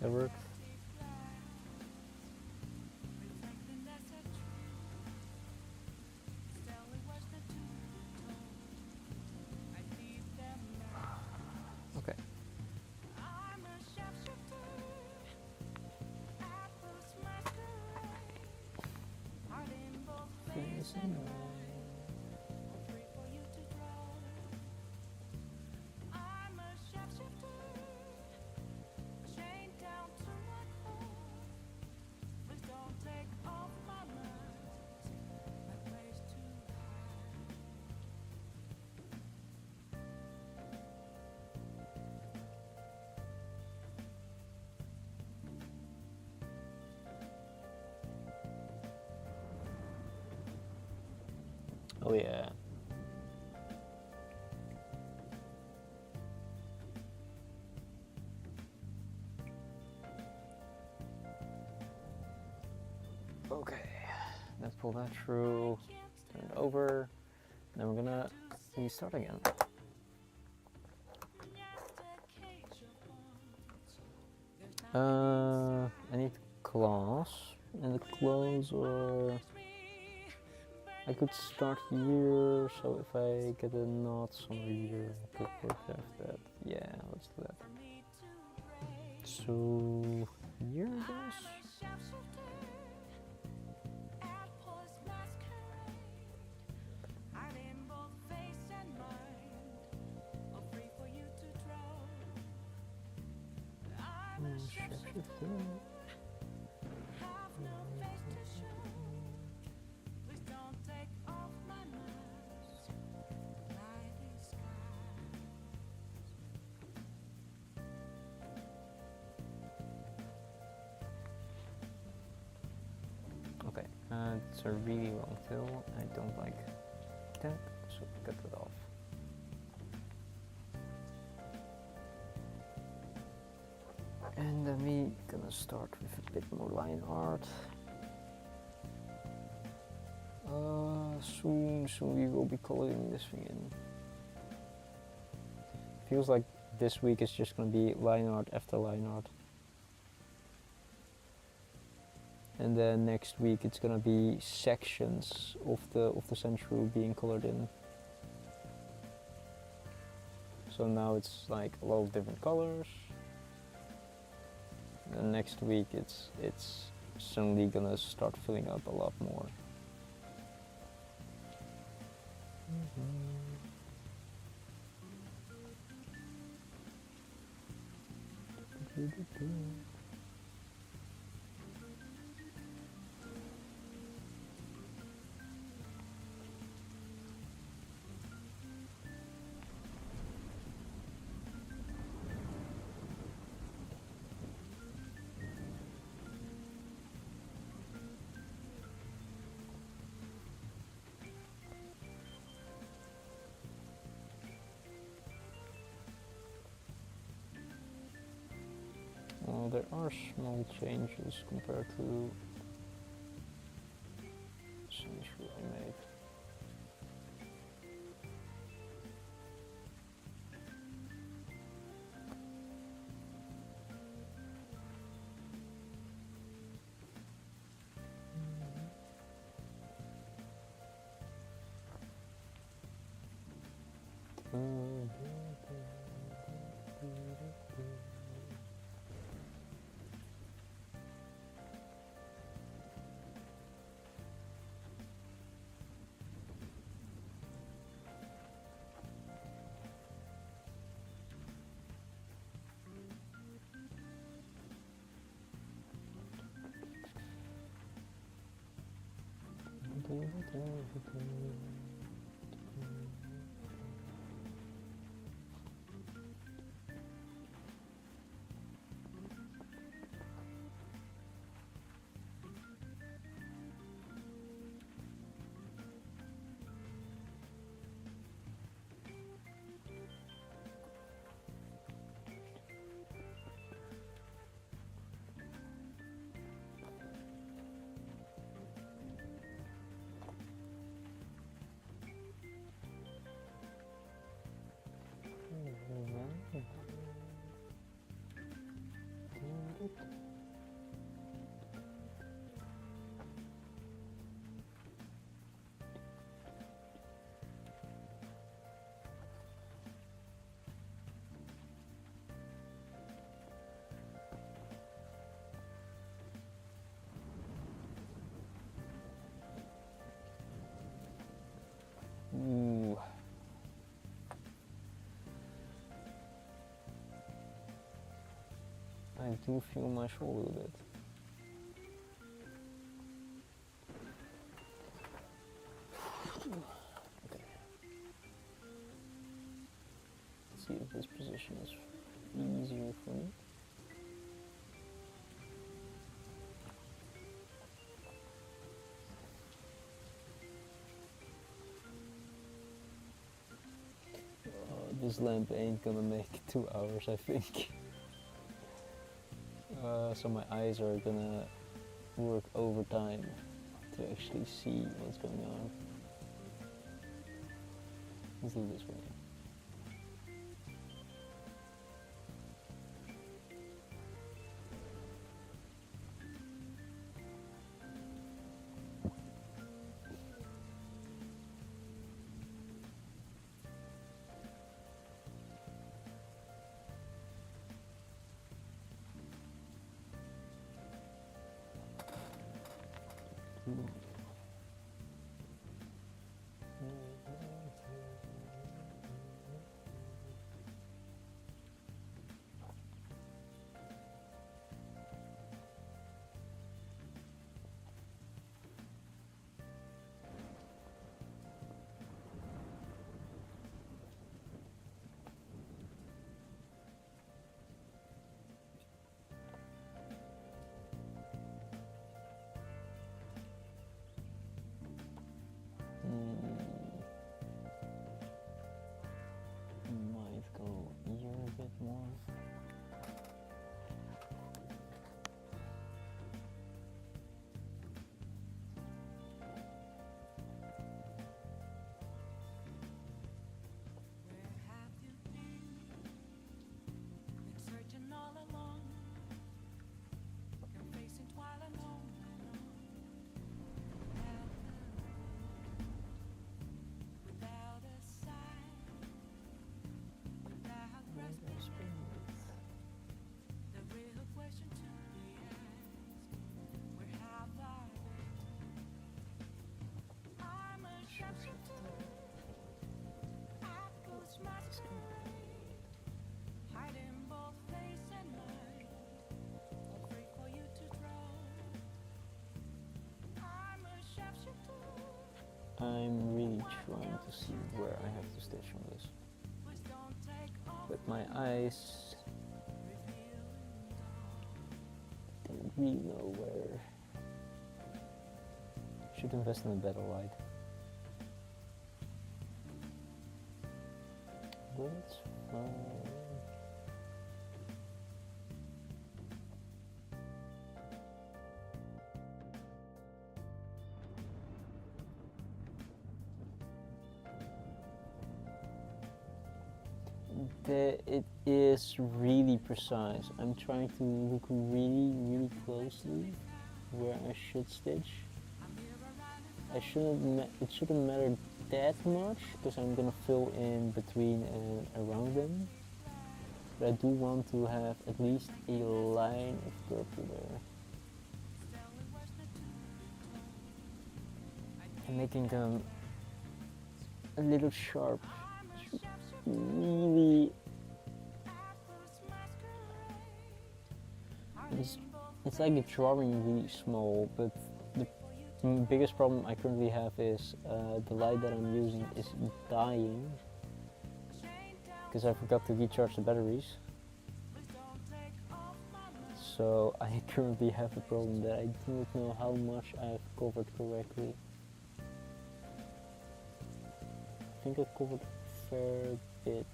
That works. Okay. Oh yeah. Okay, let's pull that through, turn it over, and then we're gonna restart again. I need claws, and the claws are... I could start here, so if I get a knot somewhere here, I could photograph that. Yeah, let's do that. So, here I guess? Okay, it's a really long tail. I don't like that, so cut it off. And then we gonna start with a bit more line art. Soon we will be coloring this thing in. Feels like this week is just gonna be line art after line art. And then next week it's gonna be sections of the sandshrew being colored in. So now it's like a lot of different colors. And next week it's suddenly gonna start filling up a lot more. Well, there are small changes compared to sandshrew I made. I do feel my shoulder a bit. Okay. Let's see if this position is easier for me. This lamp ain't gonna make 2 hours, I think. So my eyes are gonna work overtime to actually see what's going on. Let's do this way. Might go here a bit more. I'm really trying to see where I have to stitch on this. But my eyes don't really know where. Should invest in a better light. But it's fine. It is really precise. I'm trying to look really closely where I should stitch. It shouldn't matter that much because I'm gonna fill in between and around them. But I do want to have at least a line of purple there. And making them a little sharp. Really, it's like a drawing really small, but the biggest problem I currently have is the light that I'm using is dying because I forgot to recharge the batteries. So I currently have a problem that I don't know how much I've covered correctly. I think I covered a fair bit,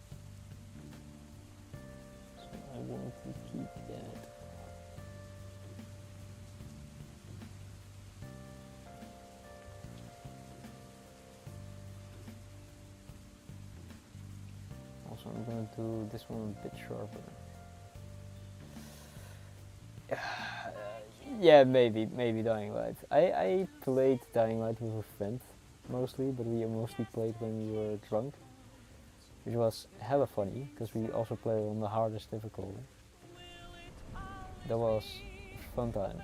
so I want to keep that. Also, I'm gonna do this one a bit sharper. Yeah, maybe Dying Light. I played Dying Light with a friend mostly, but we mostly played when we were drunk, which was hella funny because we also played on the hardest difficulty. That was fun times.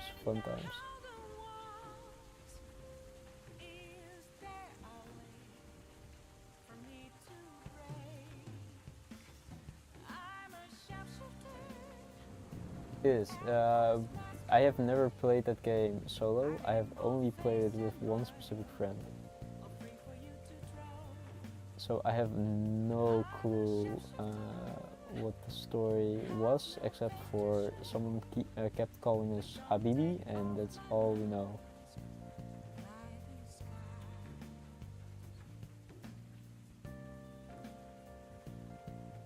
this. I have never played that game solo. I have only played it with one specific friend. So I have no clue what the story was, except for someone kept calling us Habibi, and that's all we know.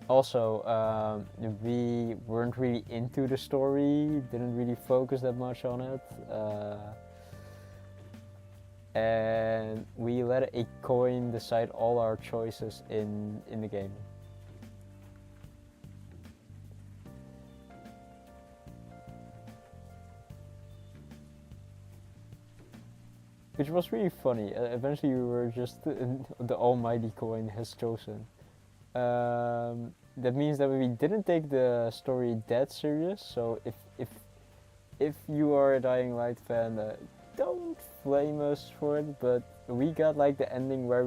Also, we weren't really into the story, didn't really focus that much on it, and we let a coin decide all our choices in the game. Which was really funny. Eventually we were just the almighty coin has chosen. That means that we didn't take the story that serious. So if you are a Dying Light fan, don't blame us for it. But we got like the ending where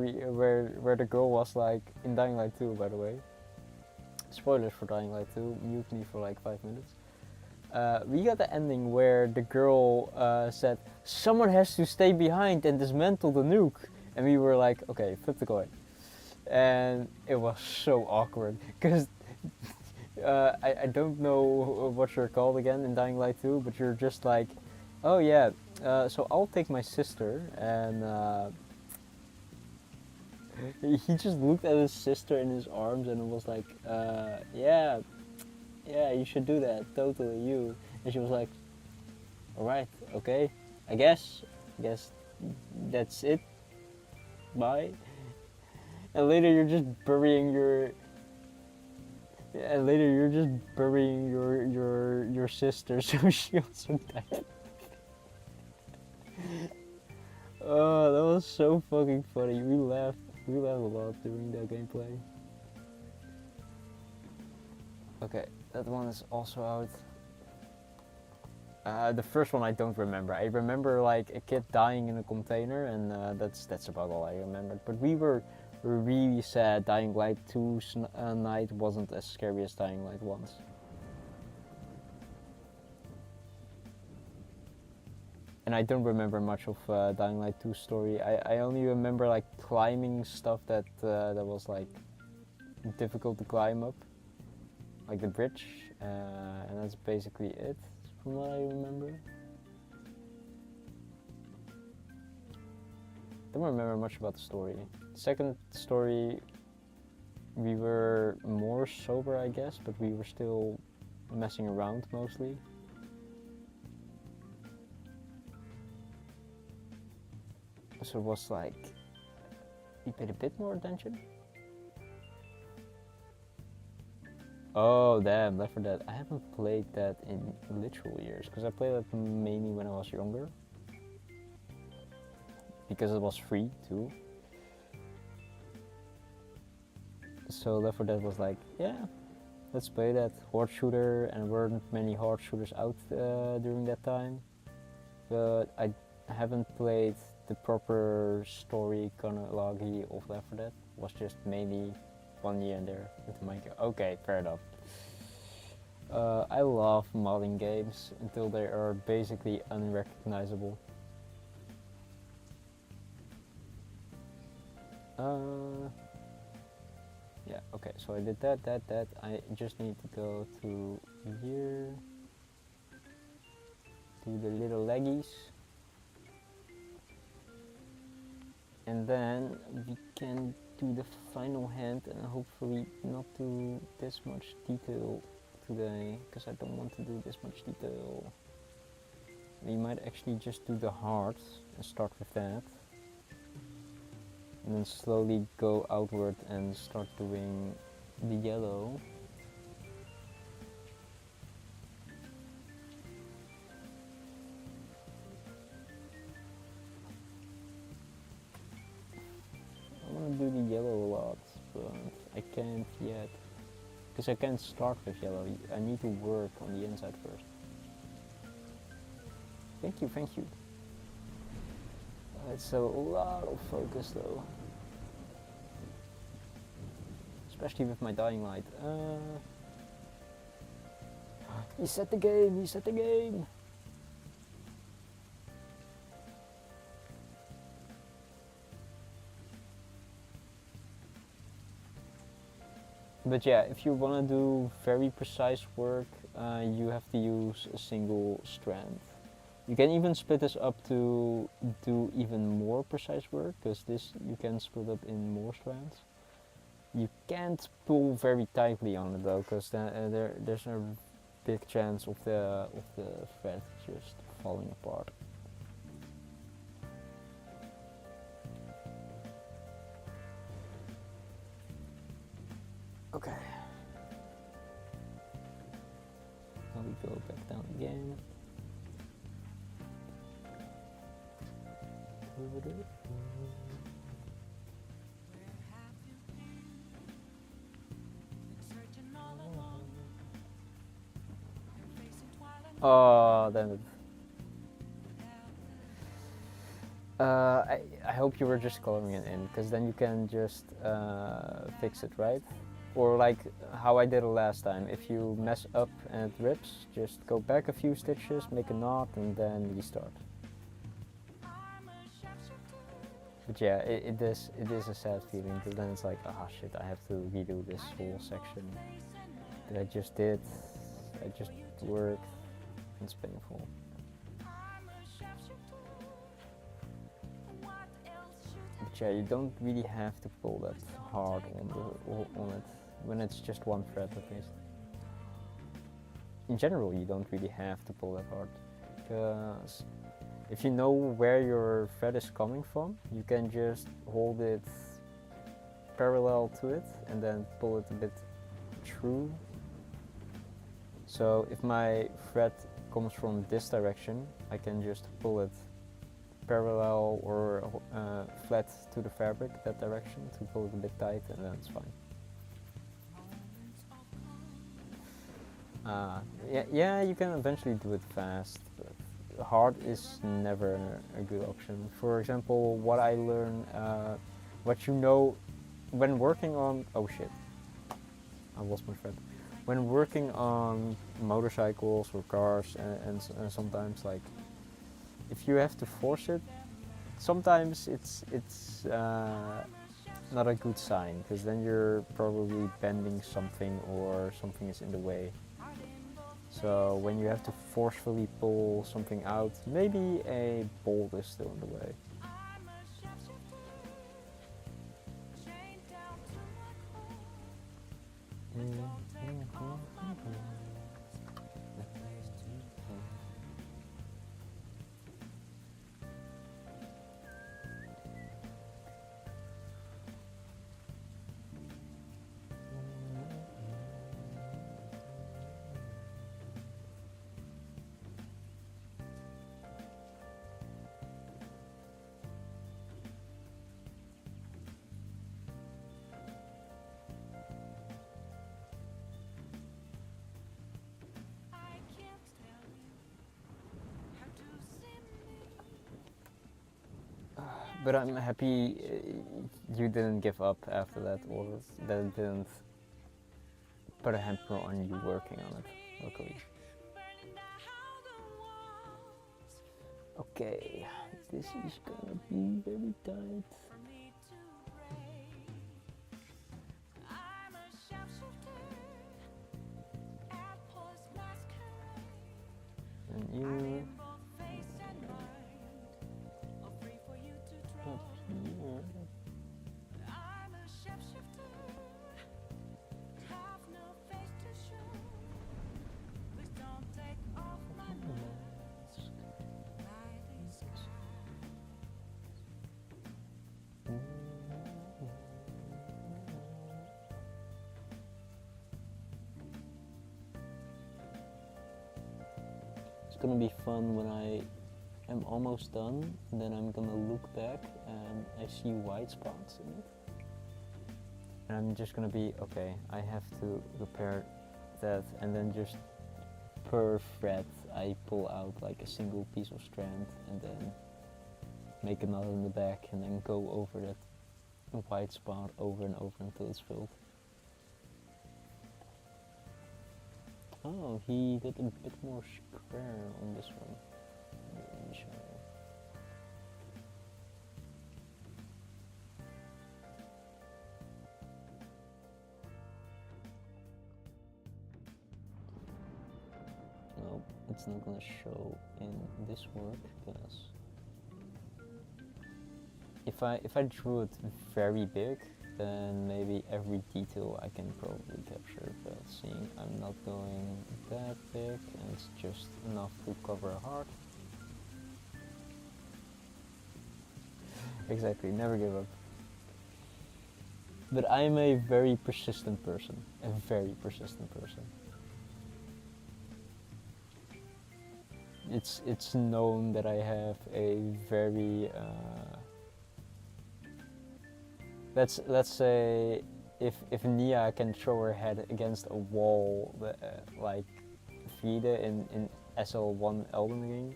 the girl was like in Dying Light 2, by the way. Spoilers for Dying Light 2. Mute me for like 5 minutes. We got the ending where the girl said, "Someone has to stay behind and dismantle the nuke," and we were like, "Okay, flip the coin." And it was so awkward because I don't know what you're called again in Dying Light 2, but you're just like, oh yeah, so I'll take my sister, and he just looked at his sister in his arms and was like, yeah, you should do that, totally, you. And she was like, alright, okay, I guess that's it, bye. And later you're just burying your sister, so she also died. Oh, that was so fucking funny. We laughed a lot during that gameplay. Okay, that one is also out. The first one I don't remember. I remember like a kid dying in a container, and that's about all I remembered. But we were really sad. Dying Light 2's night wasn't as scary as Dying Light 1's. And I don't remember much of Dying Light 2's story. I only remember like climbing stuff that was like difficult to climb up, like the bridge, and that's basically it from what I remember. Don't remember much about the story. Second story, we were more sober, I guess, but we were still messing around mostly. So it was like, we paid a bit more attention. Oh damn, Left 4 Dead. I haven't played that in literal years, because I played that mainly when I was younger. Because it was free too. So Left 4 Dead was like, yeah, let's play that horde shooter, and there weren't many horde shooters out during that time. But I haven't played the proper story chronology of Left 4 Dead. It was just mainly 1 year and there with the mic. Okay, fair enough. I love modding games until they are basically unrecognizable. Yeah, okay, so I did that. I just need to go to here, do the little leggies, and then we can do the final hand, and hopefully not do this much detail today, because I don't want to do this much detail. We might actually just do the heart and start with that, and then slowly go outward and start doing the yellow. I want to do the yellow a lot, but I can't yet, because I can't start with yellow. I need to work on the inside first. Thank you. It's a lot of focus though. Especially with my Dying Light. He set the game, he set the game. But yeah, if you want to do very precise work, you have to use a single strand. You can even split this up to do even more precise work, because this you can split up in more strands. You can't pull very tightly on it though, because there's a big chance of the thread just falling apart. Okay. Now we go back down again. Oh, damn it. I hope you were just coloring it in, because then you can just fix it, right? Or like how I did it last time. If you mess up and it rips, just go back a few stitches, make a knot, and then restart. But yeah, it is a sad feeling, because then it's like, ah shit, I have to redo this whole section that I just did. I just worked. It's painful. But yeah, you don't really have to pull that hard on it when it's just one thread at least. In general, you don't really have to pull that hard, because if you know where your thread is coming from, you can just hold it parallel to it and then pull it a bit through. So if my thread comes from this direction, I can just pull it parallel or flat to the fabric, that direction, to pull it a bit tight, and then it's fine. Yeah, you can eventually do it fast, but hard is never a good option. For example, what I learned, what you know, when working on, oh shit, I lost my thread. When working on motorcycles or cars, and sometimes like, if you have to force it, sometimes it's not a good sign, because then you're probably bending something or something is in the way. So when you have to forcefully pull something out, maybe a bolt is still in the way. But I'm happy you didn't give up after that, or that it didn't put a hamper on you working on it, luckily. Okay, this is gonna be very tight. And you up here. It's gonna be fun when I am almost done, and then I'm gonna look back and I see white spots in it. And I'm just gonna be, okay, I have to repair that, and then just per thread I pull out like a single piece of strand and then make a knot in the back and then go over that white spot over and over until it's filled. Oh, he did a bit more square on this one. Let me show you. Nope, it's not gonna show in this work because if I drew it very big, then maybe every detail I can probably capture. But seeing I'm not going that big and it's just enough to cover a heart. Exactly, never give up. But I'm a very persistent person. A very persistent person. It's known that I have a very let's say if Nia can throw her head against a wall like Frida in SL1 Elden Ring,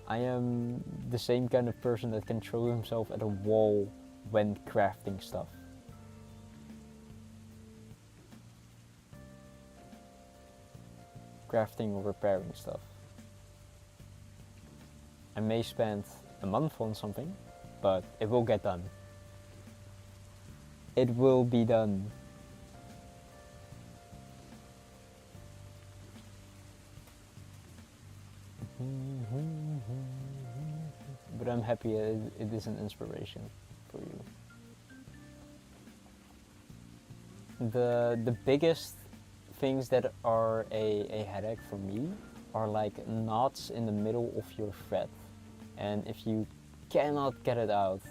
I am the same kind of person that can throw himself at a wall when crafting stuff. Crafting or repairing stuff. I may spend a month on something, but it will get done. It will be done. But I'm happy it is an inspiration for you. The biggest things that are a headache for me are like knots in the middle of your thread. And if you cannot get it out,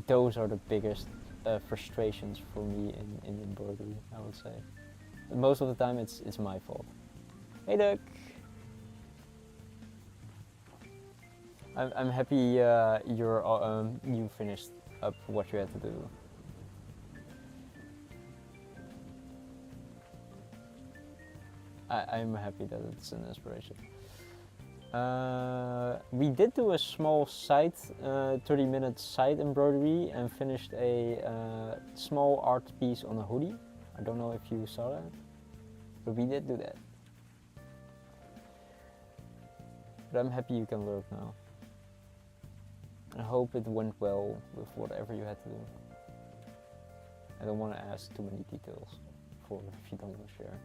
those are the biggest frustrations for me in embroidery, I would say. But most of the time it's my fault. Hey Duck! I'm happy you finished up what you had to do. I'm happy that it's an inspiration. We did do a small side, 30-minute side embroidery and finished a small art piece on a hoodie. I don't know if you saw that, but we did do that. But I'm happy you can work now. I hope it went well with whatever you had to do. I don't want to ask too many details for if you don't want to share.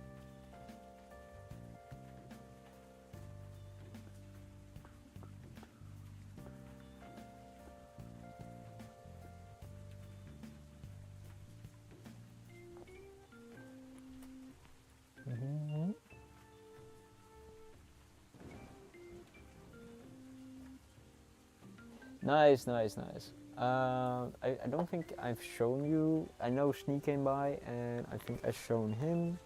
Nice, nice, nice. I don't think I've shown you. I know Sneak came by and I think I've shown him.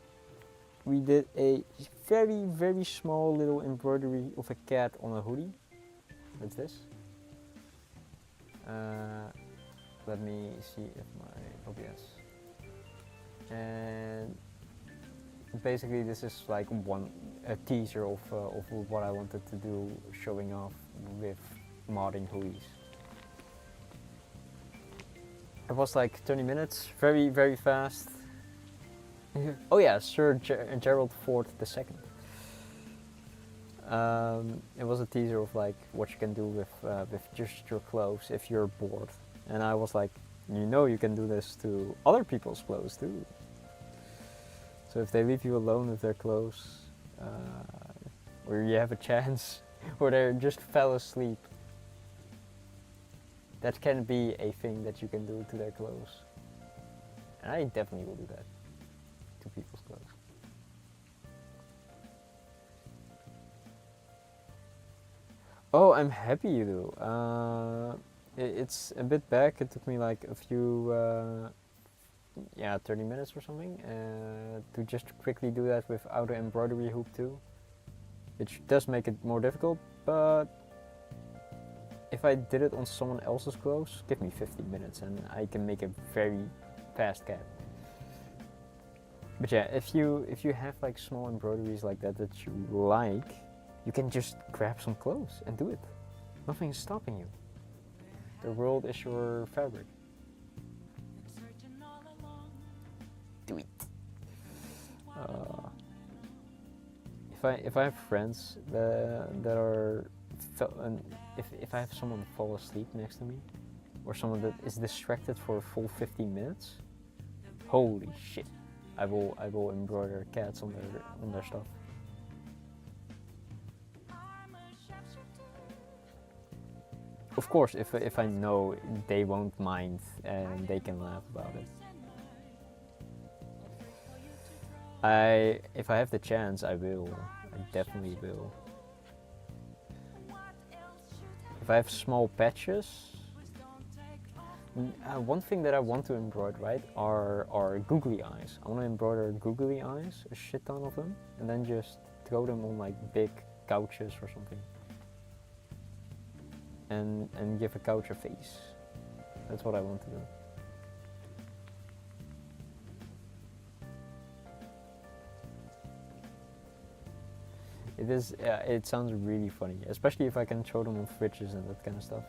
We did a very, very small little embroidery of a cat on a hoodie. What's this? Let me see if my OBS. And basically this is like a teaser of what I wanted to do, showing off with modding hoodies. It was like 30 minutes, very, very fast. Oh yeah, Sir Gerald Ford II. It was a teaser of like what you can do with just your clothes if you're bored. And I was like, you know you can do this to other people's clothes too. So if they leave you alone with their clothes, or you have a chance, or they just fell asleep, that can be a thing that you can do to their clothes. And I definitely will do that to people's clothes. Oh, I'm happy you do. It's a bit back. It took me like a few, 30 minutes or something to just quickly do that without an embroidery hoop too. Which does make it more difficult, but if I did it on someone else's clothes, give me 15 minutes and I can make a very fast cap. But yeah, if you have like small embroideries like that you like, you can just grab some clothes and do it. Nothing is stopping you. The world is your fabric. Do it. if I have friends that are and if I have someone fall asleep next to me, or someone that is distracted for a full 15 minutes, holy shit, I will embroider cats on their stuff. Of course, if I know they won't mind and they can laugh about it. If I have the chance, I will. I definitely will. If I have small patches, one thing that I want to embroider, right, are googly eyes. I want to embroider googly eyes, a shit ton of them, and then just throw them on like big couches or something. And give a couch a face. That's what I want to do. It is. It sounds really funny, especially if I can show them on fridges and that kind of stuff.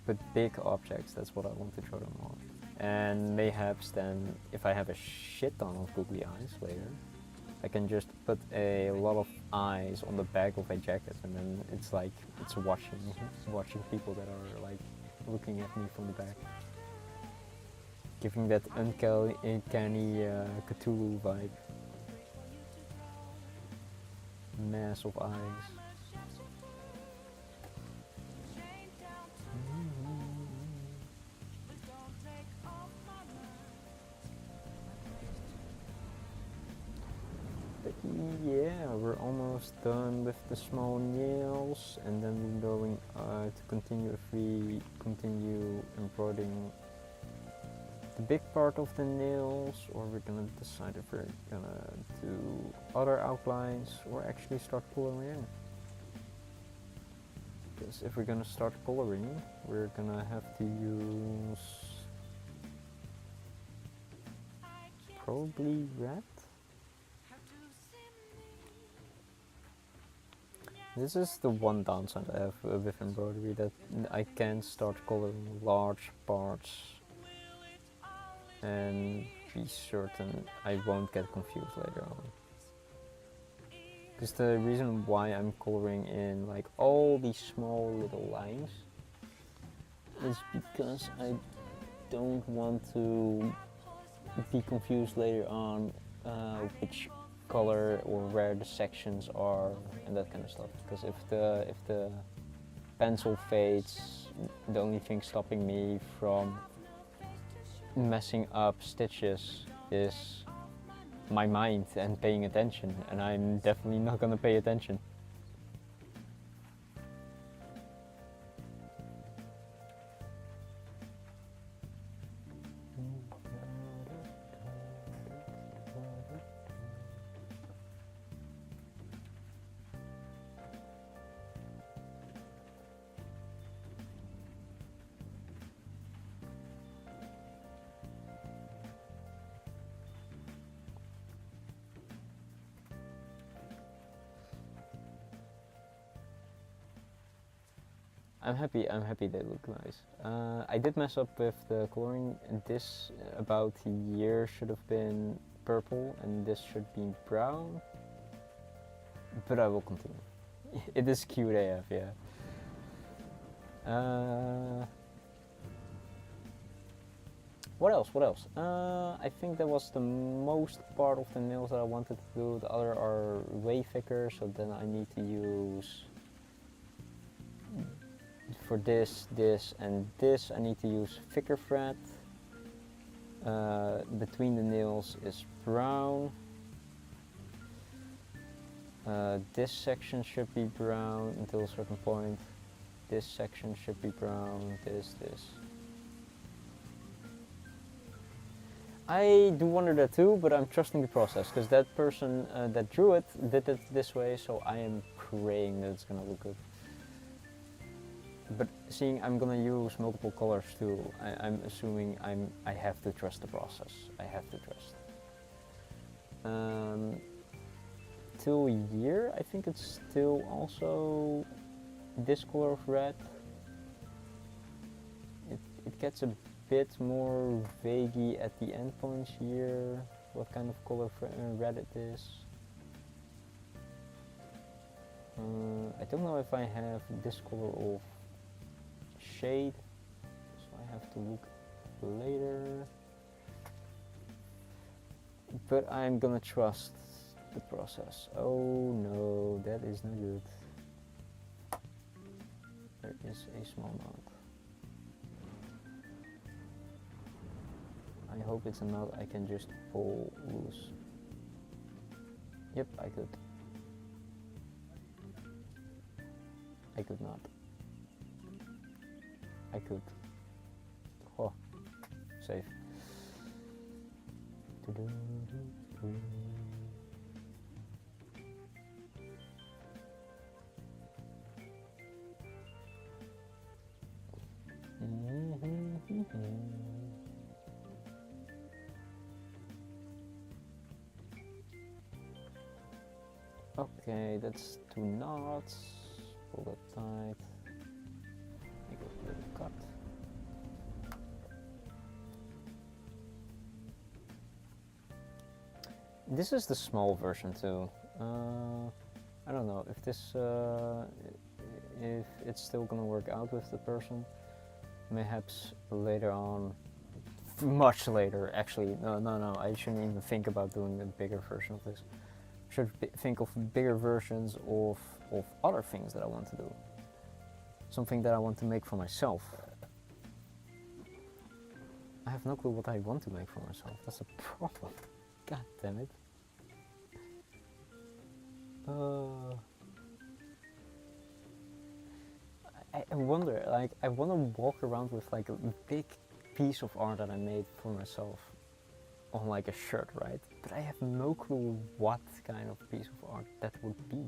But big objects, that's what I want to show them on. And mayhaps then, if I have a shit ton of googly eyes later, I can just put a lot of eyes on the back of a jacket, and then it's like it's watching people that are like looking at me from the back, giving that uncanny Cthulhu vibe. Mass of eyes. Yeah, we're almost done with the small nails, and then we're going to continue embroidering the big part of the nails, or we're gonna decide if we're gonna do other outlines or actually start coloring. Because if we're gonna start coloring, we're gonna have to use probably red. This is the one downside I have with embroidery, that I can start coloring large parts and be certain I won't get confused later on. Because the reason why I'm coloring in like all these small little lines is because I don't want to be confused later on which color or where the sections are and that kind of stuff. Because if the pencil fades, the only thing stopping me from messing up stitches is my mind and paying attention, and I'm definitely not gonna pay attention. I'm happy they look nice. I did mess up with the coloring. This about here should have been purple and this should be brown. But I will continue. It is cute AF, yeah. What else? I think that was the most part of the nails that I wanted to do. The other are way thicker, so then I need to use, for this, and this, I need to use thicker thread. Between the nails is brown. This section should be brown until a certain point. This section should be brown, this. I do wonder that too, but I'm trusting the process, because that person that drew it did it this way, so I am praying that it's gonna look good. But seeing I'm gonna use multiple colors too, I'm assuming I have to trust the process. I have to trust. till here, I think it's still also this color of red. It gets a bit more vaguey at the end points here, what kind of color red it is. I don't know if I have this color of shade, so I have to look later. But I'm gonna trust the process. Oh no, that is not good. There is a small knot. I hope it's a knot I can just pull loose. Yep, I could. I could not. I could. Oh, safe. Okay, that's 2 knots. Pull that tight. Make a little cut. This is the small version too. I don't know if this, if it's still gonna work out with the person. Perhaps later on, much later. Actually, no. I shouldn't even think about doing a bigger version of this. I should think of bigger versions of other things that I want to do. Something that I want to make for myself. I have no clue what I want to make for myself. That's a problem. God damn it. I wonder, like, I want to walk around with like a big piece of art that I made for myself on like a shirt, right? But I have no clue what kind of piece of art that would be.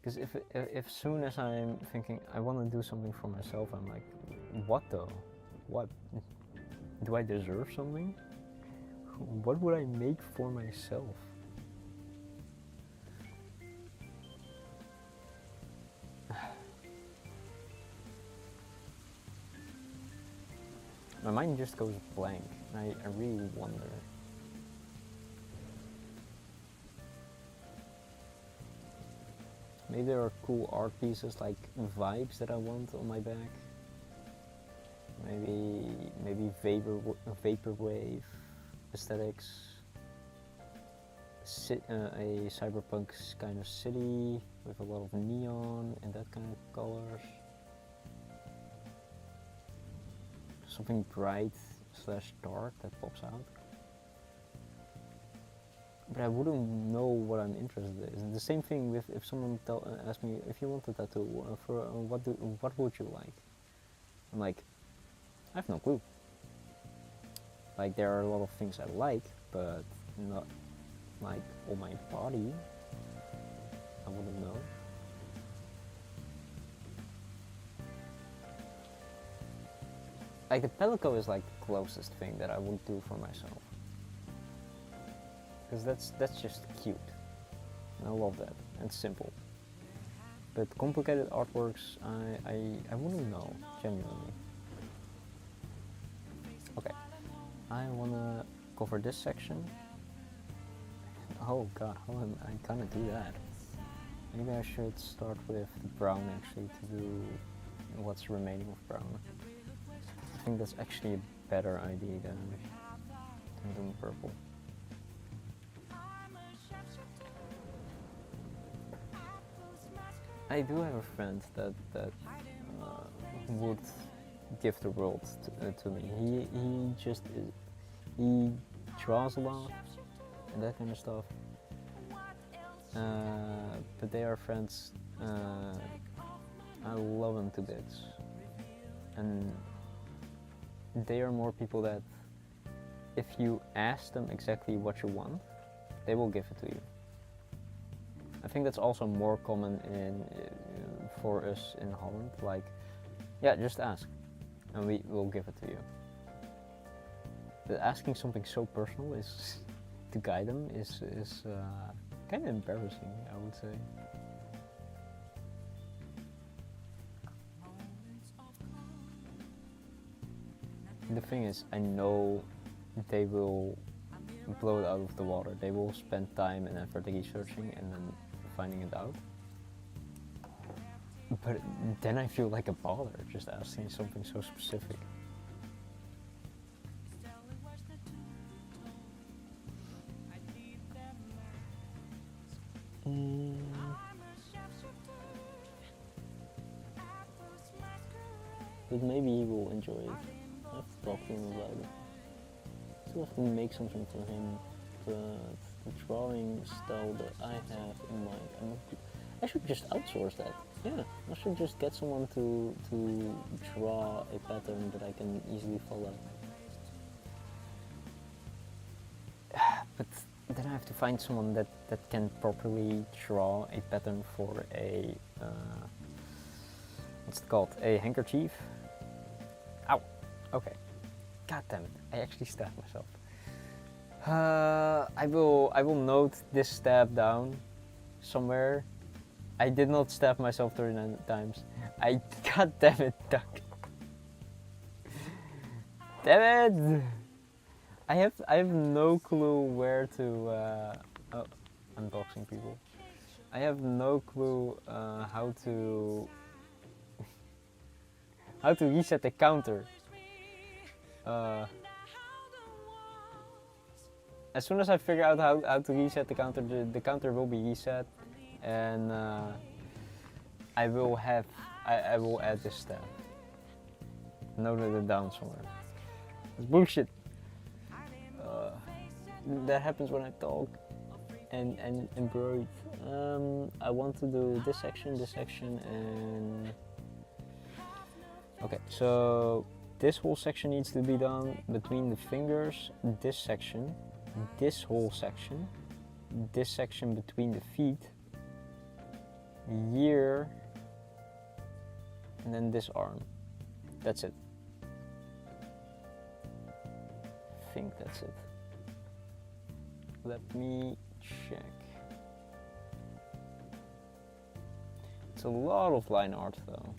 Because if soon as I'm thinking I want to do something for myself, I'm like, what though? What? Do I deserve something? What would I make for myself? My mind just goes blank, and I really wonder. Maybe there are cool art pieces like vibes that I want on my back. Maybe vaporwave aesthetics. A cyberpunk kind of city with a lot of neon and that kind of colors. Something bright / dark that pops out. But I wouldn't know what I'm interested in. It's the same thing with if someone asked me if you want a tattoo, what would you like? I'm like, I have no clue. Like, there are a lot of things I like, but not like on my body. I wouldn't know. Like, the pelico is like the closest thing that I would do for myself. Because that's just cute. And I love that. And it's simple. But complicated artworks, I wouldn't know, genuinely. Okay. I wanna cover this section. Oh god, how am I gonna do that? Maybe I should start with the brown actually to do what's remaining of brown. I think that's actually a better idea than doing purple. I do have a friend that would give the world to me. He draws a lot and that kind of stuff. But they are friends. I love them to bits, and they are more people that if you ask them exactly what you want, they will give it to you. I think that's also more common for us in Holland. Like, yeah, just ask, and we will give it to you. But asking something so personal is to guide them is Kind of embarrassing, I would say. The thing is, I know they will blow it out of the water. They will spend time and effort researching and then finding it out. But then I feel like a bother just asking something so specific. But maybe he will enjoy it. I have to talk to him about it. I still have to make something for him. The drawing style that I have in mind. I should just outsource that. Yeah, I should just get someone to draw a pattern that I can easily follow. But then I have to find someone that can properly draw a pattern for a what's it called? A handkerchief. Ow. Okay. God damn it! I actually stabbed myself. I will note this stab down somewhere. I did not stab myself 39 times. God damn it, duck. Damn it! I have no clue where to unboxing people. I have no clue how to reset the counter. As soon as I figure out how to reset the counter, the counter will be reset, and I will add this step. Noted it down somewhere. It's bullshit. That happens when I talk and embroider. I want to do this section, and okay. So this whole section needs to be done between the fingers. This section, this whole section, this section between the feet, here, and then this arm. That's it. I think that's it. Let me check. It's a lot of line art though.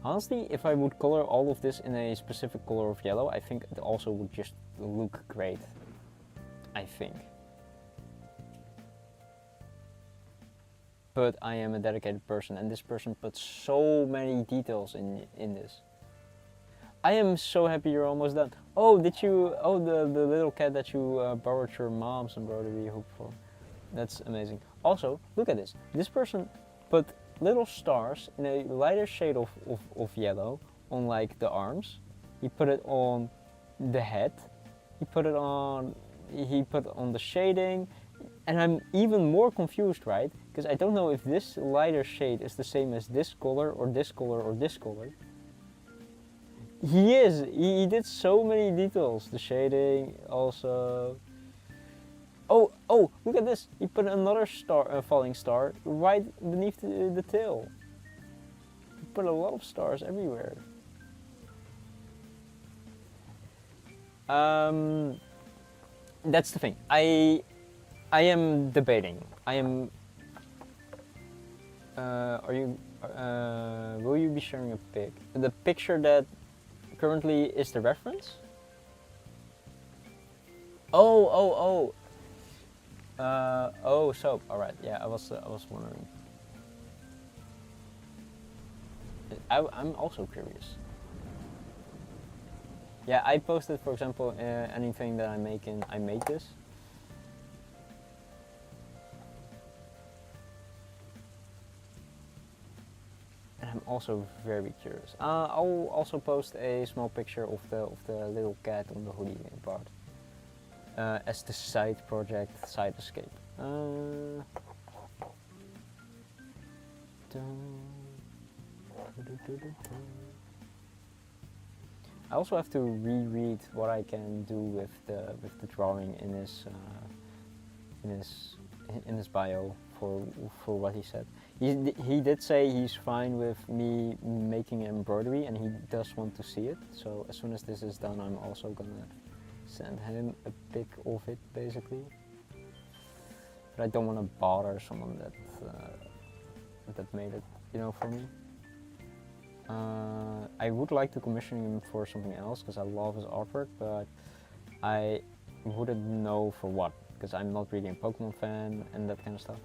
Honestly, if I would color all of this in a specific color of yellow, I think it also would just look great. I think. But I am a dedicated person, and this person puts so many details in this. I am so happy you're almost done. Oh, did you? Oh, the little cat that you borrowed your mom's embroidery hook for. That's amazing. Also, look at this. This person put little stars in a lighter shade of yellow on like the arms. He put it on the head. He put on the shading. And I'm even more confused, right? Because I don't know if this lighter shade is the same as this color or this color or this color. He is. He did so many details. The shading also. Oh! Look at this. He put another star, falling star, right beneath the tail. He put a lot of stars everywhere. That's the thing. I am debating. I am. Will you be sharing a pic? The picture that currently is the reference? Oh, soap. All right. Yeah, I was wondering. I'm also curious. Yeah, I posted, for example, anything that I make I made this. And I'm also very curious. I'll also post a small picture of the little cat on the hoodie part as the side project, side escape. I also have to reread what I can do with the drawing in his bio for what he said. He did say he's fine with me making embroidery and he does want to see it. So as soon as this is done, I'm also gonna send him a pic of it, basically. but I don't want to bother someone that made it, you know, for me. I would like to commission him for something else because I love his artwork, but I wouldn't know for what because I'm not really a Pokemon fan and that kind of stuff.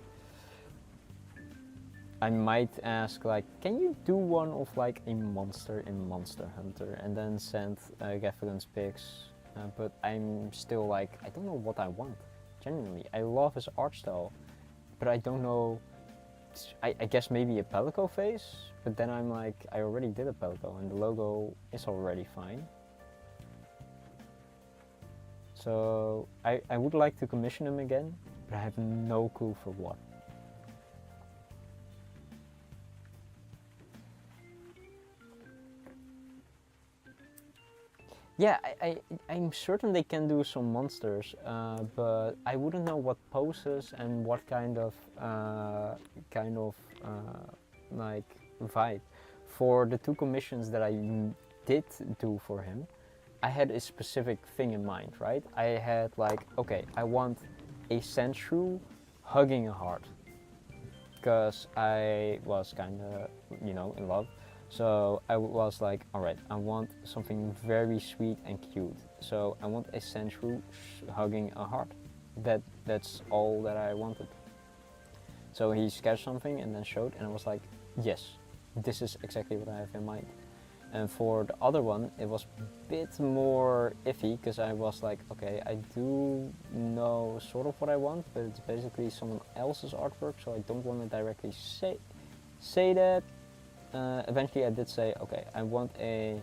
I might ask like, can you do one of like a monster in Monster Hunter and then send Gaffigan's pics, but I'm still like, I don't know what I want, genuinely. I love his art style, but I don't know, I guess maybe a Palico face, but then I'm like, I already did a Palico and the logo is already fine. So I would like to commission him again, but I have no clue for what. Yeah, I'm certain they can do some monsters, but I wouldn't know what poses and what kind of like vibe. For the 2 commissions that I did do for him, I had a specific thing in mind, right? I had like, okay, I want a sandshrew hugging a heart, because I was kind of, you know, in love. So I was like, alright, I want something very sweet and cute. So I want a sandshrew hugging a heart. That's all that I wanted. So he sketched something and then showed, and I was like, yes, this is exactly what I have in mind. And for the other one, it was a bit more iffy, because I was like, okay, I do know sort of what I want, but it's basically someone else's artwork, so I don't want to directly say that. Eventually I did say, okay, I want a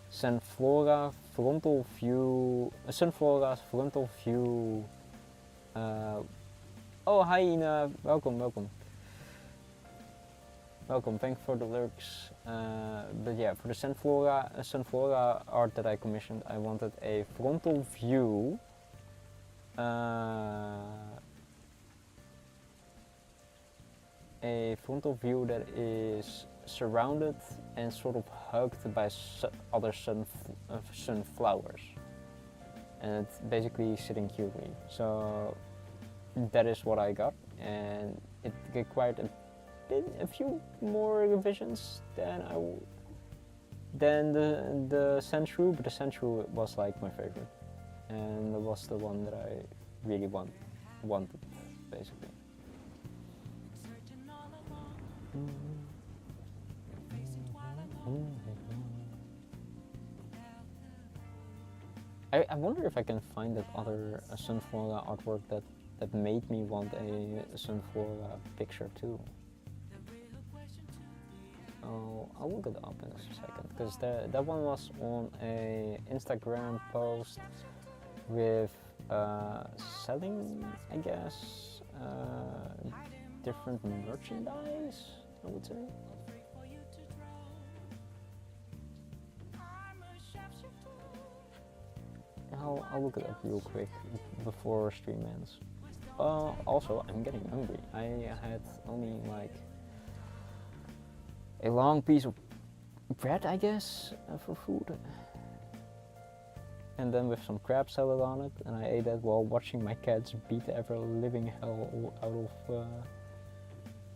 Sunflora frontal view, Sunflora's frontal view. Oh, hi Ina, welcome. Welcome, thanks for the lurks. But yeah, for the Sunflora art that I commissioned, I wanted a frontal view. A frontal view that is surrounded and sort of hugged by other sunflowers, and it's basically sitting cutely. So that is what I got, and it required a few more revisions than the sandshrew, but the sandshrew was like my favorite, and it was the one that I really wanted basically. I wonder if I can find that other Sunflora artwork that made me want a Sunflora picture too. Oh, I'll look it up in a second, because that one was on a Instagram post with selling, I guess, different merchandise, I would say. I'll look it up real quick before stream ends. Also, I'm getting hungry. I had only like a long piece of bread, I guess, for food. And then with some crab salad on it, and I ate that while watching my cats beat the ever-living hell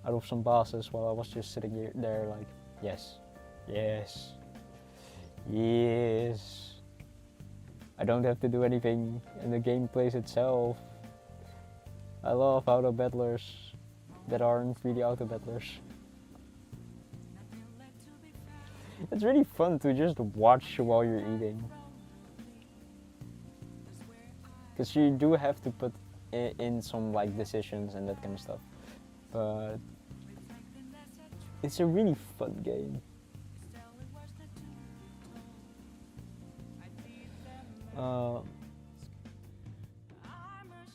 out of some bosses while I was just sitting there like, yes, yes, yes. I don't have to do anything, and the game plays itself. I love auto battlers that aren't really auto battlers. It's really fun to just watch while you're eating, because you do have to put in some like decisions and that kind of stuff, but it's a really fun game.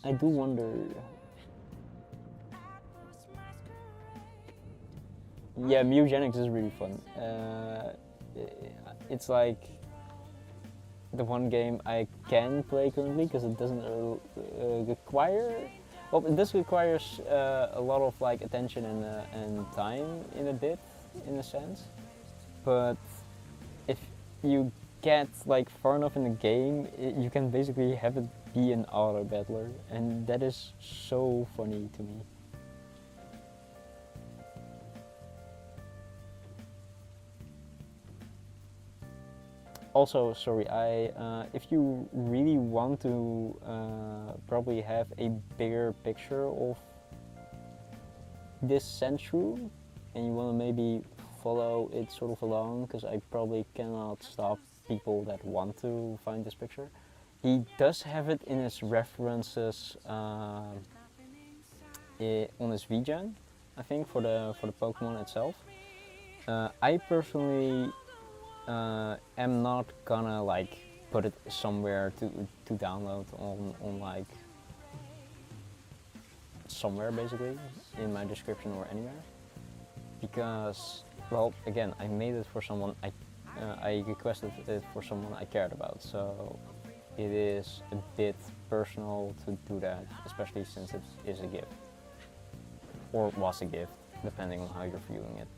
I do wonder. Yeah, Mugenics is really fun. It's like the one game I can play currently, because it doesn't require. Well, it does require a lot of like attention and time in a sense. But if you get like far enough in the game, you can basically have it be an auto battler, and that is so funny to me. Also, sorry, if you really want to probably have a bigger picture of this sandshrew, and you want to maybe follow it sort of along, because I probably cannot stop people that want to find this picture. He does have it in his references on his VGen, I think, for the Pokemon itself. I personally am not gonna like put it somewhere to download on like somewhere, basically in my description or anywhere, because, well, again, I made it for someone I requested it for someone I cared about, so it is a bit personal to do that, especially since it is a gift, or was a gift, depending on how you're viewing it.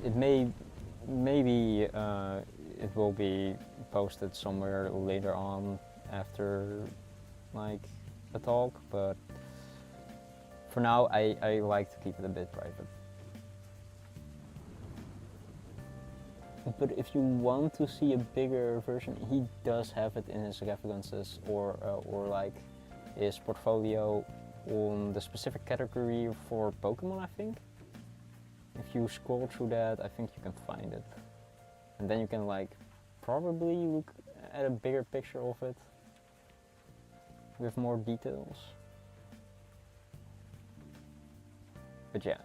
It maybe it will be posted somewhere later on after like a talk, but for now I like to keep it a bit private. But if you want to see a bigger version, he does have it in his references or like his portfolio on the specific category for Pokemon, I think. If you scroll through that, I think you can find it. And then you can like probably look at a bigger picture of it with more details. But yeah,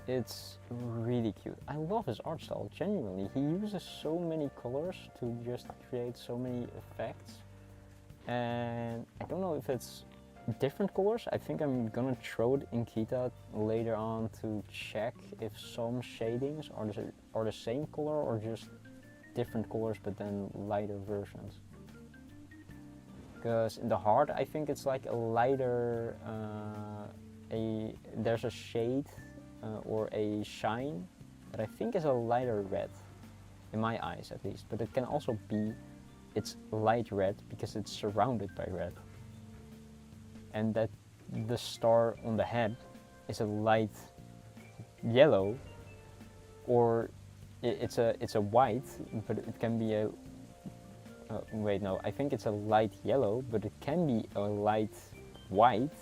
it's really cute. I love his art style, genuinely. He uses so many colors to just create so many effects. And I don't know if it's different colors. I think I'm gonna throw it in Kita later on to check if some shadings are the same color or just different colors but then lighter versions. Because in the heart, I think it's like a lighter, there's a shade or a shine that I think is a lighter red, in my eyes at least. But it can also be it's light red because it's surrounded by red. And that the star on the head is a light yellow, or it's a white, but it can be a wait, no, I think it's a light yellow, but it can be a light white,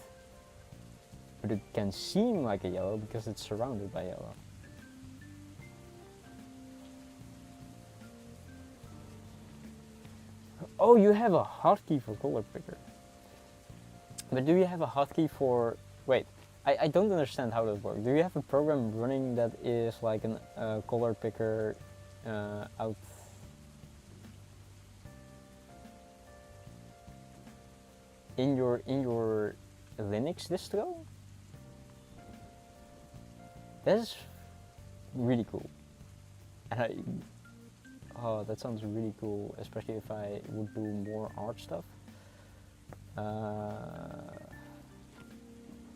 but it can seem like a yellow because it's surrounded by yellow. Oh, you have a hotkey for color picker. But do you have a hotkey for... Wait, I don't understand how that works. Do you have a program running that is like a color picker out... in your Linux distro? That is really cool. And oh, that sounds really cool, especially if I would do more art stuff.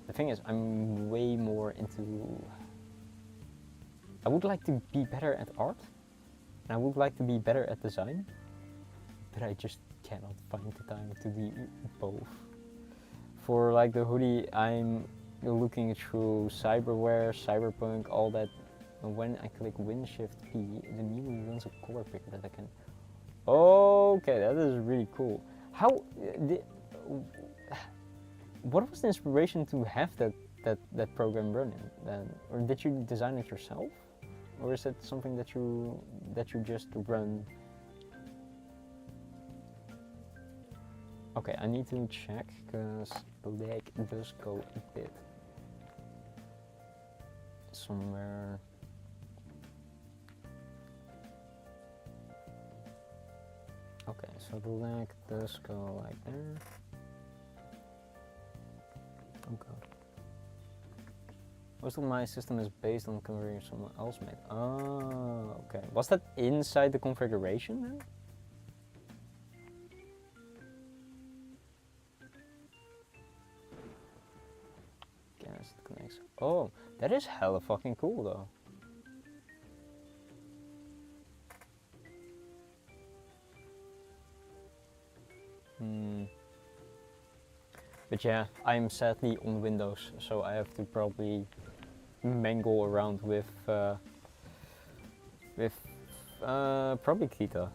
The thing is, I'm way more into... I would like to be better at art, and I would like to be better at design, but I just cannot find the time to be both. For like the hoodie, I'm looking through cyberware, cyberpunk, all that. And when I click Win Shift P, it immediately runs a color picker that I can... Okay, that is really cool. How... what was the inspiration to have that program running then? Or did you design it yourself? Or is it something that you just run? Okay, I need to check because the lag does go a bit somewhere. Okay, so the lag does go like there. Oh god. Most of my system is based on configuring someone else made. Oh, okay. Was that inside the configuration then? Guess it connects. Oh, that is hella fucking cool though. But yeah, I'm sadly on Windows, so I have to probably mangle around with probably Krita.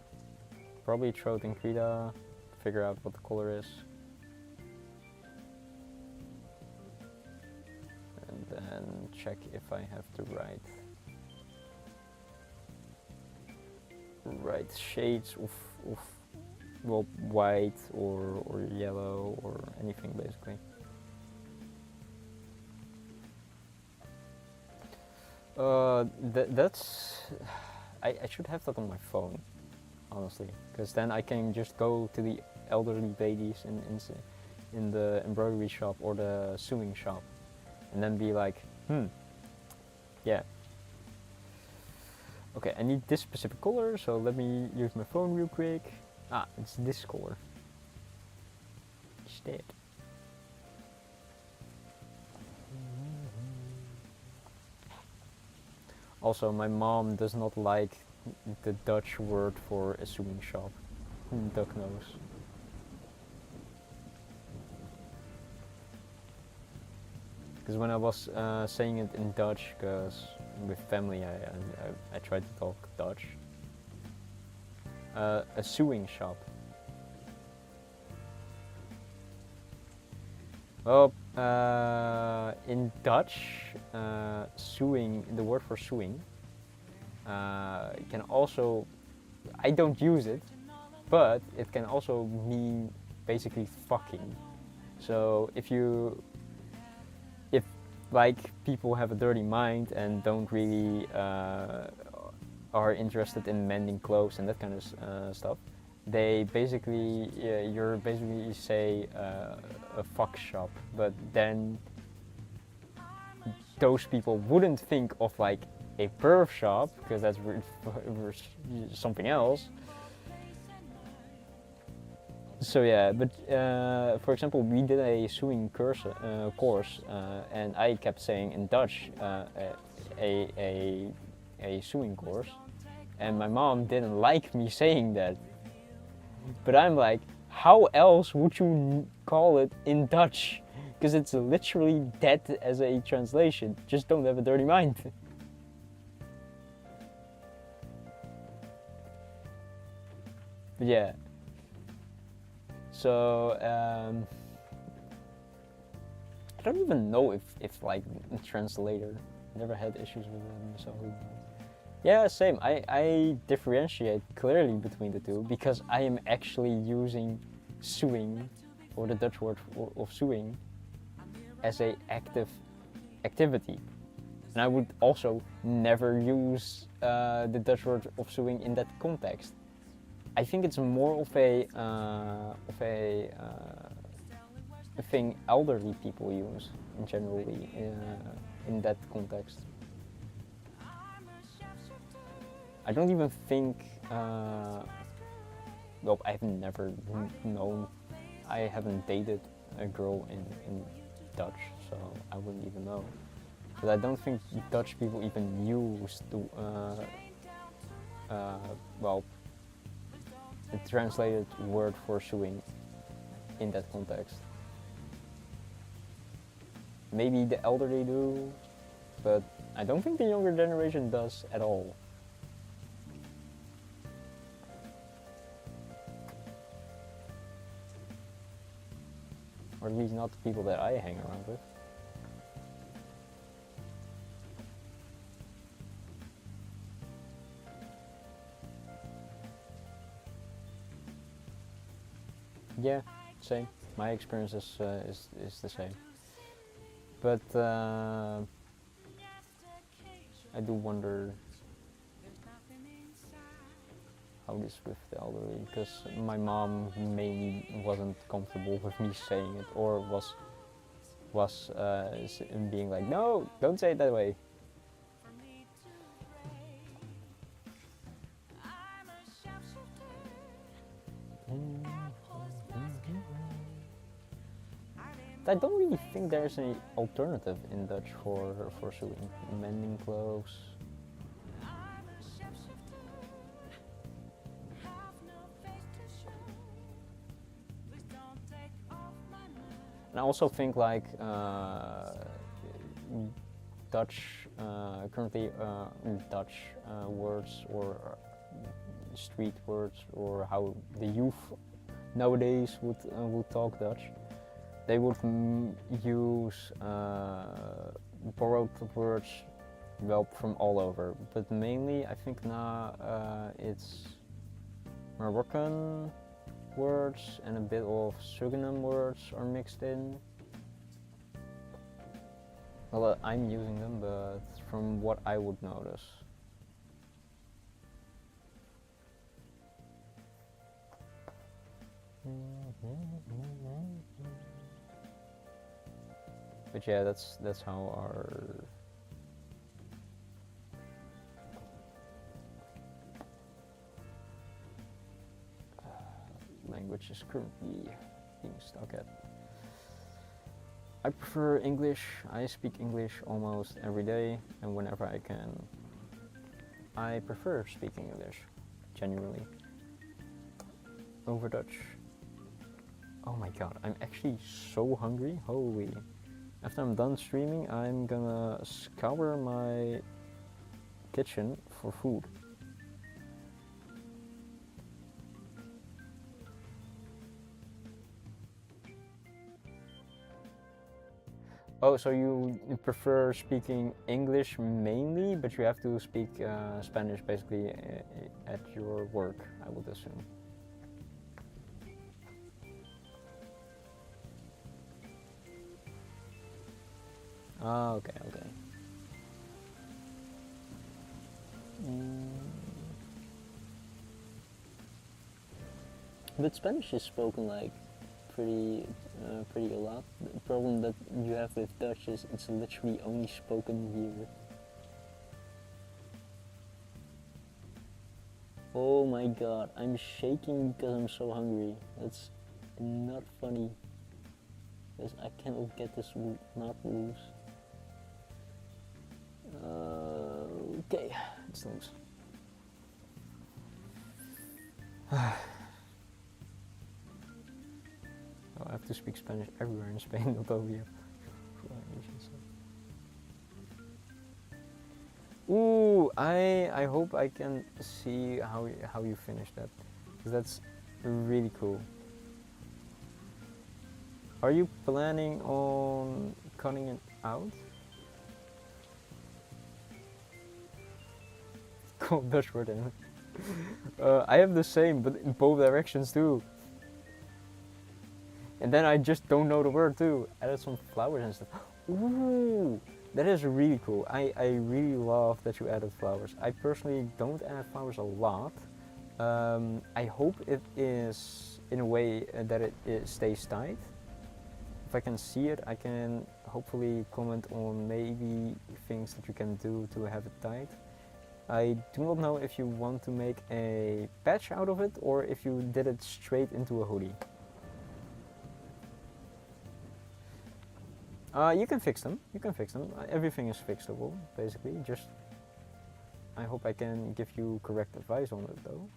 Probably throw it in Krita, figure out what the color is. And then check if I have to write shades of well, white or yellow or anything basically. That's I should have that on my phone, honestly, because then I can just go to the elderly ladies in the embroidery shop or the sewing shop, and then be like, yeah. Okay, I need this specific color, so let me use my phone real quick. Ah, it's this color. Instead. Also, my mom does not like the Dutch word for a sewing shop. Duck nose. Because when I was saying it in Dutch, because with family I tried to talk Dutch. A sewing shop. Well, in Dutch, sewing, the word for sewing, can also, I don't use it, but it can also mean basically fucking. So if like people have a dirty mind and don't really are interested in mending clothes and that kind of stuff, they basically, you're basically say a fuck shop, but then those people wouldn't think of like a perv shop because that's something else. So yeah, but for example, we did a sewing course, and I kept saying in Dutch a sewing course, and my mom didn't like me saying that. But I'm like, how else would you call it in Dutch? Because it's literally dead as a translation. Just don't have a dirty mind. But yeah. So I don't even know if like a translator, never had issues with them, so yeah, same. I differentiate clearly between the two because I am actually using sewing, or the Dutch word of sewing, as a active activity. And I would also never use the Dutch word of sewing in that context. I think it's more of a thing elderly people use in generally in that context. I don't even think. Well, I've never known. I haven't dated a girl in Dutch, so I wouldn't even know. But I don't think Dutch people even use the well, the translated word for sewing in that context. Maybe the elderly do, but I don't think the younger generation does at all. Or at least not the people that I hang around with. Yeah, same. My experience is the same. But I do wonder how it is with the elderly, because my mom mainly wasn't comfortable with me saying it, or was being like, no, don't say it that way. I don't really think there's any alternative in Dutch for sewing. Mending clothes. And I also think like Dutch, currently Dutch words or street words, or how the youth nowadays would talk Dutch. They would use borrowed words, well, from all over, but mainly I think now it's Moroccan words and a bit of Suriname words are mixed in. Well, I'm using them, but from what I would notice. But yeah, that's how our language is currently being stuck at. I prefer English. I speak English almost every day, and whenever I can, I prefer speaking English, genuinely, over Dutch. Oh my god, I'm actually so hungry, holy. After I'm done streaming, I'm gonna scour my kitchen for food. Oh, so you prefer speaking English mainly, but you have to speak Spanish basically at your work, I would assume. Ah, okay, okay. But Spanish is spoken like pretty a lot. The problem that you have with Dutch is it's literally only spoken here. Oh my god, I'm shaking because I'm so hungry. That's not funny. Because I cannot get this knot loose. Okay, it's loose. I have to speak Spanish everywhere in Spain, not over here. Ooh, I hope I can see how you finish that, because that's really cool. Are you planning on cutting it out? Cool Dutch word, I have the same, but in both directions too. And then I just don't know the word too. Added some flowers and stuff. Ooh, that is really cool. I really love that you added flowers. I personally don't add flowers a lot. I hope it is in a way that it stays tight. If I can see it, I can hopefully comment on maybe things that you can do to have it tight. I do not know if you want to make a patch out of it or if you did it straight into a hoodie. You can fix them. You can fix them. Everything is fixable, basically. Just, I hope I can give you correct advice on it, though.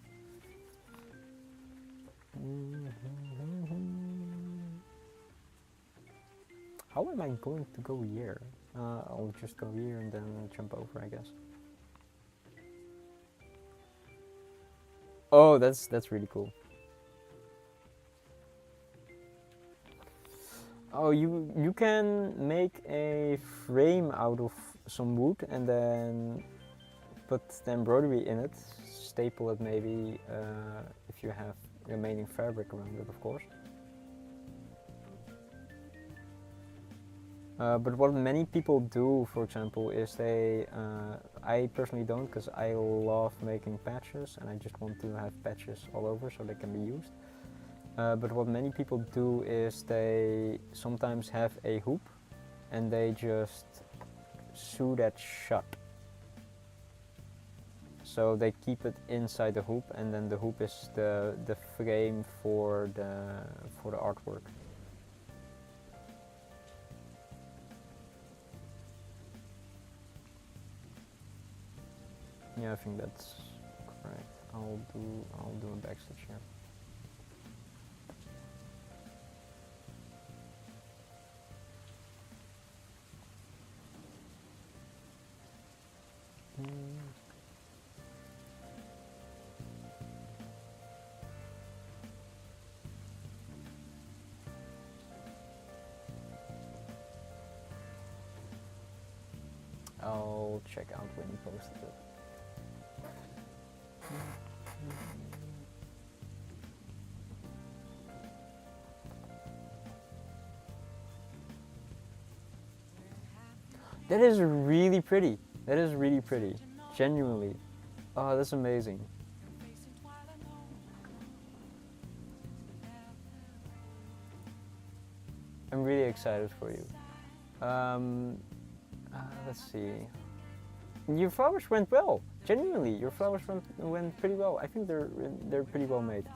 How am I going to go here? I'll just go here and then jump over, I guess. Oh, that's really cool. Oh, you can make a frame out of some wood and then put the embroidery in it, staple it maybe if you have remaining fabric around it, of course. But what many people do, for example, is they, I personally don't, because I love making patches and I just want to have patches all over so they can be used. But what many people do is they sometimes have a hoop and they just sew that shut. So they keep it inside the hoop, and then the hoop is the frame for the artwork. Yeah, I think that's correct. I'll do a backstitch here. will check out when he posted it. That is really pretty. That is really pretty. Genuinely. Oh, that's amazing. I'm really excited for you. Let's see. Your flowers went well. Genuinely, your flowers went pretty well. I think they're pretty well made.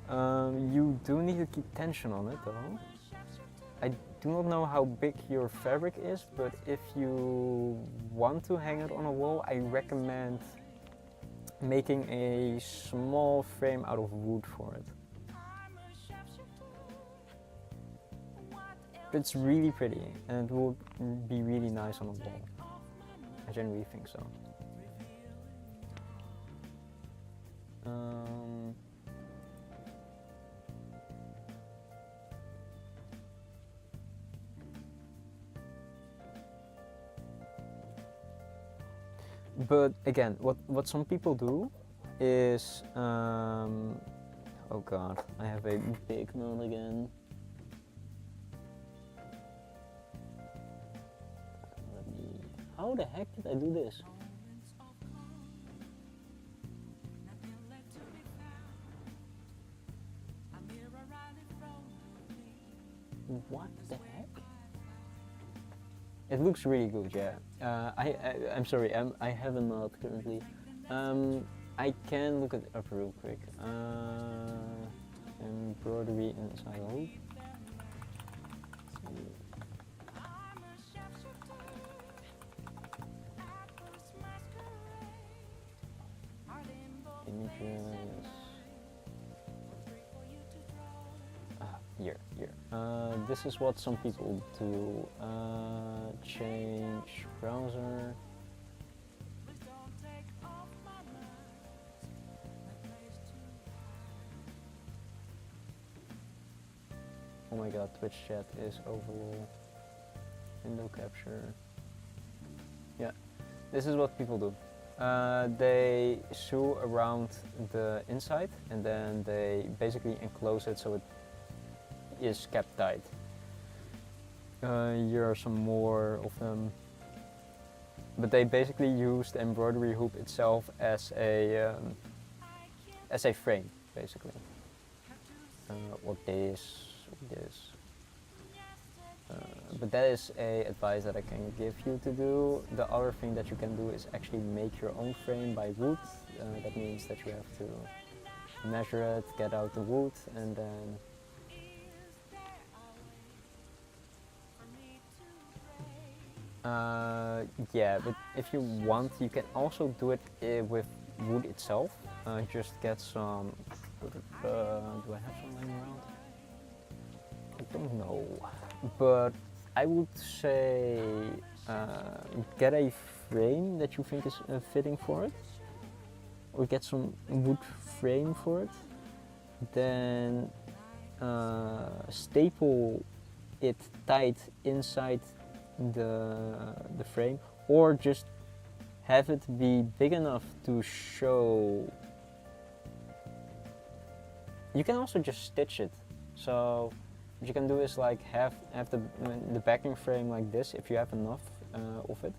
You do need to keep tension on it though. I do not know how big your fabric is, but if you want to hang it on a wall, I recommend making a small frame out of wood for it. It's really pretty and it will be really nice on a wall. I genuinely think so. But again, what some people do is, oh god, I have a big moan again. How the heck did I do this? What the heck? It looks really good, yeah. I'm sorry, I have a mod currently. I can look it up real quick. Embroidery inside hoop. Images. Here. This is what some people do. Change browser. Oh my god, Twitch chat is overall. Window capture. Yeah, this is what people do. They sew around the inside and then they basically enclose it so it is kept tight. Here are some more of them. But they basically use the embroidery hoop itself as a frame, basically. What this. But that is a advice that I can give you to do. The other thing that you can do is actually make your own frame by wood. That means that you have to measure it, get out the wood, and then yeah, but if you want, you can also do it with wood itself. Just get some. Do I have some lying around? I don't know, but I would say get a frame that you think is fitting for it, or get some wood frame for it. Then staple it tight inside the frame, or just have it be big enough to show. You can also just stitch it. So what you can do is like have the backing frame like this if you have enough of it.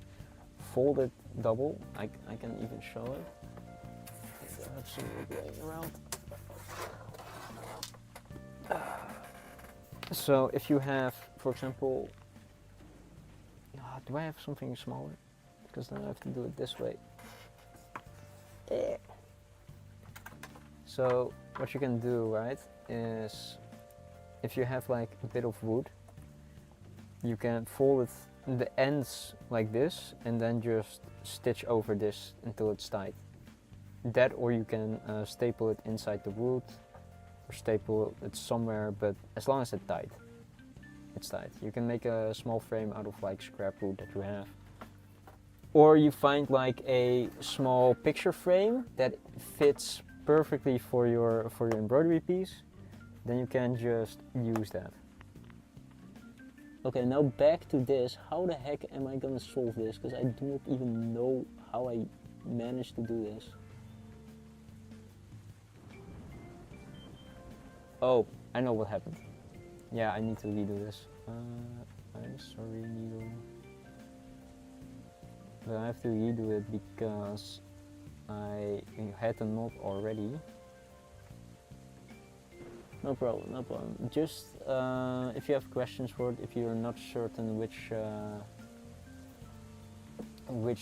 Fold it double. I can even show it. I have some laying around. So if you have, for example, do I have something smaller? Because then I have to do it this way. So what you can do, right, is if you have like a bit of wood, you can fold it the ends like this and then just stitch over this until it's tight. That, or you can staple it inside the wood or staple it somewhere, but as long as it's tight. It's tight. You can make a small frame out of like scrap wood that you have. Or you find like a small picture frame that fits perfectly for your embroidery piece. Then you can just use that. Okay, now back to this. How the heck am I gonna solve this? Because I do not even know how I managed to do this. Oh, I know what happened. Yeah, I need to redo this. I'm sorry, needle. But I have to redo it because I had a knot already. No problem, no problem. Just if you have questions for it, if you're not certain which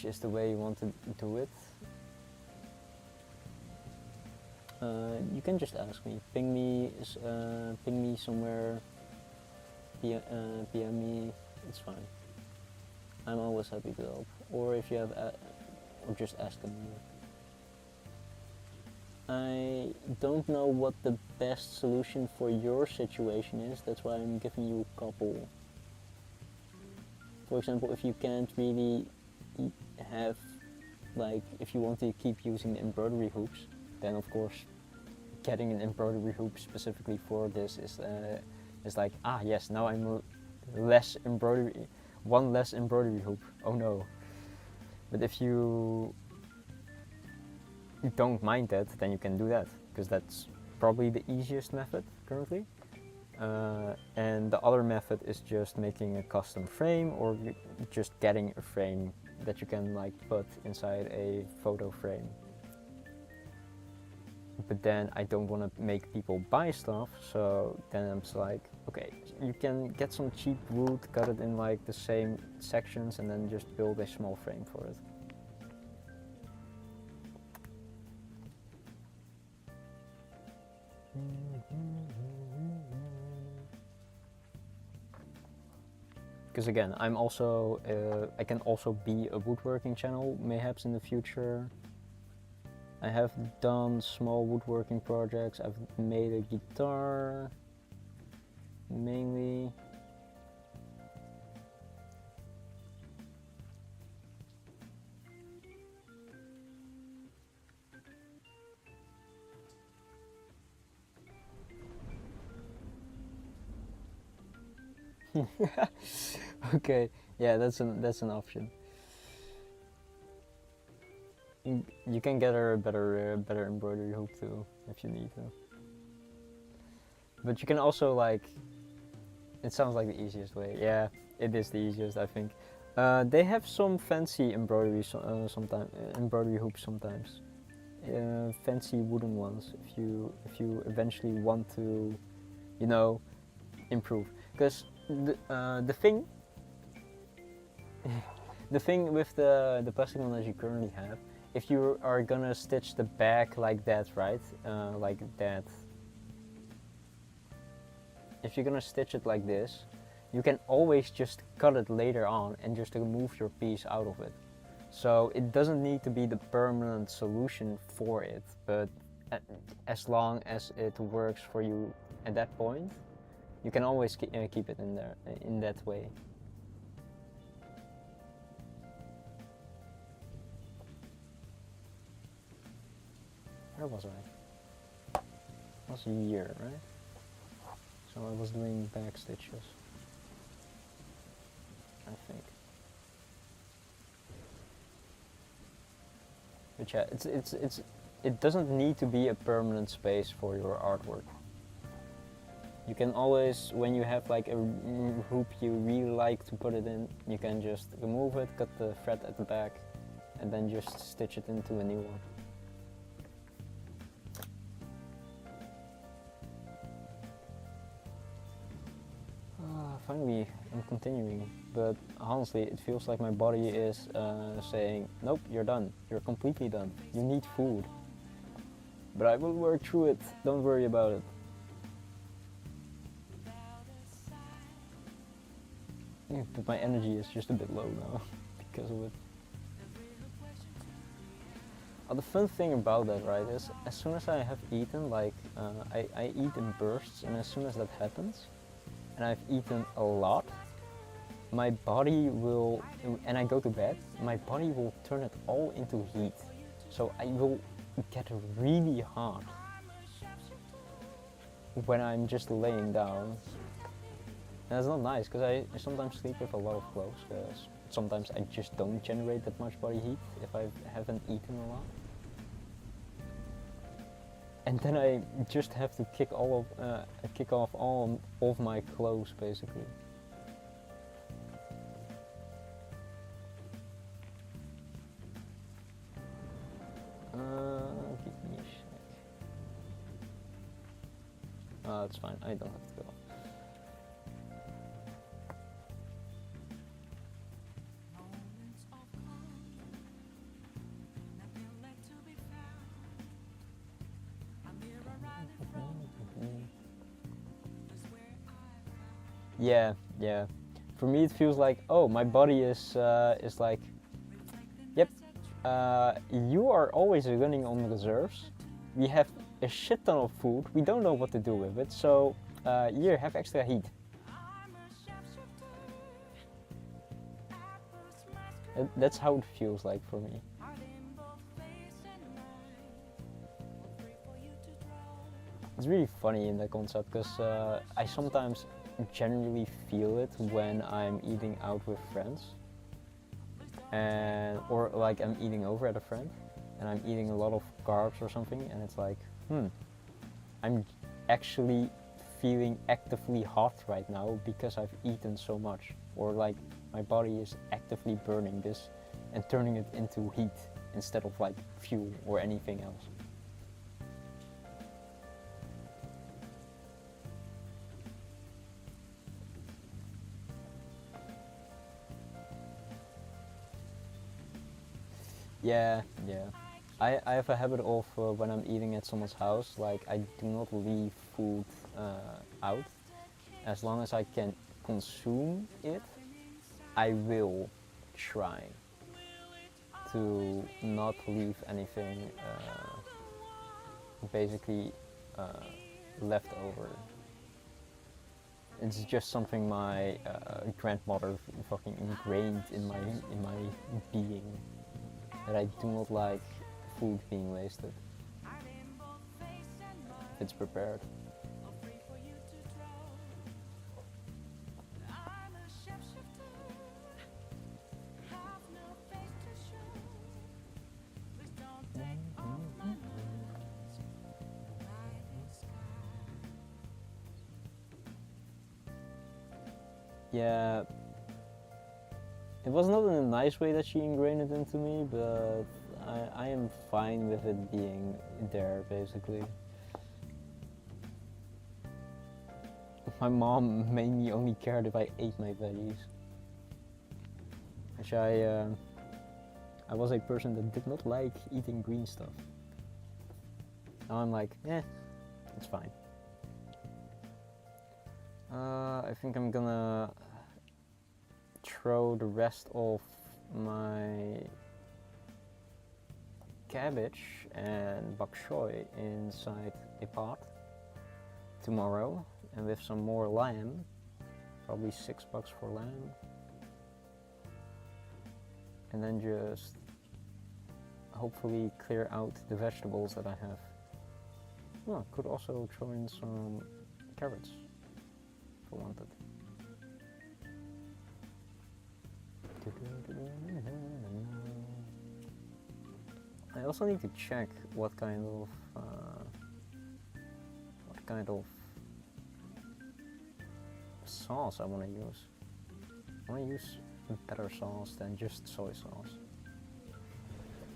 is the way you want to do it, you can just ask me. Ping me somewhere. PM me. It's fine. I'm always happy to help. Or if you have, or just ask me. I don't know what the best solution for your situation is. That's why I'm giving you a couple. For example, if you can't really have, like, if you want to keep using the embroidery hoops, then of course getting an embroidery hoop specifically for this is like, ah yes, now I'm one less embroidery hoop. Oh no. But if you don't mind that, then you can do that, because that's probably the easiest method currently. And the other method is just making a custom frame, or just getting a frame that you can like put inside a photo frame. But then I don't want to make people buy stuff, so then I'm just like, okay, you can get some cheap wood, cut it in like the same sections, and then just build a small frame for it. Because again, I'm also I can also be a woodworking channel mayhaps in the future. I have done small woodworking projects. I've made a guitar mainly. Okay, yeah, that's an option. You can get her a better embroidery hoop too if you need to. But you can also like. It sounds like the easiest way. Yeah, it is the easiest, I think. They have some fancy embroidery sometimes, embroidery hoops sometimes. Fancy wooden ones if you eventually want to, you know, improve. Because the thing the thing with the plastic one that you currently have, if you are gonna stitch the back like that, right? Like that. If you're gonna stitch it like this, you can always just cut it later on and just remove your piece out of it. So it doesn't need to be the permanent solution for it, but as long as it works for you at that point, you can always keep it in there in that way. Where was I? It was a year, right? So I was doing back stitches, I think. But yeah, it doesn't need to be a permanent space for your artwork. You can always, when you have like a hoop you really like to put it in, you can just remove it, cut the thread at the back, and then just stitch it into a new one. Finally, I'm continuing, but honestly, it feels like my body is saying, nope, you're done. You're completely done. You need food. But I will work through it. Don't worry about it. Yeah, but my energy is just a bit low now because of it. The fun thing about that, right, is as soon as I have eaten, like, I eat in bursts, and as soon as that happens, and I've eaten a lot, my body will, and I go to bed, my body will turn it all into heat. So I will get really hot when I'm just laying down. And that's not nice because I sometimes sleep with a lot of clothes because sometimes I just don't generate that much body heat if I haven't eaten a lot. And then I just have to kick off all of my clothes basically. Give me a sec. Oh, it's fine. I don't have to go. Yeah, yeah. For me, it feels like, oh, my body is like, yep. You are always running on reserves. We have a shit ton of food. We don't know what to do with it. So here, have extra heat. That's how it feels like for me. It's really funny in that concept because I sometimes genuinely feel it when I'm eating out with friends, and or like I'm eating over at a friend, and I'm eating a lot of carbs or something, and it's like, I'm actually feeling actively hot right now because I've eaten so much, or like my body is actively burning this and turning it into heat instead of like fuel or anything else. Yeah, yeah. I have a habit of when I'm eating at someone's house, like I do not leave food out. As long as I can consume it, I will try to not leave anything basically left over. It's just something my grandmother fucking ingrained in my being, that I do not like food being wasted if it's prepared. Yeah, it was not in a nice way that she ingrained it into me, but I am fine with it being there, basically. My mom made me only cared if I ate my veggies. Which I was a person that did not like eating green stuff. Now I'm like, it's fine. I think I'm gonna throw the rest of my cabbage and bok choy inside a pot tomorrow, and with some more lamb, probably $6 for lamb, and then just hopefully clear out the vegetables that I have. Well, could also throw in some carrots if I wanted. I also need to check what kind of sauce I want to use. I want to use a better sauce than just soy sauce.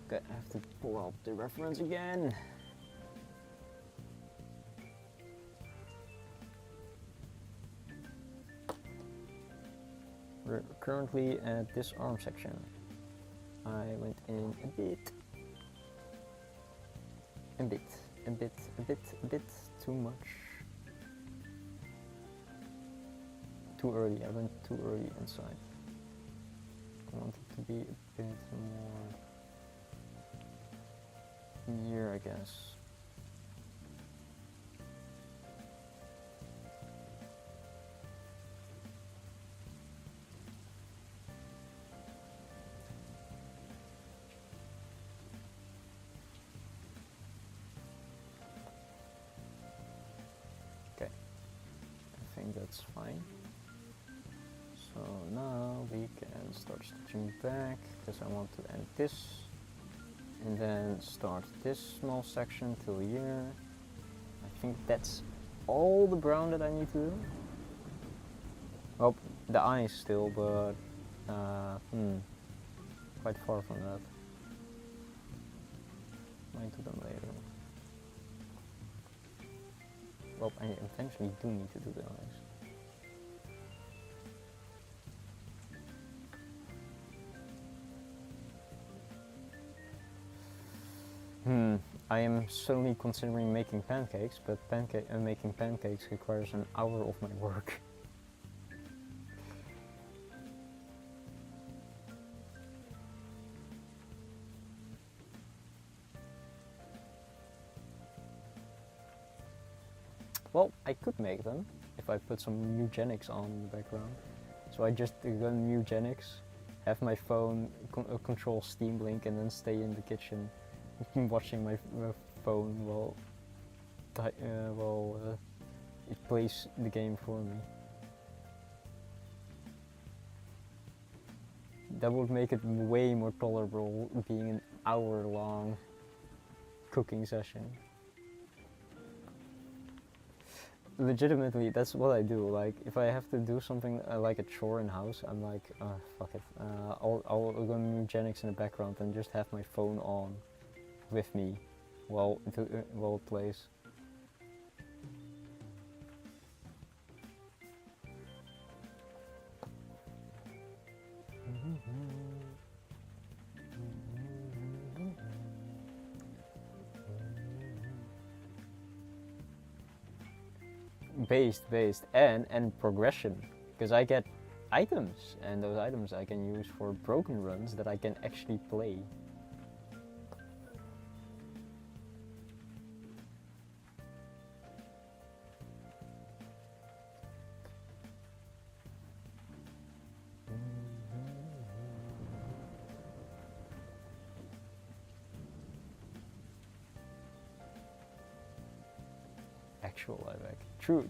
Okay, I have to pull out the reference again. We're currently at this arm section. I went in a bit too much. Too early, I went too early inside. I want it to be a bit more here, I guess. Okay, I think that's fine. then start stitching back because I want to end this, and then start this small section till here. I think that's all the brown that I need to do. Well, the eyes still, but quite far from that. Might do them later. Well, I eventually do need to do the eyes. I am suddenly considering making pancakes, but making pancakes requires an hour of my work. Well, I could make them if I put some eugenics on in the background. So I just run eugenics, have my phone control Steam Link, and then stay in the kitchen watching my phone while it plays the game for me. That would make it way more tolerable being an hour-long cooking session. Legitimately, that's what I do. Like, if I have to do something like a chore in house, I'm like, fuck it. I'll run eugenics in the background and just have my phone on with me while it plays. Based and progression, because I get items, and those items I can use for broken runs that I can actually play. Actual live act. True.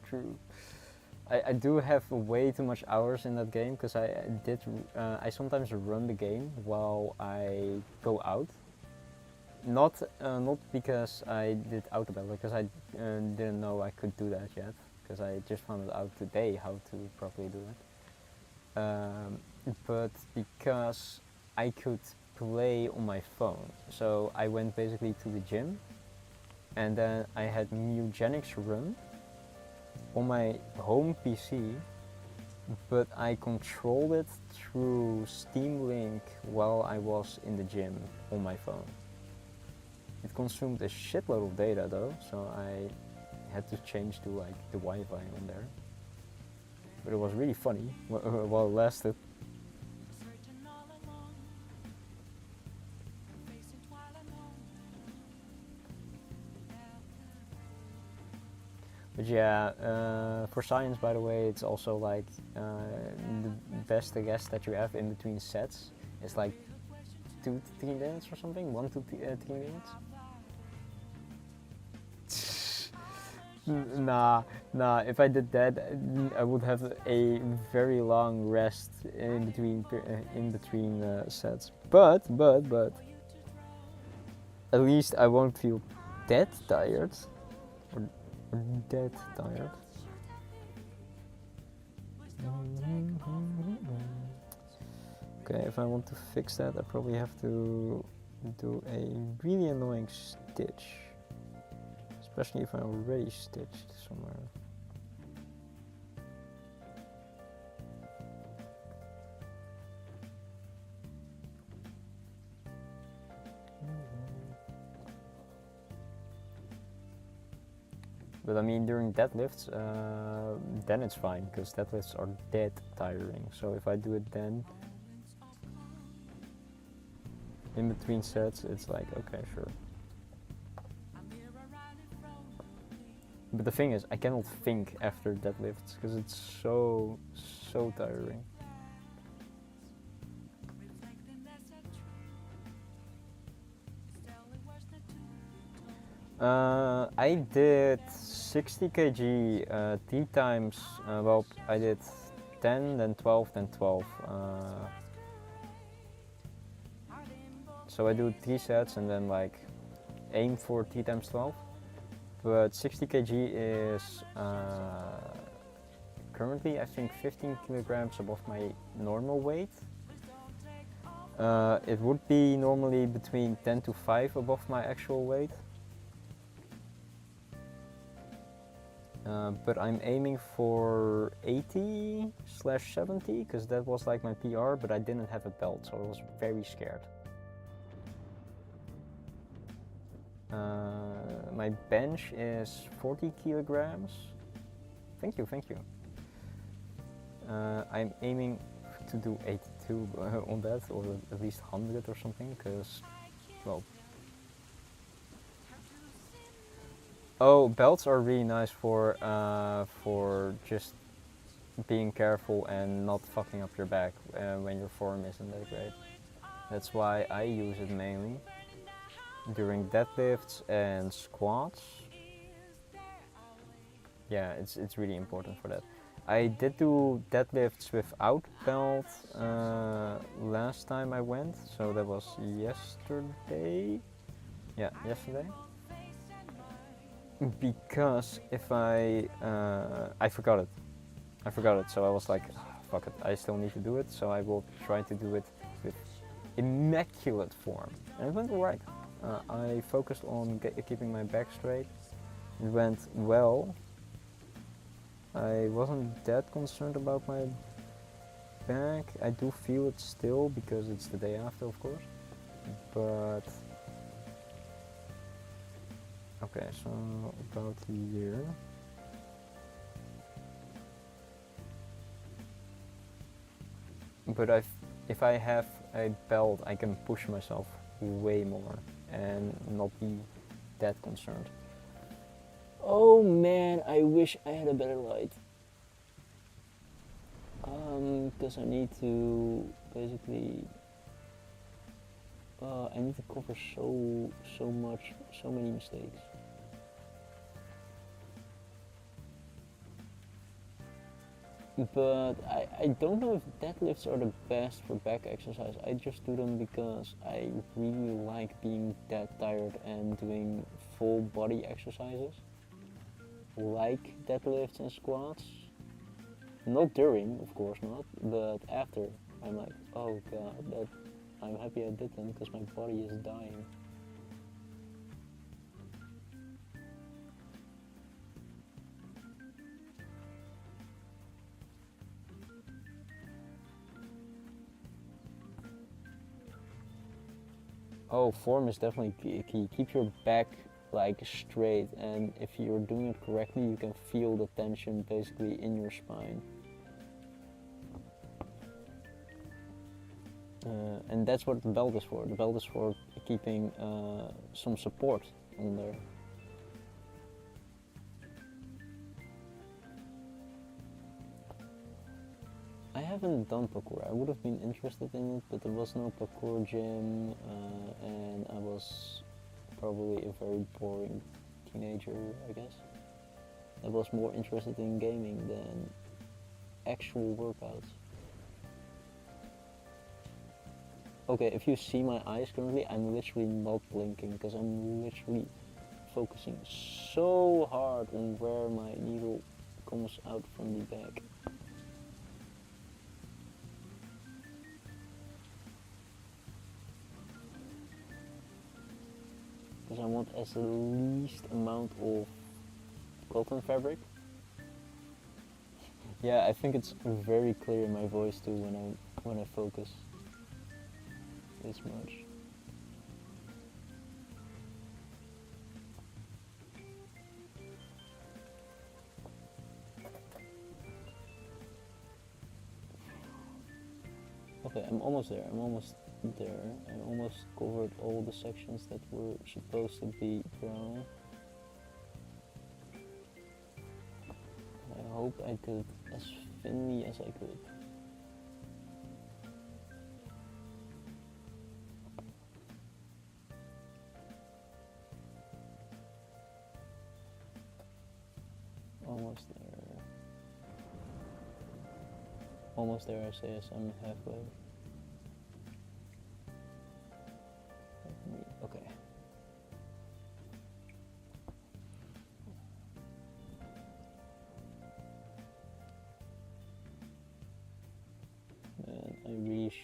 I do have way too much hours in that game because I sometimes run the game while I go out. Not because I did autobattle, because I didn't know I could do that yet, because I just found it out today how to properly do it. But because I could play on my phone, so I went basically to the gym, and then I had eugenics run on my home PC, but I controlled it through Steam Link while I was in the gym on my phone. It consumed a shitload of data though, so I had to change to like the Wi-Fi on there. But it was really funny while it lasted. But yeah, for science, by the way, it's also like the best rest that you have in between sets is like 2 to 3 minutes or something, 1 to 3 minutes. Nah, if I did that, I would have a very long rest in between sets. But at least I won't feel that tired. Or dead tired. Okay, if I want to fix that, I probably have to do a really annoying stitch, especially if I already stitched somewhere. But I mean, during deadlifts, then it's fine, because deadlifts are dead tiring. So if I do it then, in between sets, it's like, okay, sure. But the thing is, I cannot think after deadlifts, because it's so tiring. I did 60 kg 3 times, well, I did 10, then 12, then 12 So I do 3 sets and then like aim for 3 times 12. But 60 kg is currently I think 15 kilograms above my normal weight. It would be normally between 10 to 5 above my actual weight. But I'm aiming for 80/70 because that was like my PR, but I didn't have a belt, so I was very scared. My bench is 40 kilograms. Thank you, thank you. I'm aiming to do 82 on that, or at least 100 or something, because, well... Oh, belts are really nice for just being careful and not fucking up your back when your form isn't that great. That's why I use it mainly during deadlifts and squats. Yeah, it's really important for that. I did do deadlifts without belt last time I went, so that was yesterday. Yeah, yesterday. Because if I forgot it. I forgot it, so I was like, oh, fuck it, I still need to do it, so I will try to do it with immaculate form. And it went alright. I focused on keeping my back straight. It went well. I wasn't that concerned about my back. I do feel it still because it's the day after, of course. But okay, so about here. But if I have a belt, I can push myself way more and not be that concerned. Oh man, I wish I had a better light. Because I need to basically, I need to cover so many mistakes. But I don't know if deadlifts are the best for back exercise. I just do them because I really like being that tired and doing full body exercises. Like deadlifts and squats. Not during, of course not, but after. I'm like, oh god, I'm happy I did them because my body is dying. Oh, form is definitely key. Keep your back like straight, and if you're doing it correctly, you can feel the tension basically in your spine. And that's what the belt is for. The belt is for keeping some support on there. I haven't done parkour. I would have been interested in it, but there was no parkour gym, and I was probably a very boring teenager, I guess. I was more interested in gaming than actual workouts. Okay, if you see my eyes currently, I'm literally not blinking because I'm literally focusing so hard on where my needle comes out from the back. Because I want as least amount of cotton fabric. Yeah, I think it's very clear in my voice too when I focus this much. Okay, I'm almost there. I almost covered all the sections that were supposed to be brown. I hope I did as thinly as I could. Almost there. Almost there, I say, as I'm halfway.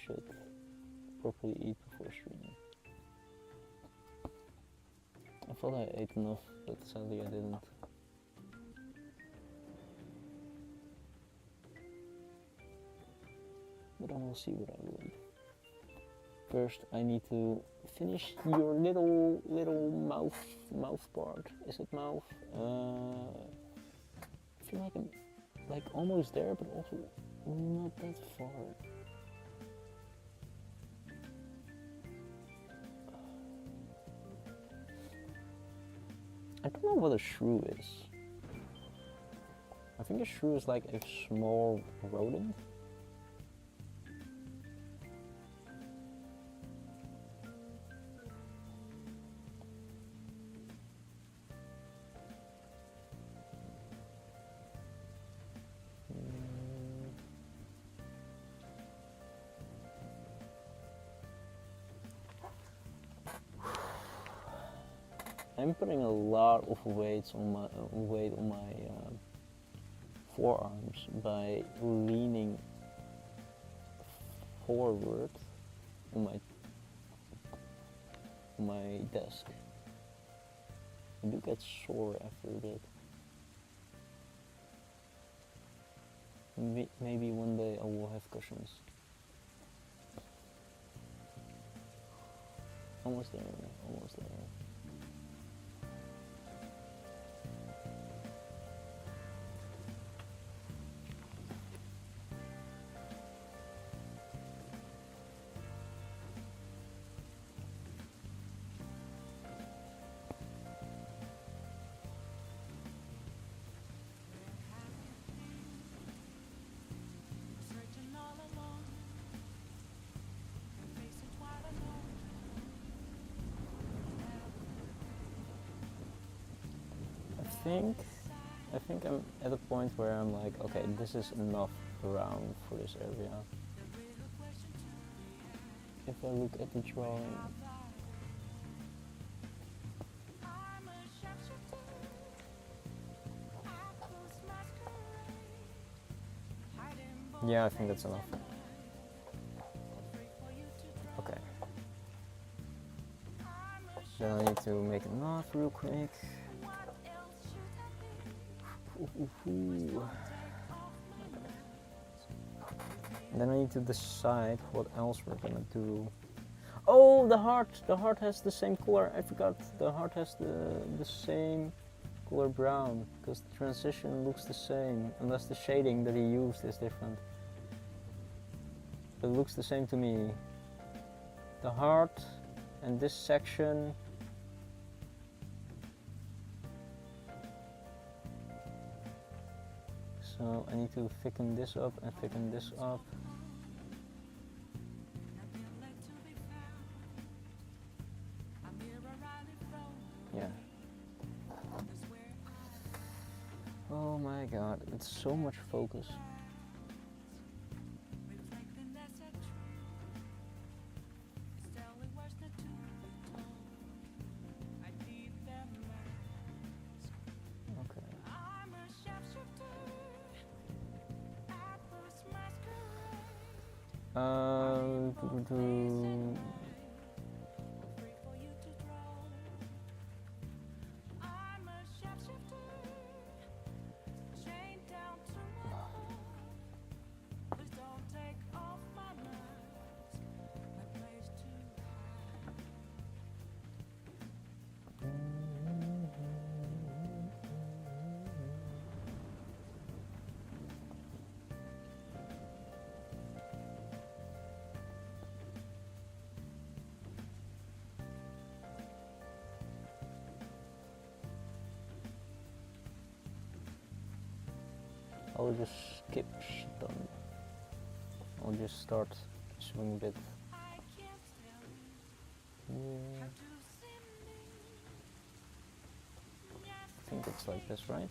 should properly eat before streaming. I thought I ate enough, but sadly I didn't. But I will see what I will eat. First, I need to finish your little mouth part. Is it mouth? I feel like I'm like almost there, but also not that far. I don't know what a shrew is. I think a shrew is like a small rodent. I'm putting a lot of weight on my forearms by leaning forward on my desk. I do get sore after a bit. Maybe one day I will have cushions. Almost there, almost there. I think I'm at a point where I'm like, okay, this is enough around for this area. If I look at the drawing, yeah, I think that's enough. Okay. Then I need to make a knot real quick. And then I need to decide what else we're gonna do. Oh, the heart! The heart has the same color. I forgot. The heart has the same color brown, because the transition looks the same, unless the shading that he used is different. It looks the same to me. The heart and this section. So I need to thicken this up and thicken this up. Yeah. Oh my god, it's so much focus. I'll just skip done. I'll just start swing a bit. Yeah. I think it's like this, right?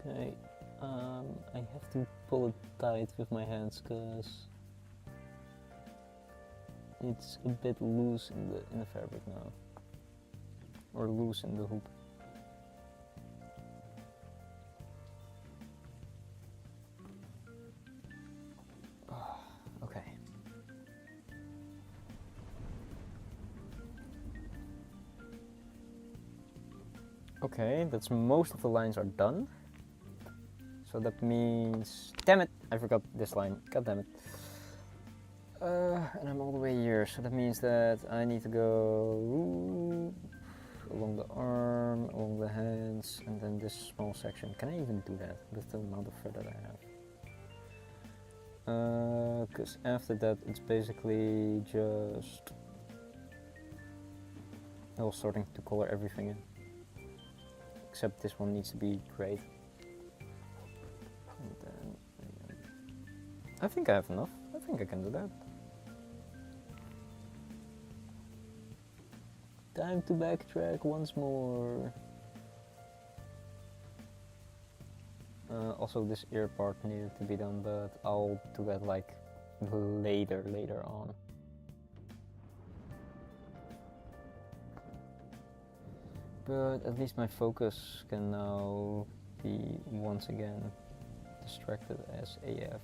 Okay, I have to pull it tight with my hands because it's a bit loose in the fabric now, or loose in the hoop. Okay. Okay, that's most of the lines are done. So that means, damn it, I forgot this line, god damn it. And I'm all the way here, so that means that I need to go along the arm, along the hands, and then this small section. Can I even do that with the amount of thread that I have? Because after that it's basically just I was starting to color everything in. Except this one needs to be great. And then I think I have enough. I think I can do that. Time to backtrack once more. Also this ear part needed to be done, but I'll do that like later on. But at least my focus can now be once again distracted as AF.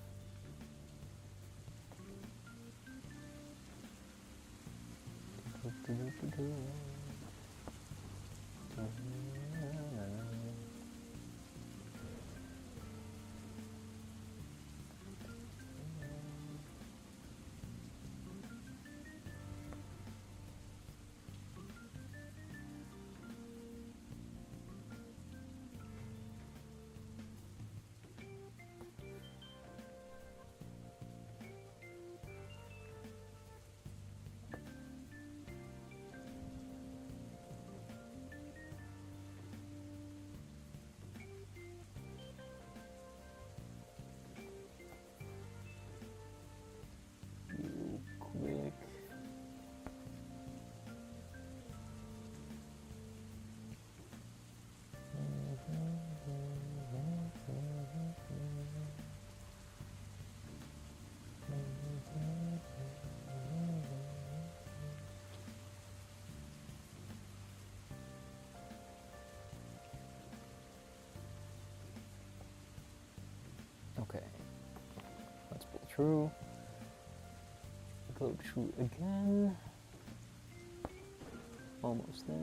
Quick. Okay, let's pull through. Go through again. Almost there.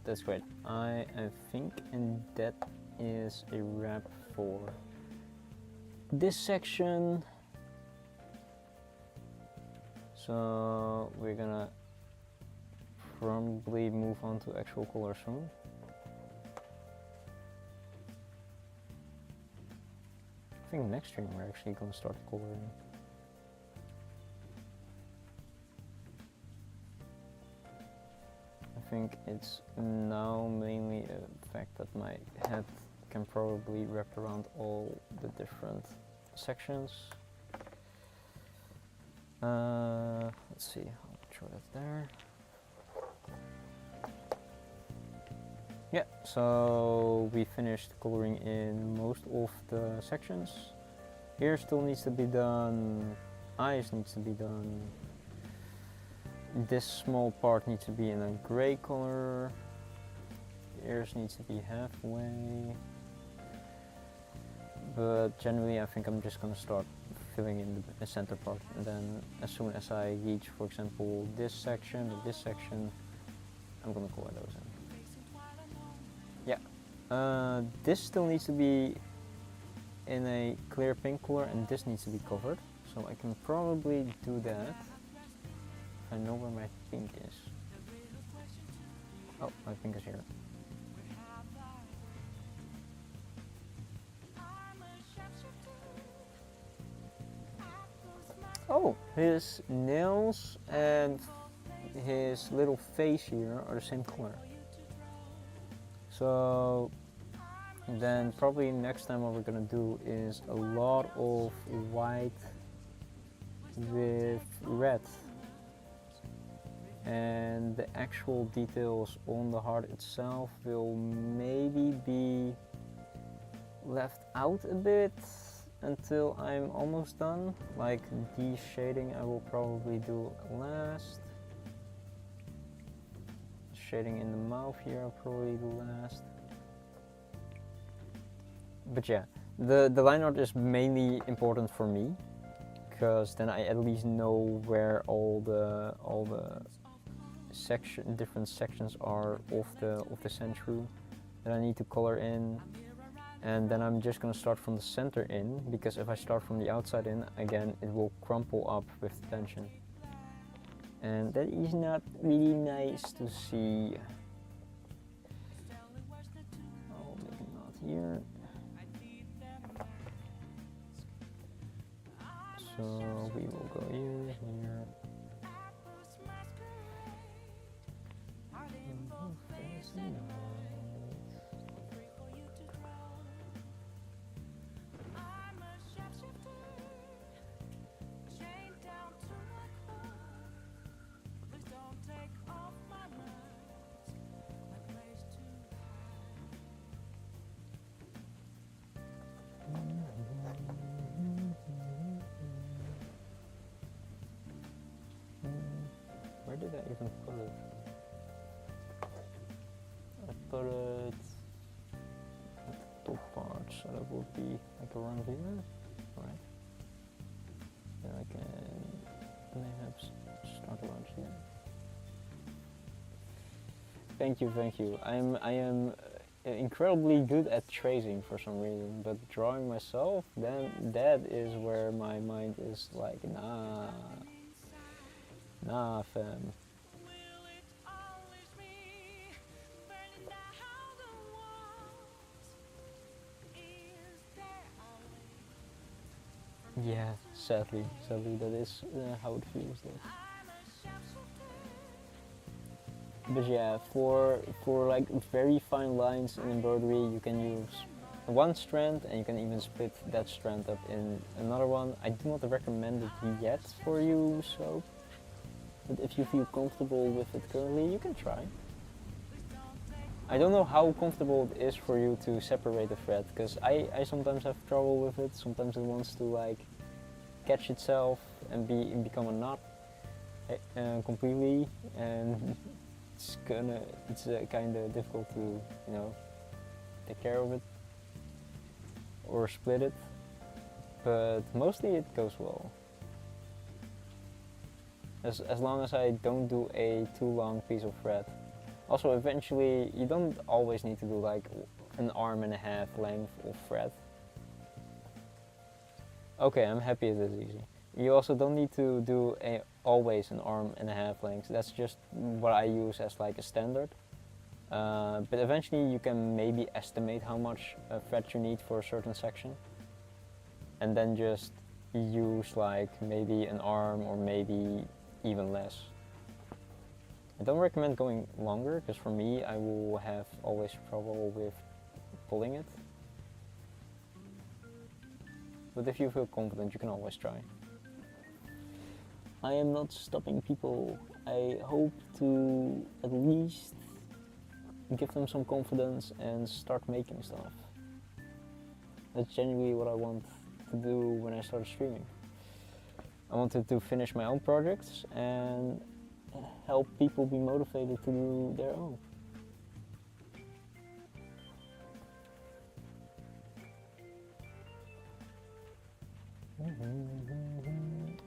That's great. I think, and that is a wrap for this section. So we're gonna probably move on to actual color soon. I think next stream we're actually gonna start coloring. I think it's now mainly a fact that my head can probably wrap around all the different sections. Let's see, I'll throw that there. Yeah, so we finished coloring in most of the sections. Ear still needs to be done, eyes needs to be done. This small part needs to be in a gray color. Ears needs to be halfway. But generally I think I'm just gonna start filling in the center part, and then as soon as I reach, for example, this section or this section, I'm gonna color those in. Yeah, this still needs to be in a clear pink color, and this needs to be covered. So I can probably do that. I know where my pink is. Oh, my pink is here. Oh, his nails and his little face here are the same color. So then probably next time what we're gonna do is a lot of white with red, and the actual details on the heart itself will maybe be left out a bit until I'm almost done. Like the shading I will probably do last. Shading in the mouth here I'll probably do last. But yeah, the line art is mainly important for me, because then I at least know where all the different sections are of the sandshrew that I need to color in. And then I'm just gonna start from the center in, because if I start from the outside in, again, it will crumple up with the tension. And that is not really nice to see. Oh, maybe not here. So we will go here, here. Where did I even put it? I put it at the top part, so that would be like around here, right? Then I can perhaps start around here. Thank you, thank you. I am incredibly good at tracing for some reason, but drawing myself, then that is where my mind is like, nah fam. Yeah, sadly that is how it feels though. But yeah, for like very fine lines in embroidery, you can use one strand, and you can even split that strand up in another one. I do not recommend it yet for you, so, but if you feel comfortable with it currently, you can try. I don't know how comfortable it is for you to separate the thread, because I sometimes have trouble with it. Sometimes it wants to like catch itself and become a knot completely, and it's kind of difficult to, you know, take care of it or split it, but mostly it goes well. As long as I don't do a too long piece of thread. Also, eventually, you don't always need to do like an arm and a half length of thread. Okay, I'm happy it is easy. You also don't need to do always an arm and a half length. That's just what I use as like a standard. But eventually you can maybe estimate how much thread you need for a certain section, and then just use like maybe an arm or maybe even less. I don't recommend going longer, because for me I will have always trouble with pulling it. But if you feel confident, you can always try. I am not stopping people. I hope to at least give them some confidence and start making stuff. That's genuinely what I want to do when I start streaming. I wanted to finish my own projects and help people be motivated to do their own.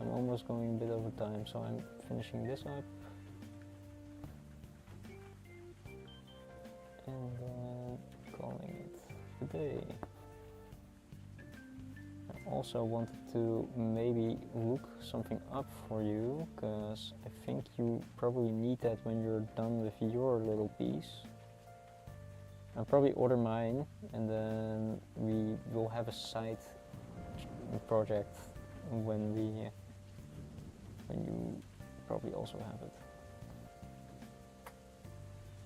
I'm almost going a bit over time, so I'm finishing this up. And calling it a day. also wanted to maybe look something up for you, because I think you probably need that when you're done with your little piece. I'll probably order mine, and then we will have a side project when you probably also have it.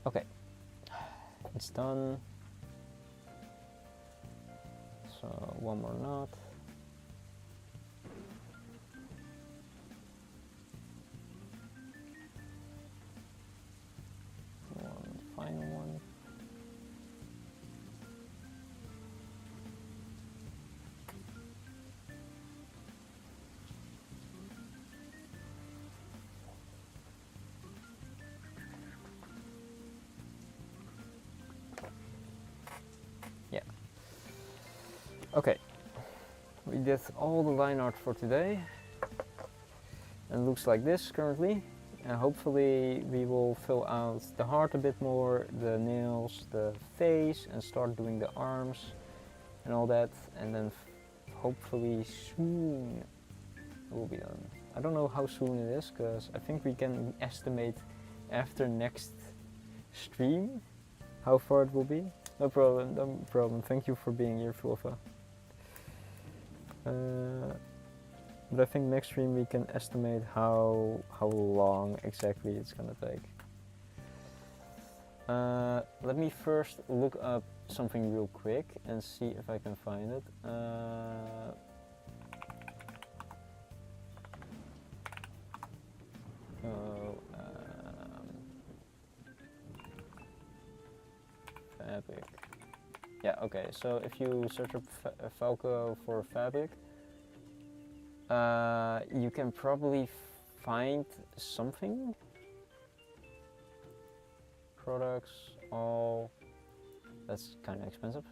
Okay, it's done. So one more knot. One final one. Yeah. Okay. We did all the line art for today, and it looks like this currently. And hopefully we will fill out the heart a bit more, the nails, the face, and start doing the arms and all that, and then hopefully soon it will be done. I don't know how soon it is, because I think we can estimate after next stream how far it will be. No problem, no problem. Thank you for being here, Fulfa. But I think next stream we can estimate how long exactly it's gonna take. Let me first look up something real quick and see if I can find it. Fabric. Yeah, okay, so if you search up Falco for fabric, you can probably find something. Products, all. That's kind of expensive.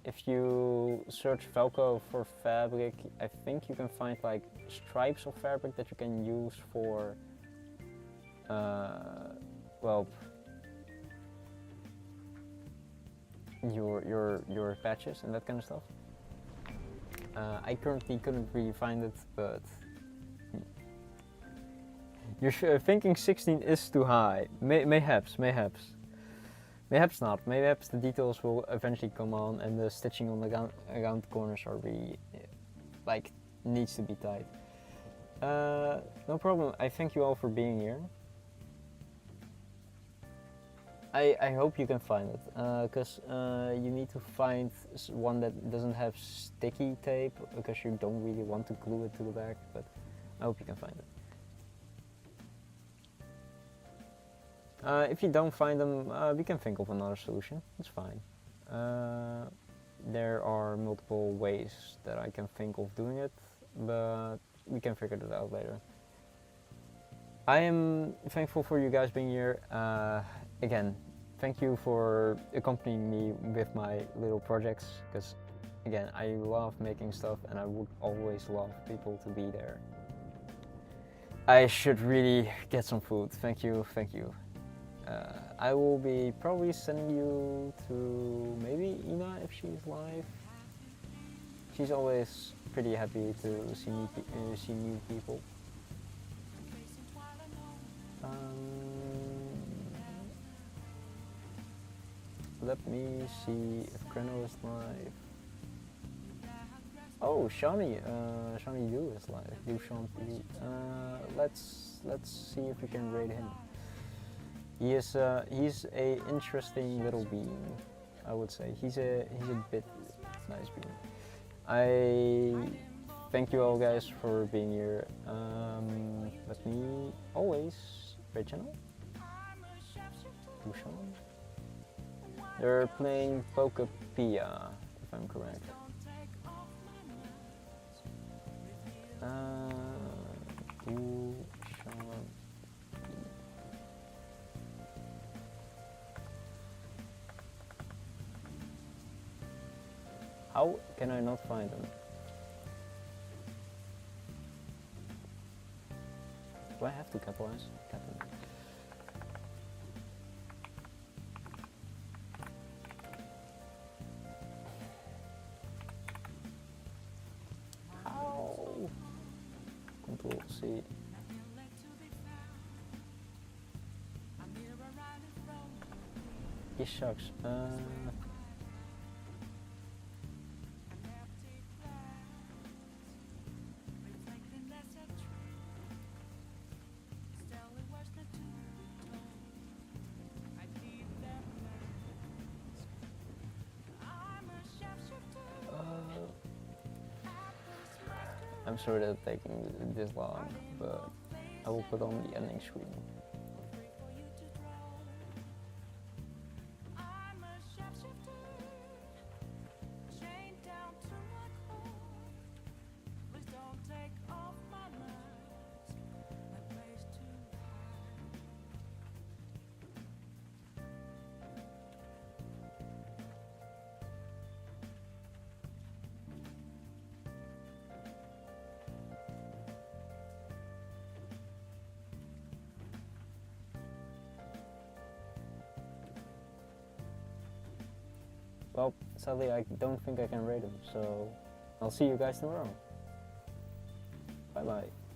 If you search Falco for fabric, I think you can find like stripes of fabric that you can use for, well, your patches and that kind of stuff. I currently couldn't really find it, but you're thinking 16 is too high. Mayhaps not. Mayhaps the details will eventually come on, and the stitching on the around the corners are really like needs to be tight. No problem. I thank you all for being here. I hope you can find it, because you need to find one that doesn't have sticky tape, because you don't really want to glue it to the back, but I hope you can find it. If you don't find them, we can think of another solution. It's fine. There are multiple ways that I can think of doing it, but we can figure it out later. I am thankful for you guys being here. Again, thank you for accompanying me with my little projects, because again, I love making stuff and I would always love people to be there. I should really get some food. Thank you, thank you. I will be probably sending you to maybe Ina if she's live. She's always pretty happy to see new people. Let me see if Kreno is live. Oh, Shani Yu is live. Let's see if we can raid him. He's a interesting little being, I would say. He's a bit nice being. I thank you all guys for being here. Let me always raid channel. Dushan. They're playing Pokepia, if I'm correct. How can I not find them? Do I have to capitalize? see. This sucks. I'm sorry that it's taking this long, but I will put on the ending screen. Well, sadly I don't think I can rate them, so I'll see you guys tomorrow. Bye bye.